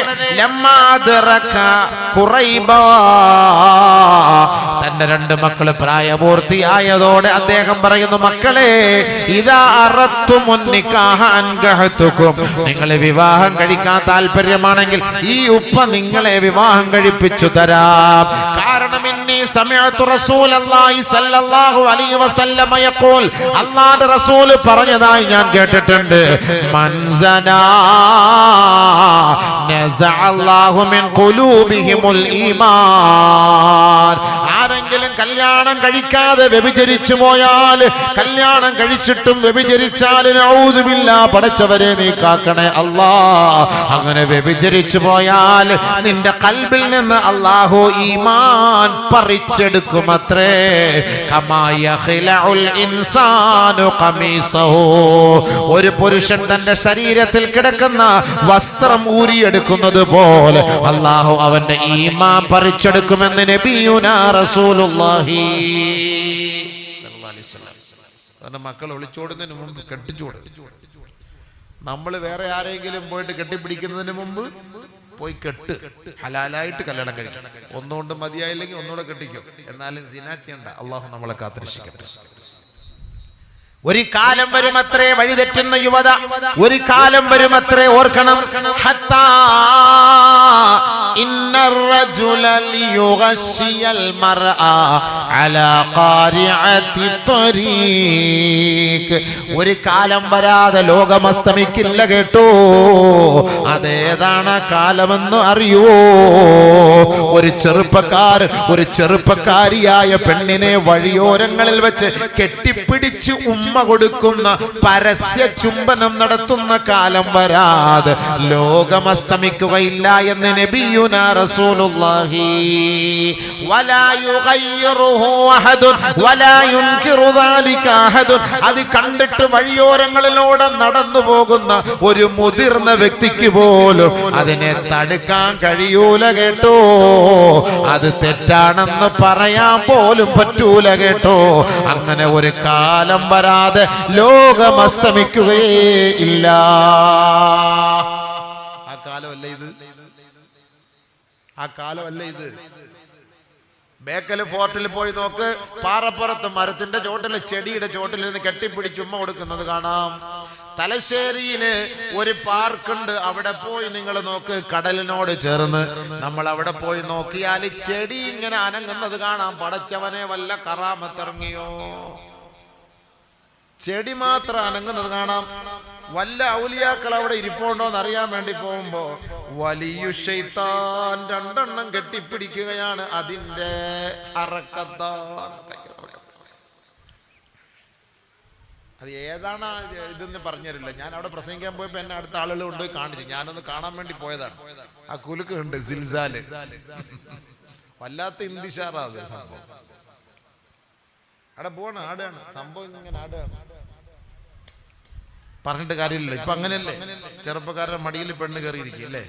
തന്റെ രണ്ട് മക്കള് പ്രായപൂർത്തിയായതോടെ അദ്ദേഹം പറയുന്നു, മക്കളെ ഇദാ അറത്തുമുൻ നിക്കാഹ അൻകഹതുകും, നിങ്ങളെ വിവാഹം കഴിക്കാൻ താല്പര്യമാണെങ്കിൽ ഈ ഉപ്പ നിങ്ങളെ വിവാഹം കഴിപ്പിച്ചു തരാം. കാരണം ഇന്നി സമിഅതു റസൂലല്ലാഹി സ്വല്ലല്ലാഹു അലൈഹി വസല്ലമ യഖൂൽ, അല്ലാഹുവിന്റെ റസൂൽ പറഞ്ഞതായി ഞാൻ കേട്ടിട്ടുണ്ട്, മൻസനാ നസഅല്ലാഹു മിൻ ഖുലൂബിഹിമുൽ ഈമാൻ. ആരെങ്കിലും കല്യാണം കഴിക്കാതെ വ്യഭിചരിച്ചു പോയാൽ, കല്യാണം കഴിച്ചിട്ടും വ്യഭിചരിച്ചാൽ നഊദു ബില്ലാഹ്, പടച്ചവരെ നീ കാക്കണേ അല്ലാ, അങ്ങനെ വ്യഭിചരിച്ചു പോയാൽ നിന്റെ ഖൽബിൽ നിന്ന് അല്ലാഹു ഈമാൻ പറിച്ചെടുക്കുമത്രേ. കമാ യഖ്ലഉൽ ഇൻസാനു ഖമീസഹു, ഒരു പുരുഷൻ തന്റെ ശരീരത്തിൽ കിടക്കുന്ന വസ്ത്രം ഊരിയെടുക്കുന്നത് പോലെ അല്ലാഹു അവന്റെ ഈമാൻ പറിച്ചെടുക്കുമെന്ന് നബിയുനാ റസൂലുള്ളാഹി സ്വല്ലല്ലാഹു അലൈഹി വസല്ലം. മക്കൾ ഒളിച്ചോടുന്നതിന് മുമ്പ് കെട്ടിച്ചോട്. നമ്മൾ വേറെ ആരെങ്കിലും പോയിട്ട് കെട്ടിപ്പിടിക്കുന്നതിന് മുമ്പ് പോയി കെട്ട്, ഹലാലായിട്ട് കല്യാണം കഴിക്കണം. ഒന്നുകൊണ്ട് മതിയായില്ലെങ്കിൽ ഒന്നുകൂടെ കെട്ടിക്കോ, എന്നാലും സിനാ ചെയ്യണ്ട. അള്ളാഹു നമ്മളെ കാത്തിരക്ഷിക്കട്ടെ. ഒരു കാലം വരുമത്രേ വഴിതെറ്റുന്ന യുവത, ഒരു കാലം വരുമത്രേ ഓർക്കണം. ഹത്താ ഇന്നർ റജുല ലിയുഗശിയൽ മർഅ അലാ ഖാരിഅതി ത്വരീഖ്, ഒരു കാലം വരാതെ ലോകം അസ്തമിക്കില്ല കേട്ടോ. അതേതാണ് കാലമെന്ന് അറിയുവോ? ഒരു ചെറുപ്പക്കാരൻ ഒരു ചെറുപ്പക്കാരിയായ പെണ്ണിനെ വഴിയോരങ്ങളിൽ വെച്ച് കെട്ടിപ്പിടിച്ച് ഉമ്മ കൊടുക്കുന്ന, പരസ്യ ചുംബനം നടത്തുന്ന കാലം വരാതെ ലോകം അസ്തമിക്കുകയില്ല എന്ന് നബിയുനാ റസൂലുള്ളാഹി. വലാ യുഗയ്യിറുഹു അഹദുൻ വലാ യുൻകിറു ദാലിക അഹദുൻ, അത് കണ്ടിട്ട് വഴിയോരങ്ങളിലൂടെ നടന്നു പോകുന്ന ഒരു മുതിർന്ന വ്യക്തിക്ക് പോലും അതിനെ തടുക്കാൻ കഴിയൂല കേട്ടോ. അത് തെറ്റാണെന്ന് പറയാൻ പോലും പറ്റൂല കേട്ടോ. അങ്ങനെ ഒരു കാലം വരാതെ ലോകം അസ്തമിക്കുകയേ ഇല്ല. ആ കാലമല്ല ഇത്, ആ കാലമല്ല ഇത്. ബേക്കൽ ഫോർട്ടിൽ പോയി നോക്ക്, പാറപ്പുറത്ത് മരത്തിന്റെ ചോട്ടില് ചെടിയുടെ ചോട്ടിൽ നിന്ന് കെട്ടിപ്പിടിച്ച് ഉമ്മ കൊടുക്കുന്നത് കാണാം. തലശ്ശേരിയില് ഒരു പാർക്കുണ്ട്, അവിടെ പോയി നിങ്ങൾ നോക്ക്, കടലിനോട് ചേർന്ന്. നമ്മൾ അവിടെ പോയി നോക്കിയാൽ ചെടി ഇങ്ങനെ അനങ്ങുന്നത് കാണാം. പടച്ചവനെ, വല്ല കറാമത്തിറങ്ങിയോ? ചെടി മാത്രം അനങ്ങുന്നത് കാണാം. വല്ല ഔലിയാക്കൾ അവിടെ ഇരിപ്പുണ്ടോന്ന് അറിയാൻ വേണ്ടി പോകുമ്പോ വലിയ ശൈത്താൻ രണ്ടെണ്ണം കെട്ടിപ്പിടിക്കുകയാണ്. അതിന്റെ അറക്കത്താണ്. അത് ഏതാണ് ഇതെന്ന് പറഞ്ഞുതരില്ല. ഞാൻ അവിടെ പ്രസംഗിക്കാൻ പോയപ്പോ എന്നെ അടുത്ത ആളുകൾ കൊണ്ടുപോയി കാണിച്ചു. ഞാനൊന്ന് കാണാൻ വേണ്ടി പോയതാണ്. ആ കുലുക്ക് ഉണ്ട്, സിൽസാല്. വല്ലാത്ത ഇന്തിഷാറാ അത് സംഭവം. അവിടെ പോണ ആടാണ് സംഭവം, ഇങ്ങനെ ആടാണ്. പറഞ്ഞിട്ട് കാര്യമില്ല. ഇപ്പൊ അങ്ങനെയല്ലേ, ചെറുപ്പക്കാരുടെ മടിയിൽ പെണ്ണ് കയറിയിരിക്കും അല്ലേ,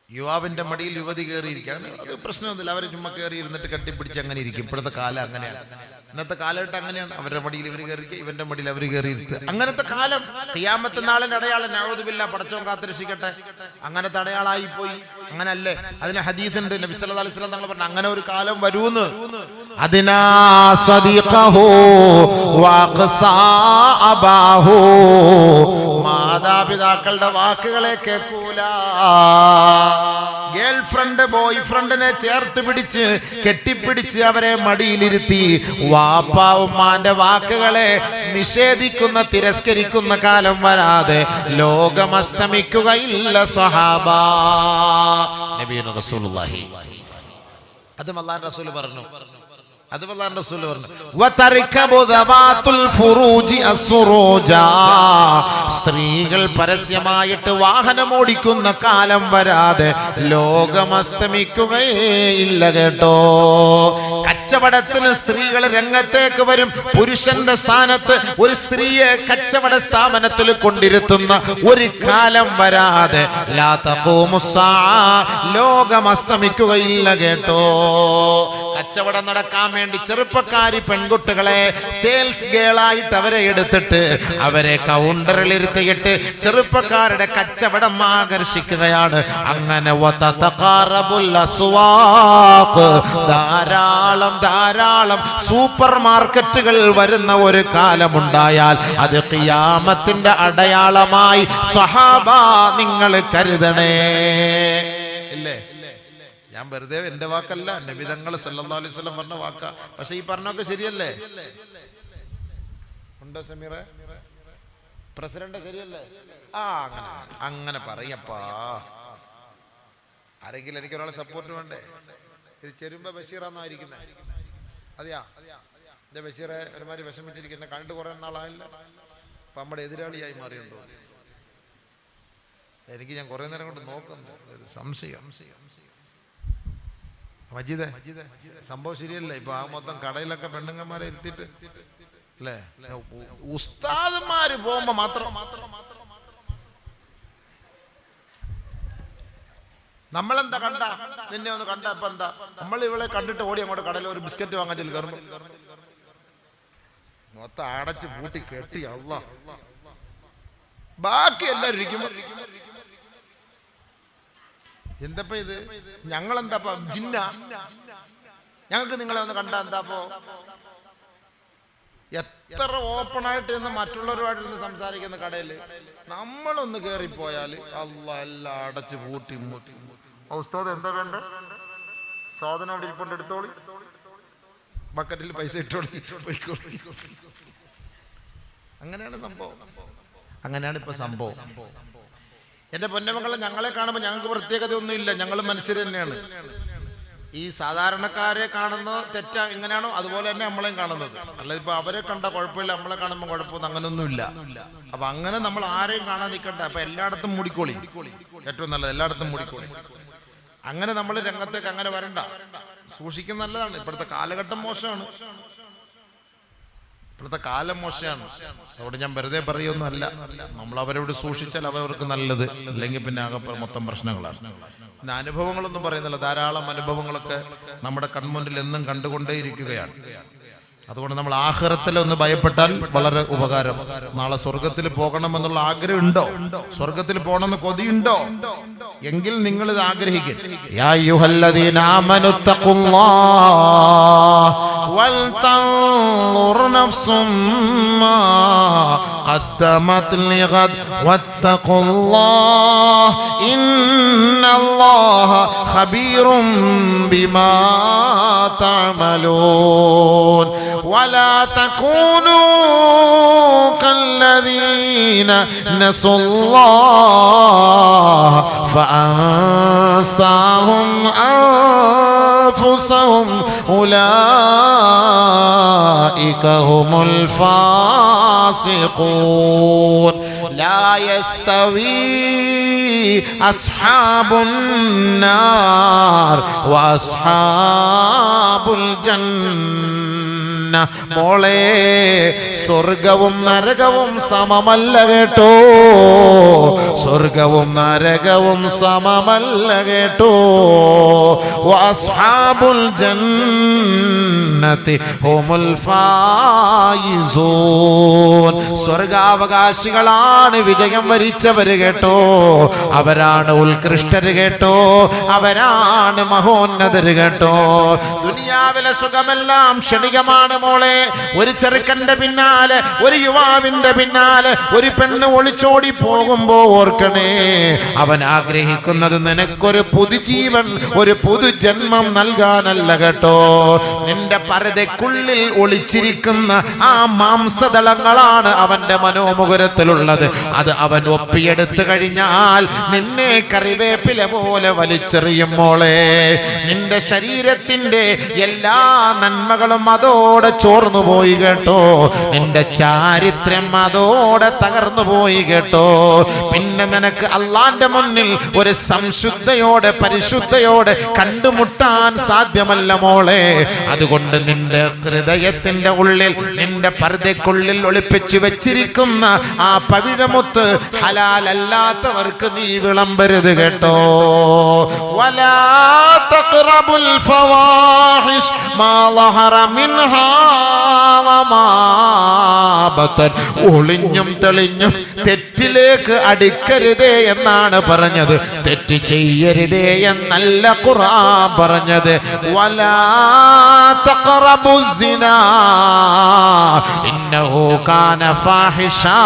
യുവാവിന്റെ മടിയിൽ യുവതി കയറിയിരിക്കാണ്. അത് പ്രശ്നമൊന്നുമില്ല, അവര് ചുമ്മാ കയറി ഇരുന്നിട്ട് കെട്ടിപ്പിടിച്ച് അങ്ങനെ ഇരിക്കും. ഇപ്പോഴത്തെ കാലം അങ്ങനെയാണ്. ഇന്നത്തെ കാലഘട്ടം അങ്ങനെയാണ്. അവരുടെ മടിയിൽ ഇവർ കയറി, ഇവന്റെ മടിയിൽ അവർ കയറിയിരുത്തുക. അങ്ങനത്തെ കാലം ഖിയാമത്ത് നാളിന്റെ അടയാളം. നഊദുബില്ലാ, പടച്ചോൻ കാത്തിരക്ഷിക്കട്ടെ. അങ്ങനത്തെ അടയാളായി പോയി. അങ്ങനല്ലേ? അതിന് ഹദീസ് ഉണ്ട്. നബി സല്ലല്ലാഹു അലൈഹി വസല്ലം തങ്ങൾ പറഞ്ഞു അങ്ങനെ ഒരു കാലം വരൂന്ന്. അതിനാ സദീഖഹു വഖസാ അബാഹു, മാതാപിതാക്കളുടെ വാക്കുകളെ കേൾക്കൂല. ഗേൾ ഫ്രണ്ട് ബോയ് ഫ്രണ്ടിനെ ചേർത്ത് പിടിച്ച് കെട്ടിപ്പിടിച്ച് അവരെ മടിയിലിരുത്തി വാപ്പ ഉമ്മാന്റെ വാക്കുകളെ നിഷേധിക്കുന്ന തിരസ്കരിക്കുന്ന കാലം വരാതെ ലോകം അസ്തമിക്കുകയില്ല സ്വഹാബാ. നബിയുനാ റസൂലുള്ളാഹി അതും അല്ലാഹുവിന്റെ റസൂൽ പറഞ്ഞു. സ്ത്രീകൾ പരസ്യമായിട്ട് വാഹനം ഓടിക്കുന്ന കാലം വരാതെ ലോകം അസ്തമിക്കുകയില്ല കേട്ടോ. കച്ചവടത്തിന് സ്ത്രീകൾ രംഗത്തേക്ക് വരും. പുരുഷന്റെ സ്ഥാനത്ത് ഒരു സ്ത്രീയെ കച്ചവട സ്ഥാപനത്തിൽ കൊണ്ടിരുത്തുന്ന ഒരു കാലം വരാതെ ലാ തഖൂമുസ്സാ, ലോകം അസ്തമിക്കുകയില്ല കേട്ടോ. കച്ചവടം നടക്കാൻ വേണ്ടി ചെറുപ്പക്കാരി പെൺകുട്ടികളെ സെയിൽസ് ഗേളായിട്ട് അവരെ എടുത്തിട്ട് അവരെ കൗണ്ടറിൽ ഇരുത്തിയിട്ട് ചെറുപ്പക്കാരുടെ കച്ചവടം ആകർഷിക്കുകയാണ്. അങ്ങനെ ധാരാളം സൂപ്പർ മാർക്കറ്റുകൾ വരുന്ന ഒരു കാലമുണ്ടായാൽ അത് ഖിയാമത്തിന്റെ അടയാളമായി സ്വഹാബ നിങ്ങൾ കരുതണേ. ഇല്ലേ? ഞാൻ വെറുതെ എന്റെ വാക്കല്ല, നബി തങ്ങൾ സല്ലല്ലാഹു അലൈഹി വസല്ലം പറഞ്ഞ വാക്കാ. പക്ഷെ ഈ പറഞ്ഞൊക്കെ ശരിയല്ലേ? ഉണ്ടോ സമീറേ? പ്രസിഡന്റ് ശരിയല്ലേ? അങ്ങനെ പറയപ്പാ. ആരെങ്കിലും എനിക്ക് ഒരാളെ സപ്പോർട്ട് വേണ്ടേ? ഇത് ചെരുമ്പ ബഷീറാന്നോ ഇരിക്കുന്നത്? അതെയാ എന്റെ ബഷീറെ ഒരുമാതിരി വിഷമിച്ചിരിക്കുന്ന കണ്ടു കുറെ നാളായില്ല. അപ്പൊ നമ്മുടെ എതിരാളിയായി മാറിയെന്ന് തോന്നുന്നു എനിക്ക്. ഞാൻ കുറെ നേരം കൊണ്ട് നോക്കുന്നു, ഒരു സംശയം. മജീദേ, സംഭവം ശരിയല്ലേ? ഇപ്പൊ ആ മൊത്തം കടയിലൊക്കെ പെണ്ണുങ്ങന്മാരെ ഇരുത്തിട്ട് അല്ലേ? ഉസ്താദന്മാര് പോകുമ്പോ മാത്രം നമ്മളെന്താ കണ്ട? നിന്നെ ഒന്ന് കണ്ട ഇപ്പൊ എന്താ? നമ്മൾ ഇവളെ കണ്ടിട്ട് ഓടി അങ്ങോട്ട് കടയിൽ ഒരു ബിസ്ക്കറ്റ് വാങ്ങാൻ ചെല്ലു. കയറുമ്പോ മൊത്തം അടച്ച് പൂട്ടി കെട്ടി അല്ലാഹ്. ബാക്കി എല്ലാവരും ഇരിക്കുമ്പോ എന്തപ്പ ഇത്? ഞങ്ങളെന്താപ്പ ജിന്ന? ഞങ്ങൾക്ക് നിങ്ങളെ ഒന്ന് കണ്ട എന്താപ്പോ? എത്ര ഓപ്പൺ ആയിട്ട് നിന്ന് മറ്റുള്ളവരുമായിട്ടിരുന്ന് സംസാരിക്കുന്ന കടയിൽ നമ്മളൊന്ന് കേറിപ്പോയാൽ അല്ലാഹ് എല്ലാം അടച്ച് പൂട്ടി. ഉസ്താദ് എന്താ വേണ്ട? സാധനം അവിടെ ഇരിപ്പുണ്ട്, എടുത്തോളി, ബക്കറ്റിൽ പൈസ ഇട്ടോളി, പോയിക്കോളി. അങ്ങനെയാണ് സംഭവം. അങ്ങനെയാണ് ഇപ്പൊ സംഭവം. എന്റെ പൊന്നമക്കളെ, ഞങ്ങളെ കാണുമ്പോൾ ഞങ്ങൾക്ക് പ്രത്യേകതയൊന്നും ഇല്ല. ഞങ്ങൾ മനുഷ്യർ തന്നെയാണ്. ഈ സാധാരണക്കാരെ കാണുന്ന തെറ്റാ എങ്ങനെയാണോ അതുപോലെ തന്നെ നമ്മളെയും കാണുന്നത്. അല്ല ഇപ്പൊ അവരെ കണ്ട കുഴപ്പമില്ല, നമ്മളെ കാണുമ്പോൾ കുഴപ്പമൊന്നും അങ്ങനൊന്നുമില്ല. അപ്പൊ അങ്ങനെ നമ്മൾ ആരെയും കാണാൻ നിൽക്കണ്ട. അപ്പൊ എല്ലായിടത്തും മൂടിക്കോളി, ഏറ്റവും നല്ലത് എല്ലായിടത്തും മൂടിക്കോളി. അങ്ങനെ നമ്മൾ രംഗത്തേക്ക് അങ്ങനെ വരണ്ട. സൂക്ഷിക്കുന്ന നല്ലതാണ്. ഇപ്പോഴത്തെ കാലഘട്ടം മോശമാണ്, ഇപ്പോഴത്തെ കാലം മോശമാണ്. അതുകൊണ്ട് ഞാൻ വെറുതെ പറയുമൊന്നും അല്ല. നമ്മൾ അവരോട് സൂക്ഷിച്ചാൽ അവർക്ക് നല്ലത്, അല്ലെങ്കിൽ പിന്നെ ആകെ മൊത്തം പ്രശ്നങ്ങളാണ്. പിന്നെ അനുഭവങ്ങളൊന്നും പറയുന്നില്ല. ധാരാളം അനുഭവങ്ങളൊക്കെ നമ്മുടെ കൺമുന്നിൽ എന്നും കണ്ടുകൊണ്ടേയിരിക്കുകയാണ്. അതുകൊണ്ട് നമ്മൾ ആഖിറത്തിൽ ഒന്ന് ഭയപ്പെട്ടാൽ വളരെ ഉപകാരം. നാളെ സ്വർഗത്തിൽ പോകണമെന്നുള്ള ആഗ്രഹം ഉണ്ടോ? സ്വർഗത്തിൽ പോകണമെന്ന് കൊതിയുണ്ടോ? എങ്കിൽ നിങ്ങൾ ഇത് ആഗ്രഹിക്കുക. യാ അയ്യുഹല്ലദീന ആമനു തഖുല്ലാഹ് വൽ തൻദുർ നഫ്സും മാ ഖദ്ദമത് ലിഗദ് വത്തഖുല്ലാഹ് ഇന്നല്ലാഹ ഖബീറും ബിമാ തഅമലൂൻ. ولا تكونوا كالذين نسوا الله فأنساهم أنفسهم أولئك هم الفاسقون. لا يستوي أصحاب النار وأصحاب الجنة മോളെ സ്വർഗവും നരകവും സമമല്ല കേട്ടോ, സ്വർഗവും നരകവും സമമല്ല കേട്ടോ. വഅസ്ഹാബുൽ ജന്നതി ഹുമുൽ ഫായിസൂൻ, സ്വർഗാവകാശികളാണ് വിജയം വരിച്ചവര് കേട്ടോ, അവരാണ് ഉത്കൃഷ്ടര് കേട്ടോ, അവരാണ് മഹോന്നതര് കേട്ടോ. ദുനിയാവിലെ സുഖമെല്ലാം ക്ഷണികമാണ് മോളെ. ഒരു ചെറുക്കന്റെ പിന്നാലെ, ഒരു യുവാവിന്റെ പിന്നാലെ ഒരു പെണ്ണ് ഒളിച്ചോടി പോകുമ്പോ ഓർക്കണേ, അവൻ ആഗ്രഹിക്കുന്നത് നിനക്കൊരു പുതുജീവൻ, ഒരു പുതുജന്മം നൽകാനല്ല കേട്ടോ. നിന്റെ പരതയ്ക്കുള്ളിൽ ഒളിച്ചിരിക്കുന്ന ആ മാംസദളങ്ങളാണ് അവന്റെ മനോമുകുരത്തിലുള്ളത്. അത് അവൻ ഒപ്പിയെടുത്തു കഴിഞ്ഞാൽ നിന്നെ കറിവേപ്പില പോലെ വലിച്ചെറിയും മോളെ. നിന്റെ ശരീരത്തിന്റെ എല്ലാ നന്മകളും അതോടെ ചോർന്നു പോയി കേട്ടോ, നിന്റെ ചാരിത്രം അതോടെ തകർന്നു പോയി കേട്ടോ. പിന്നെ നിനക്ക് അള്ളാന്റെ മുന്നിൽ ഒരു സംശുദ്ധയോടെ പരിശുദ്ധയോടെ കണ്ടുമുട്ടാൻ സാധ്യമല്ല മോളെ. അതുകൊണ്ട് നിന്റെ ഹൃദയത്തിന്റെ ഉള്ളിൽ, നിന്റെ പർദ്ദയ്ക്കുള്ളിൽ ഒളിപ്പിച്ചു വെച്ചിരിക്കുന്ന ആ പവിഴമുത്ത് ഹലാലല്ലാത്തവർക്ക് നീ വിളമ്പരുത് കേട്ടോ. വലാ തഖറബുൽ ഫവാഹിഷ് മാ ളഹറ മിൻഹാ വമാ ബതൻ, ഒളിഞ്ഞും തെളിഞ്ഞും തെറ്റിലേക്ക് അടുക്കരുതേ എന്നാണ് പറഞ്ഞത്, തെറ്റ് ചെയ്യരുതേ എന്നല്ല ഖുർആൻ പറഞ്ഞത്. വലാ തഖറബുസ് സിനാ ഇന്നഹു കാന ഫാഹിഷാ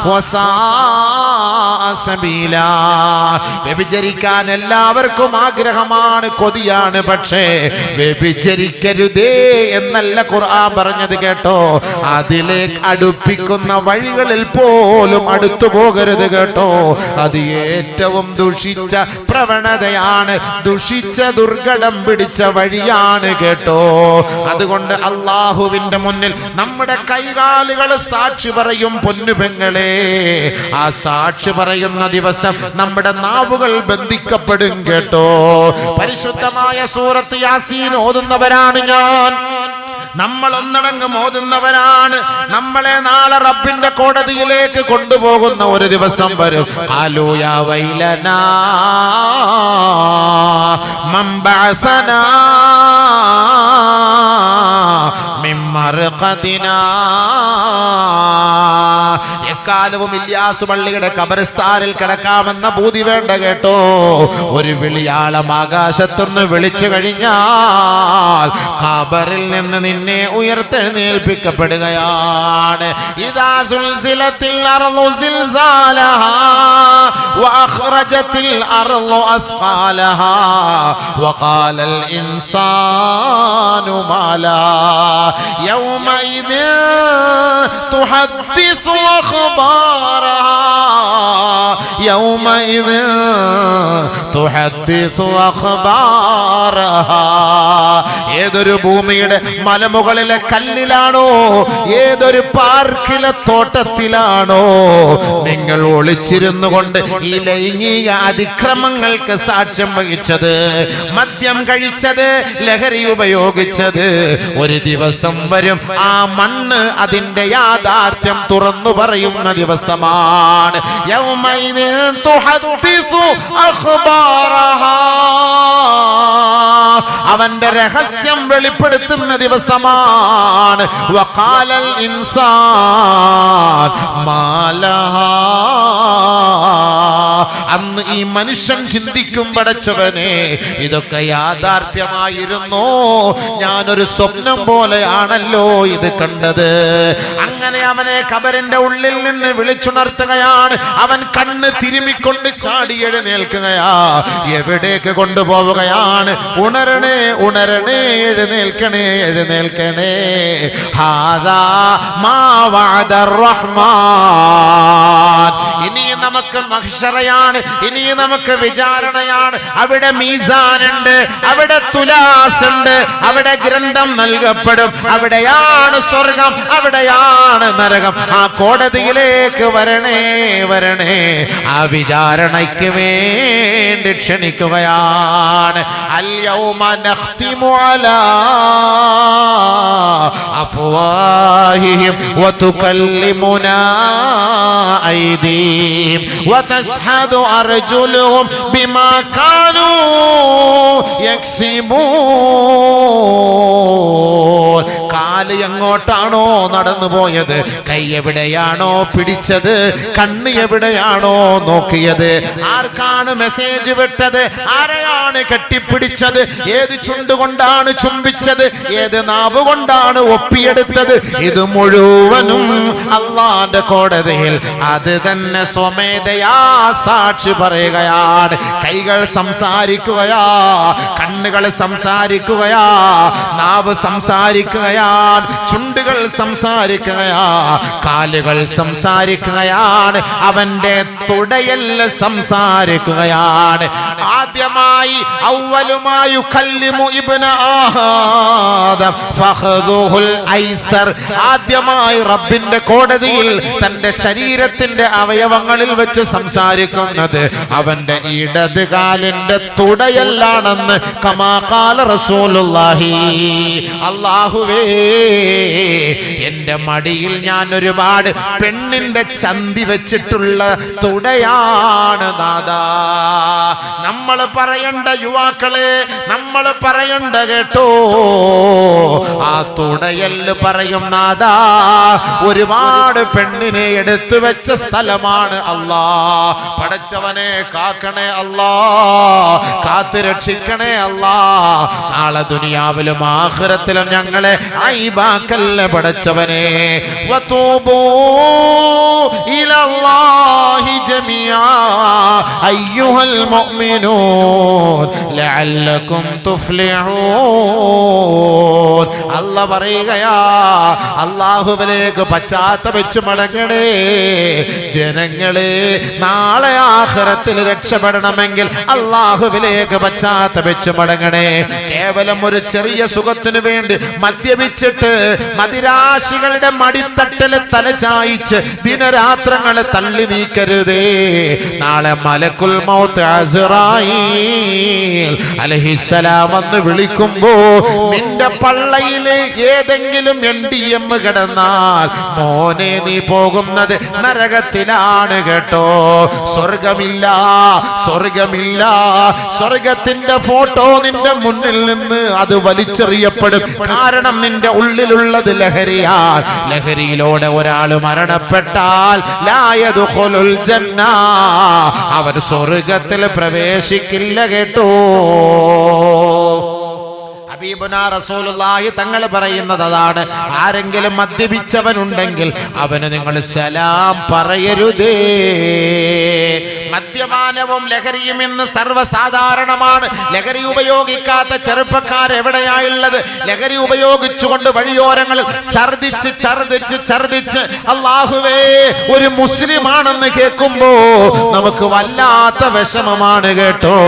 വസാഅ സബീലാ. വ്യഭിചരിക്കാൻ എല്ലാവർക്കും ആഗ്രഹമാണ്, കൊതിയാണ്, പക്ഷേ വ്യഭിചരിക്കരുതേ എന്നല്ല ഖുർആൻ പറഞ്ഞത് കേട്ടോ. അതിലേക്ക് അടുപ്പിക്കുന്ന വഴികളിൽ പോലും അടുത്തു പോകരുത് കേട്ടോ. അത് ഏറ്റവും ദുഷിച്ച പ്രവണതയാണ്, ദുഷിച്ച ദുർഘടം പിടിച്ച വഴിയാണ് കേട്ടോ. അതുകൊണ്ട് അള്ളാഹുവിന്റെ മുന്നിൽ നമ്മുടെ കൈകാലുകൾ സാക്ഷി പറയും പൊന്നുപെങ്ങളെ. ആ സാക്ഷി പറയുന്ന ദിവസം നമ്മുടെ നാവുകൾ ബന്ധിക്കപ്പെടും കേട്ടോ. പരിശുദ്ധമായ സൂറത്ത് യാസീൻ ഓതുന്നവരാണ് ഞാൻ, നമ്മൾ ഒന്നടങ്കം ഓതുന്നവരാണ്. നമ്മളെ നാളെ റബ്ബിന്റെ കോടതിയിലേക്ക് കൊണ്ടുപോകുന്ന ഒരു ദിവസം വരും. ഖാലൂ യാ വൈലനാ മൻ ബഅസനാ മിൻ മർഖദിനാ. എക്കാലവും ഇല്യാസ് പള്ളിയുടെ ഖബർസ്ഥാനിൽ കിടക്കാമെന്ന ബോധി വേണ്ട കേട്ടോ. ഒരു വിളിയാളം ആകാശത്തുനിന്ന് വിളിച്ചു കഴിഞ്ഞാൽ ഖബറിൽ നിന്ന് നിന്നെ ഉയർത്തെഴുന്നേൽപ്പിക്കപ്പെടുകയാണ്. ഇദാ സുൽസിലത്തിൽ അർളു സിൽസാലഹാ വഅഖ്റജത്തിൽ അർളു അസ്ഖാലഹാ വഖാലൽ ഇൻസാനു മാലാ യൗമഇദിൻ തുഹദ്ദിസു അഖ്ബാറഹാ യൗമഇദിൻ തുഹദ്ദിസു അഖ്ബാറഹാ. ഏതൊരു ഭൂമിയുടെ മലമുകളിലെ കല്ലിലാണോ, ഏതൊരു പാർക്കിലെ തോട്ടത്തിലാണോ നിങ്ങൾ ഒളിച്ചിരുന്നു കൊണ്ട് ഈ ലൈംഗിക അതിക്രമങ്ങൾക്ക് സാക്ഷ്യം വഹിച്ചത്, മദ്യം കഴിച്ചത്, ലഹരി ഉപയോഗിച്ചത്, ഒരു ദിവസം വരും ആ മണ്ണ് അതിന്റെ യാഥാർത്ഥ്യം തുറന്നു പറയുന്ന ദിവസമാണ്. യൗമൈദിൻ തുഹദ്ദിസു അഖ്ബാറഹാ, അവന്റെ രഹസ്യം വെളിപ്പെടുത്തുന്ന ദിവസമാണ്. വഖാലൽ ഇൻസാൻ മാലഹാ, അന്ന് ഈ മനുഷ്യൻ ചിന്തിക്കും, പടച്ചവനെ ഇതൊക്കെ യാഥാർത്ഥ്യമായിരുന്നോ, ഞാനൊരു സ്വപ്നം പോലെയാണല്ലോ ഇത് കണ്ടത്. അങ്ങനെ അവനെ ഖബറിന്റെ ഉള്ളിൽ നിന്ന് വിളിച്ചുണർത്തുകയാണ്. അവൻ കണ്ണ് തിരുമിക്കൊണ്ട് ചാടി എഴുന്നേൽക്കുകയാ. എവിടേക്ക് കൊണ്ടുപോവുകയാണ്? ഉണരണേ, ഉണരണേ, എഴുന്നേൽക്കണേ, എഴുന്നേൽക്കണേ. ഹാദാ മാ വഅദർ റഹ്മാൻ. ഇനി നമുക്ക് മഹ്ശറയാണ്, ഇനി നമുക്ക് വിചാരണയാണ്. അവിടെ മീസാനുണ്ട്, അവിടെ തുലാസ് ഉണ്ട്, അവിടെ ഗ്രന്ഥം നൽകപ്പെടും. അവിടെയാണ് സ്വർഗം, അവിടെയാണ് നരകം. ആ കോടതിയിലേക്ക് വരണേ, വരണേ. ആ വിചാരണയ്ക്ക് വേണ്ടി ക്ഷണിക്കുകയാണ്. അൽ യൗമ نختم على أفواههم وتكلمنا أيديهم وتشهد أرجلهم بما كانوا يكسبون. കാല് എങ്ങോട്ടാണോ നടന്നു പോയത്, കൈ എവിടെയാണോ പിടിച്ചത്, കണ്ണ് എവിടെയാണോ നോക്കിയത്, ആർക്കാണ് മെസ്സേജ് വിട്ടത്, ആരെയാണ് കെട്ടിപ്പിടിച്ചത്, ഏത് ചുണ്ടുകൊണ്ടാണ് ചുംബിച്ചത്, ഏത് നാവ് കൊണ്ടാണ് ഒപ്പിയെടുത്തത്, ഇത് മുഴുവനും അള്ളാന്റെ കോടതിയിൽ അത് തന്നെ സ്വമേധയാ സാക്ഷി പറയുകയാണ്. കൈകൾ സംസാരിക്കുകയാ, കണ്ണുകൾ സംസാരിക്കുകയാ, നാവ് സംസാരിക്കുകയാണ്, ചുണ്ടുകൾ സംസാരിക്കുകയാ, കാലുകൾ സംസാരിക്കുകയാണ്, അവന്റെ തുടയല്ല സംസാരിക്കുകയാണ്. ആദ്യമായി അവലുമായി കല്ലിമു ഇബ്ന ആദം ഫഖദുഹുൽ ഐസർ. ആദ്യമായി റബ്ബിന്റെ കോടതിയിൽ തന്റെ ശരീരത്തിന്റെ അവയവങ്ങളിൽ വെച്ച് സംസാരിക്കുന്നത് അവന്റെ ഇടത് കാലിന്റെ തുടയല്ലാണെന്ന് കമാ ഖാല റസൂലുള്ളാഹി. അല്ലാഹുവേ, എന്റെ മടിയിൽ ഞാൻ ഒരുപാട് പെണ്ണിന്റെ ചന്തി വെച്ചിട്ടുള്ള തുടയാണ് നാദാ. നമ്മൾ പറയണ്ട യുവാക്കളെ, നമ്മൾ പറയണ്ട കേട്ടോ, ആ തുടയല് പറയും നാദാ, ഒരുപാട് പെണ്ണിനെ എടുത്തു വെച്ച സ്ഥലമാണ് അല്ലാ. പടച്ചവനെ കാക്കണേ അല്ലാ, കാത്തു രക്ഷിക്കണേ അല്ലാ. നാളെ ദുനിയാവിലും ആഖിറത്തിലും ഞങ്ങളെ ഐബാക്കല്ല പടച്ചവനെ. വതൂബൂ ഇലല്ലാഹി ജമീആ അയ്യുഹൽ മുഅ്മിനൂൻ ലഅല്ലകും തുഫ്ലിഹൂൻ. അല്ലാഹ് പറയുകയാ, അല്ലാഹുവിലേക്ക് പശ്ചാത്തപിച്ചു മടങ്ങണേ ജനങ്ങളെ. നാളെ ആഖിറത്തിൽ രക്ഷപ്പെടണമെങ്കിൽ അല്ലാഹുവിലേക്ക് പശ്ചാത്തപിച്ചു മടങ്ങണേ. കേവലം ഒരു ചെറിയ സുഖത്തിനു വേണ്ടി മദ്യപിച്ചിട്ട് മദിരാശികളുടെ മടിത്തട്ടിൽ തലചായിച്ച് ദിനരാത്രങ്ങളെ തള്ളി നീക്കരുതേ. നാളെ മലക്കുൽ മൗത്ത് അസ്റായീൽ അലൈഹിസ്സലാം വന്ന് വിളിക്കുമ്പോ നിന്റെ പള്ളയില് ഏതെങ്കിലും NDM കിടന്നാൽ മോനെ നീ പോകുന്നത് നരകത്തിലാണ് കേട്ടോ. സ്വർഗമില്ല, സ്വർഗമില്ല. സ്വർഗത്തിന്റെ ഫോട്ടോ നിന്റെ മുന്നിൽ നിന്ന് അത് വലിച്ചെറിയപ്പെടും. കാരണം നിന്റെ ഉള്ളിലുള്ളത് ലഹരിയാണ്. ലഹരിയിലൂടെ ഒരാൾ മരണപ്പെട്ടാൽ ലാ യദ്ഖുലുൽ ജന്ന, അവർ സ്വർഗത്തിൽ പ്രവേശിക്കില്ല കേട്ടോ. ഹബീബുനാ റസൂലുള്ളാഹി തങ്ങൾ പറയുന്നത് അതാണ്. ആരെങ്കിലും മദ്യപിച്ചവനുണ്ടെങ്കിൽ അവന് നിങ്ങൾ സലാം പറയരുതേ. മദ്യപാനവും ലഹരിയും ഇന്ന് സർവ്വസാധാരണമാണ്. ലഹരി ഉപയോഗിക്കാത്ത ചെറുപ്പക്കാർ എവിടെയായുള്ളത്? ലഹരി ഉപയോഗിച്ചുകൊണ്ട് വഴിയോരങ്ങളിൽ ഛർദിച്ച് ഛർദിച്ച് ഛർദിച്ച് അല്ലാഹുവേ, ഒരു മുസ്ലിമാണെന്ന് കേൾക്കുമ്പോ നമുക്ക് വല്ലാത്ത വിഷമമാണ് കേട്ടോ.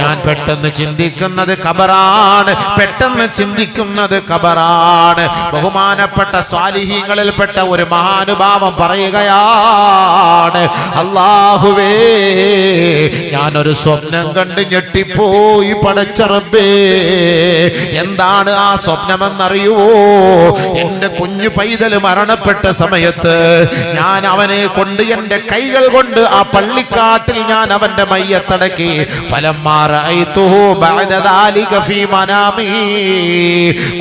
ഞാൻ പെട്ടെന്ന് ചിന്തിക്കുന്നത് ഖബറാണ്, പെട്ടെന്ന് ചിന്തിക്കുന്നത് ഖബറാണ്. ബഹുമാനപ്പെട്ട സ്വാലിഹീങ്ങളിൽപ്പെട്ട ഒരു മഹാനുഭാവം പറയുകയാണ്, അല്ലാഹുവേ, ഞാനൊരു സ്വപ്നം കണ്ട് ഞെട്ടിപ്പോയി പടച്ച റബ്ബേ. എന്താണ് ആ സ്വപ്നമെന്നറിയുവോ? എന്റെ കുഞ്ഞു പൈതൽ മരണപ്പെട്ട സമയത്ത് ഞാൻ അവനെ കൊണ്ട് എന്റെ കൈകൾ കൊണ്ട് ആ പള്ളിക്കാട്ടിൽ ഞാൻ അവന്റെ മയ്യത്തടക്കി.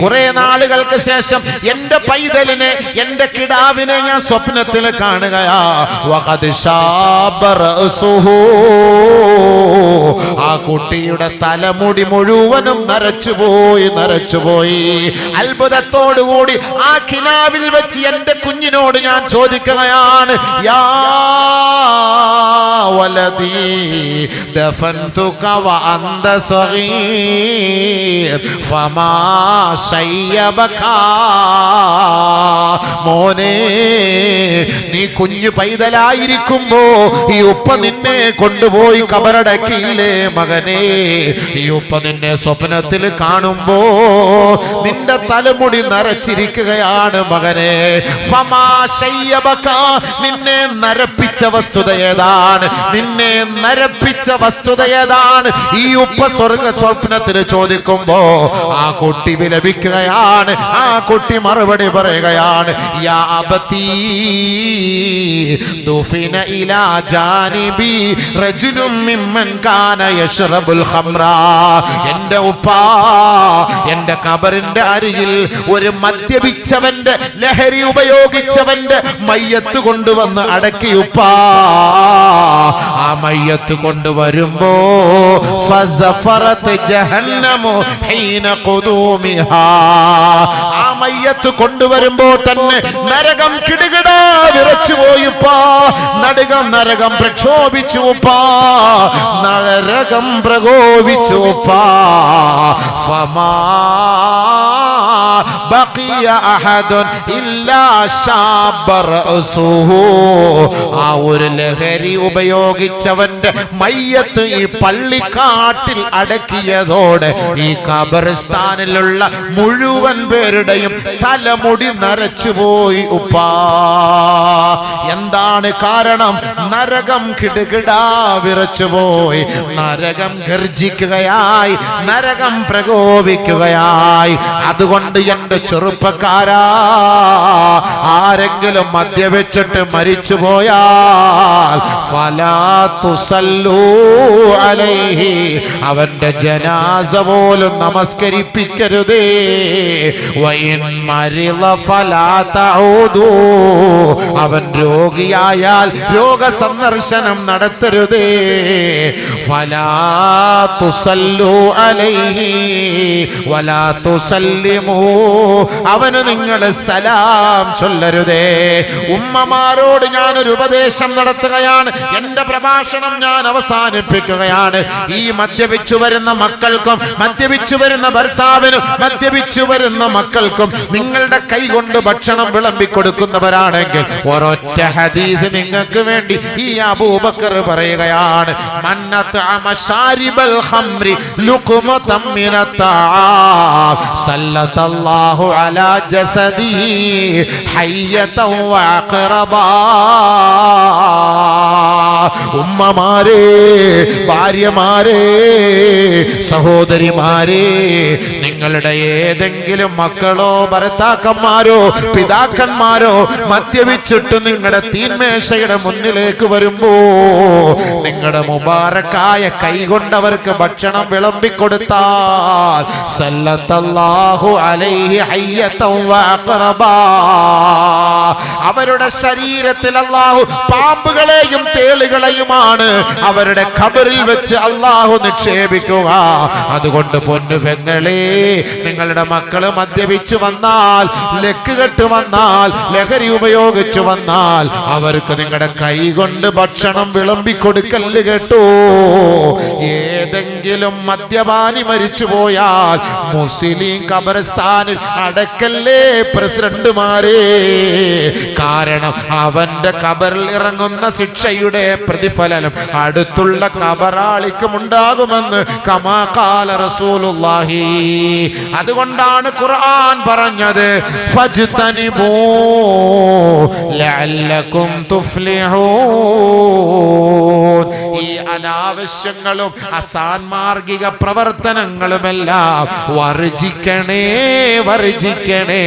കുറെ നാളുകൾക്ക് ശേഷം എന്റെ പൈതലിനെ, എന്റെ കിടാവിനെ ഞാൻ സ്വപ്നത്തിൽ കാണുകയാ. ആ കുട്ടിയുടെ തലമുടി മുഴുവനും നരച്ചുപോയി, നരച്ചുപോയി. അത്ഭുതത്തോടുകൂടി ആ കിനാവിൽ വെച്ച് എന്റെ കുഞ്ഞിനോട് ഞാൻ ചോദിക്കുകയാണ്, യാ വലദീ ദഫൻതുക വഅന്ത സഗീർ ഫമാ ശയ്യബക. മോനെ, നീ കുഞ്ഞു പൈതലായിരിക്കുമ്പോ ഈ ഉപ്പ നിന്നെ നിന്നെ കൊണ്ടുപോയി കബറടക്കിയില്ലേ മകനെ? ഈ ഉപ്പ നിന്നെ സ്വപ്നത്തിൽ കാണുമ്പോ നിന്റെ തലമുടി നരച്ചിരിക്കുകയാണ് മകനെ. ഫമാ ശയ്യബക, നിന്നെ നരപ്പിച്ച വസ്തുത ഏതാണ്? നിന്നെ നരപ്പിച്ച വസ്തുത ഏതാണ്? ഈ ഉപ്പ സ്വപ്നത്തിൽ ചോദിക്കുമ്പോ ആ കുട്ടി വിലപിക്കുകയാണ്. ആ കുട്ടി മറുപടി പറയുകയാണ്, യാ അബതീ ദുഫിന ഇലാ ജാനിബി റജുലുൻ മിമ്മൻ കാന യശ്റബുൽ ഖംറ. എന്റെ ഉപ്പാ, എന്റെ ഖബറിന്റെ അരികിൽ ഒരു മദ്യപിച്ചവന്റെ, ലഹരി ഉപയോഗിച്ചവന്റെ മയ്യത്ത് കൊണ്ടുവന്ന് അടക്കി ഉപ്പാ. ആ മയ്യത്ത് കൊണ്ടുവരുമ്പോ ഫസഫറത് ജഹന്നമു ഹീന ഖുദൂമിഹാ, ആ മയ്യത്ത് കൊണ്ടുവരുമ്പോ തന്നെ നരകം കിടുകിടാ വിറച്ചു പോയിപ്പാ. നരകം പ്രക്ഷോഭിച്ചു ഉപ്പാ, നരകം പ്രകോപിച്ചു ഉപ്പാ. ഫമാ ബഖിയ അഹദുൻ ഇല്ലാ ശാബ റഅസുഹു. ആ ഒരു ലഹരി ഉപയോഗിച്ചവന്റെ മയ്യത്ത് ഈ പള്ളിക്കാട്ടിൽ അടക്കിയതോടെ ഈ ഖബർസ്ഥാനിലുള്ള മുഴുവൻ പേരുടെയും തലമുടി നരച്ചുപോയി ഉപ്പാ. എന്താണ് കാരണം? നരകം കിടുകിടാ വിറച്ചുപോയി, നരകം ഗർജിക്കുകയായി, നരകം പ്രകോപിക്കുകയായി. അതുകൊണ്ട് എന്റെ ചെറുപ്പക്കാരാ, ആരെങ്കിലും മദ്യപിച്ചിട്ട് മരിച്ചു പോയാൽ ഫലാ തുസല്ലൂ അലൈഹി, അവന്റെ ജനാസ പോലും നമസ്കരിപ്പിക്കരുതേ. വഇൻ മരിള ഫലാ തഊദൂ, അവൻ രോഗിയായാൽ രോഗസന്ദർശനം നടത്തരുതേ. ഫലാ തുസല്ലൂ അലൈഹി വലാ തുസല്ലിമൂ, അവന് നിങ്ങൾ സലാം ചൊല്ലരുതേ. ഉമ്മമാരോട് ഞാനൊരു ഉപദേശം നടത്തുകയാണ്. എന്റെ പ്രഭാഷണം ഞാൻ അവസാനിപ്പിക്കുകയാണ്. ഈ മദ്യപിച്ചു വരുന്ന മക്കൾക്കും, മദ്യപിച്ചു വരുന്ന ഭർത്താവിനും, മദ്യപിച്ചു വരുന്ന മക്കൾക്കും നിങ്ങളുടെ കൈ കൊണ്ട് ഭക്ഷണം വിളമ്പിക്കൊടുക്കുന്നവരാണെങ്കിൽ ഒരൊറ്റ ഹദീസ് നിങ്ങൾക്ക് വേണ്ടി ഈ അബൂബക്കർ പറയുകയാണ്, മന്നതഅമ ശാരിബൽ ഖംറി ലുഖ്മതൻ മിനത്തആം സല്ലല്ലാഹു അലാ ജസദിഹി ഹയ്യതൻ വഅഖറബാ. ഉമ്മമാരെ, ഭാര്യമാരെ, സഹോദരിമാരെ, നിങ്ങളുടെ ഏതെങ്കിലും മക്കളോ ഭർത്താക്കന്മാരോ പിതാക്കന്മാരോ മദ്യപിച്ചിട്ട് നിങ്ങളുടെ തീന്മേശയുടെ മുന്നിലേക്ക് വരുമ്പോ നിങ്ങളുടെ മുബാറക്കായ കൈ കൊണ്ടവർക്ക് ഭക്ഷണം വിളമ്പിക്കൊടുത്താൽ സല്ലല്ലാഹു അലൈഹി ഹയ്യതൻ വഅഖറബാ, അവരുടെ ശരീരത്തിൽ അല്ലാഹു പാമ്പുകളെയും തേളുകളെയുമാണ് അവരുടെ ഖബറിൽ വെച്ച് അല്ലാഹു നിക്ഷേപിക്കുക. അതുകൊണ്ട് പൊന്നു പെങ്ങളെ, നിങ്ങളുടെ മക്കള് മദ്യപിച്ചു വന്നാൽ, ലക്കുകെട്ട് വന്നാൽ, ലഹരി ഉപയോഗിച്ചു വന്നാൽ അവർക്ക് നിങ്ങളുടെ കൈ കൊണ്ട് ഭക്ഷണം വിളമ്പിക്കൊടുക്കല് കേട്ടോ. ഏതെങ്കിലും മദ്യപാനി മരിച്ചു പോയാൽ മുസ്ലിം ഖബർസ്ഥാനിൽ അടക്കല്ലേ പ്രസിഡന്റുമാരെ. കാരണം അവന്റെ ഖബറിൽ ഇറങ്ങുന്ന ശിക്ഷയുടെ പ്രതിഫലനം അടുത്തുള്ള ഖബറാളിക്കും ഉണ്ടാകുമെന്ന് കമാ ഖാല റസൂലുള്ളാഹി. അതുകൊണ്ടാണ് ഖുർആൻ പറഞ്ഞത്, ഫജ്തനിബൂ ലഅല്ലകും തുഫ്ലിഹൂൻ. ഈ അനാവശ്യങ്ങളും അസാൻമാർഗിക പ്രവർത്തനങ്ങളുമെല്ലാം വർജിക്കണേ, വർജിക്കണേ,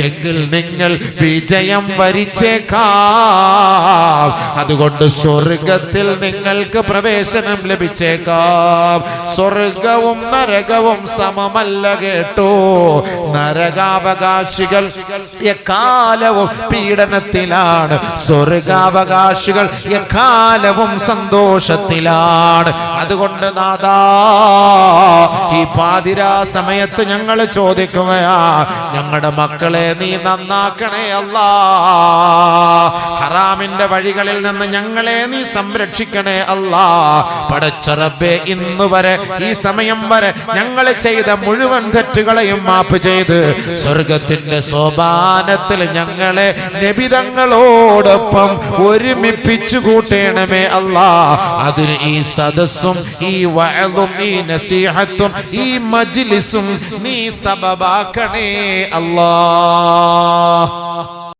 എങ്കിൽ നിങ്ങൾ വിജയം വരിച്ചേക്കാം. അതുകൊണ്ട് സ്വർഗത്തിൽ നിങ്ങൾക്ക് പ്രവേശനം ലഭിച്ചേക്കാം. സ്വർഗവും നരകവും സമമല്ല കേട്ടോ. നരകാവകാശികൾ എക്കാലവും പീഡനത്തിലാണ്, സ്വർഗാവകാശികൾ എക്കാലവും സന്തോഷത്തിലാണ്. അതുകൊണ്ട് നാദാ, ഈ പാതിരാ സമയത്ത് ഞങ്ങൾ ചോദിക്കുകയാ, ഞങ്ങളുടെ മക്കളെ നീ നന്നാക്കണേ അല്ലാ. ഹറാമിന്റെ വഴികളിൽ നിന്ന് ഞങ്ങളെ നീ സംരക്ഷിക്കണേ അല്ലാ. പടച്ച റബ്ബേ ഇന്ന് വരെ ഈ സമയം വരെ ഞങ്ങൾ ചെയ്ത മുഴുവൻ തെറ്റുകളെയും മാപ്പ് ചെയ്ത് സ്വർഗത്തിന്റെ സോപാനത്തിൽ ഞങ്ങളെ നബിതങ്ങളോടൊപ്പം ഒരുമിപ്പിച്ചു കൂട്ടണമേ അല്ലാ. അതിന് ഈ സദസ്സും ഈ വഅദും ഈ നസീഹത്തും ഈ മജ്ലിസും നീ സബബാക്കണേ അല്ലാ.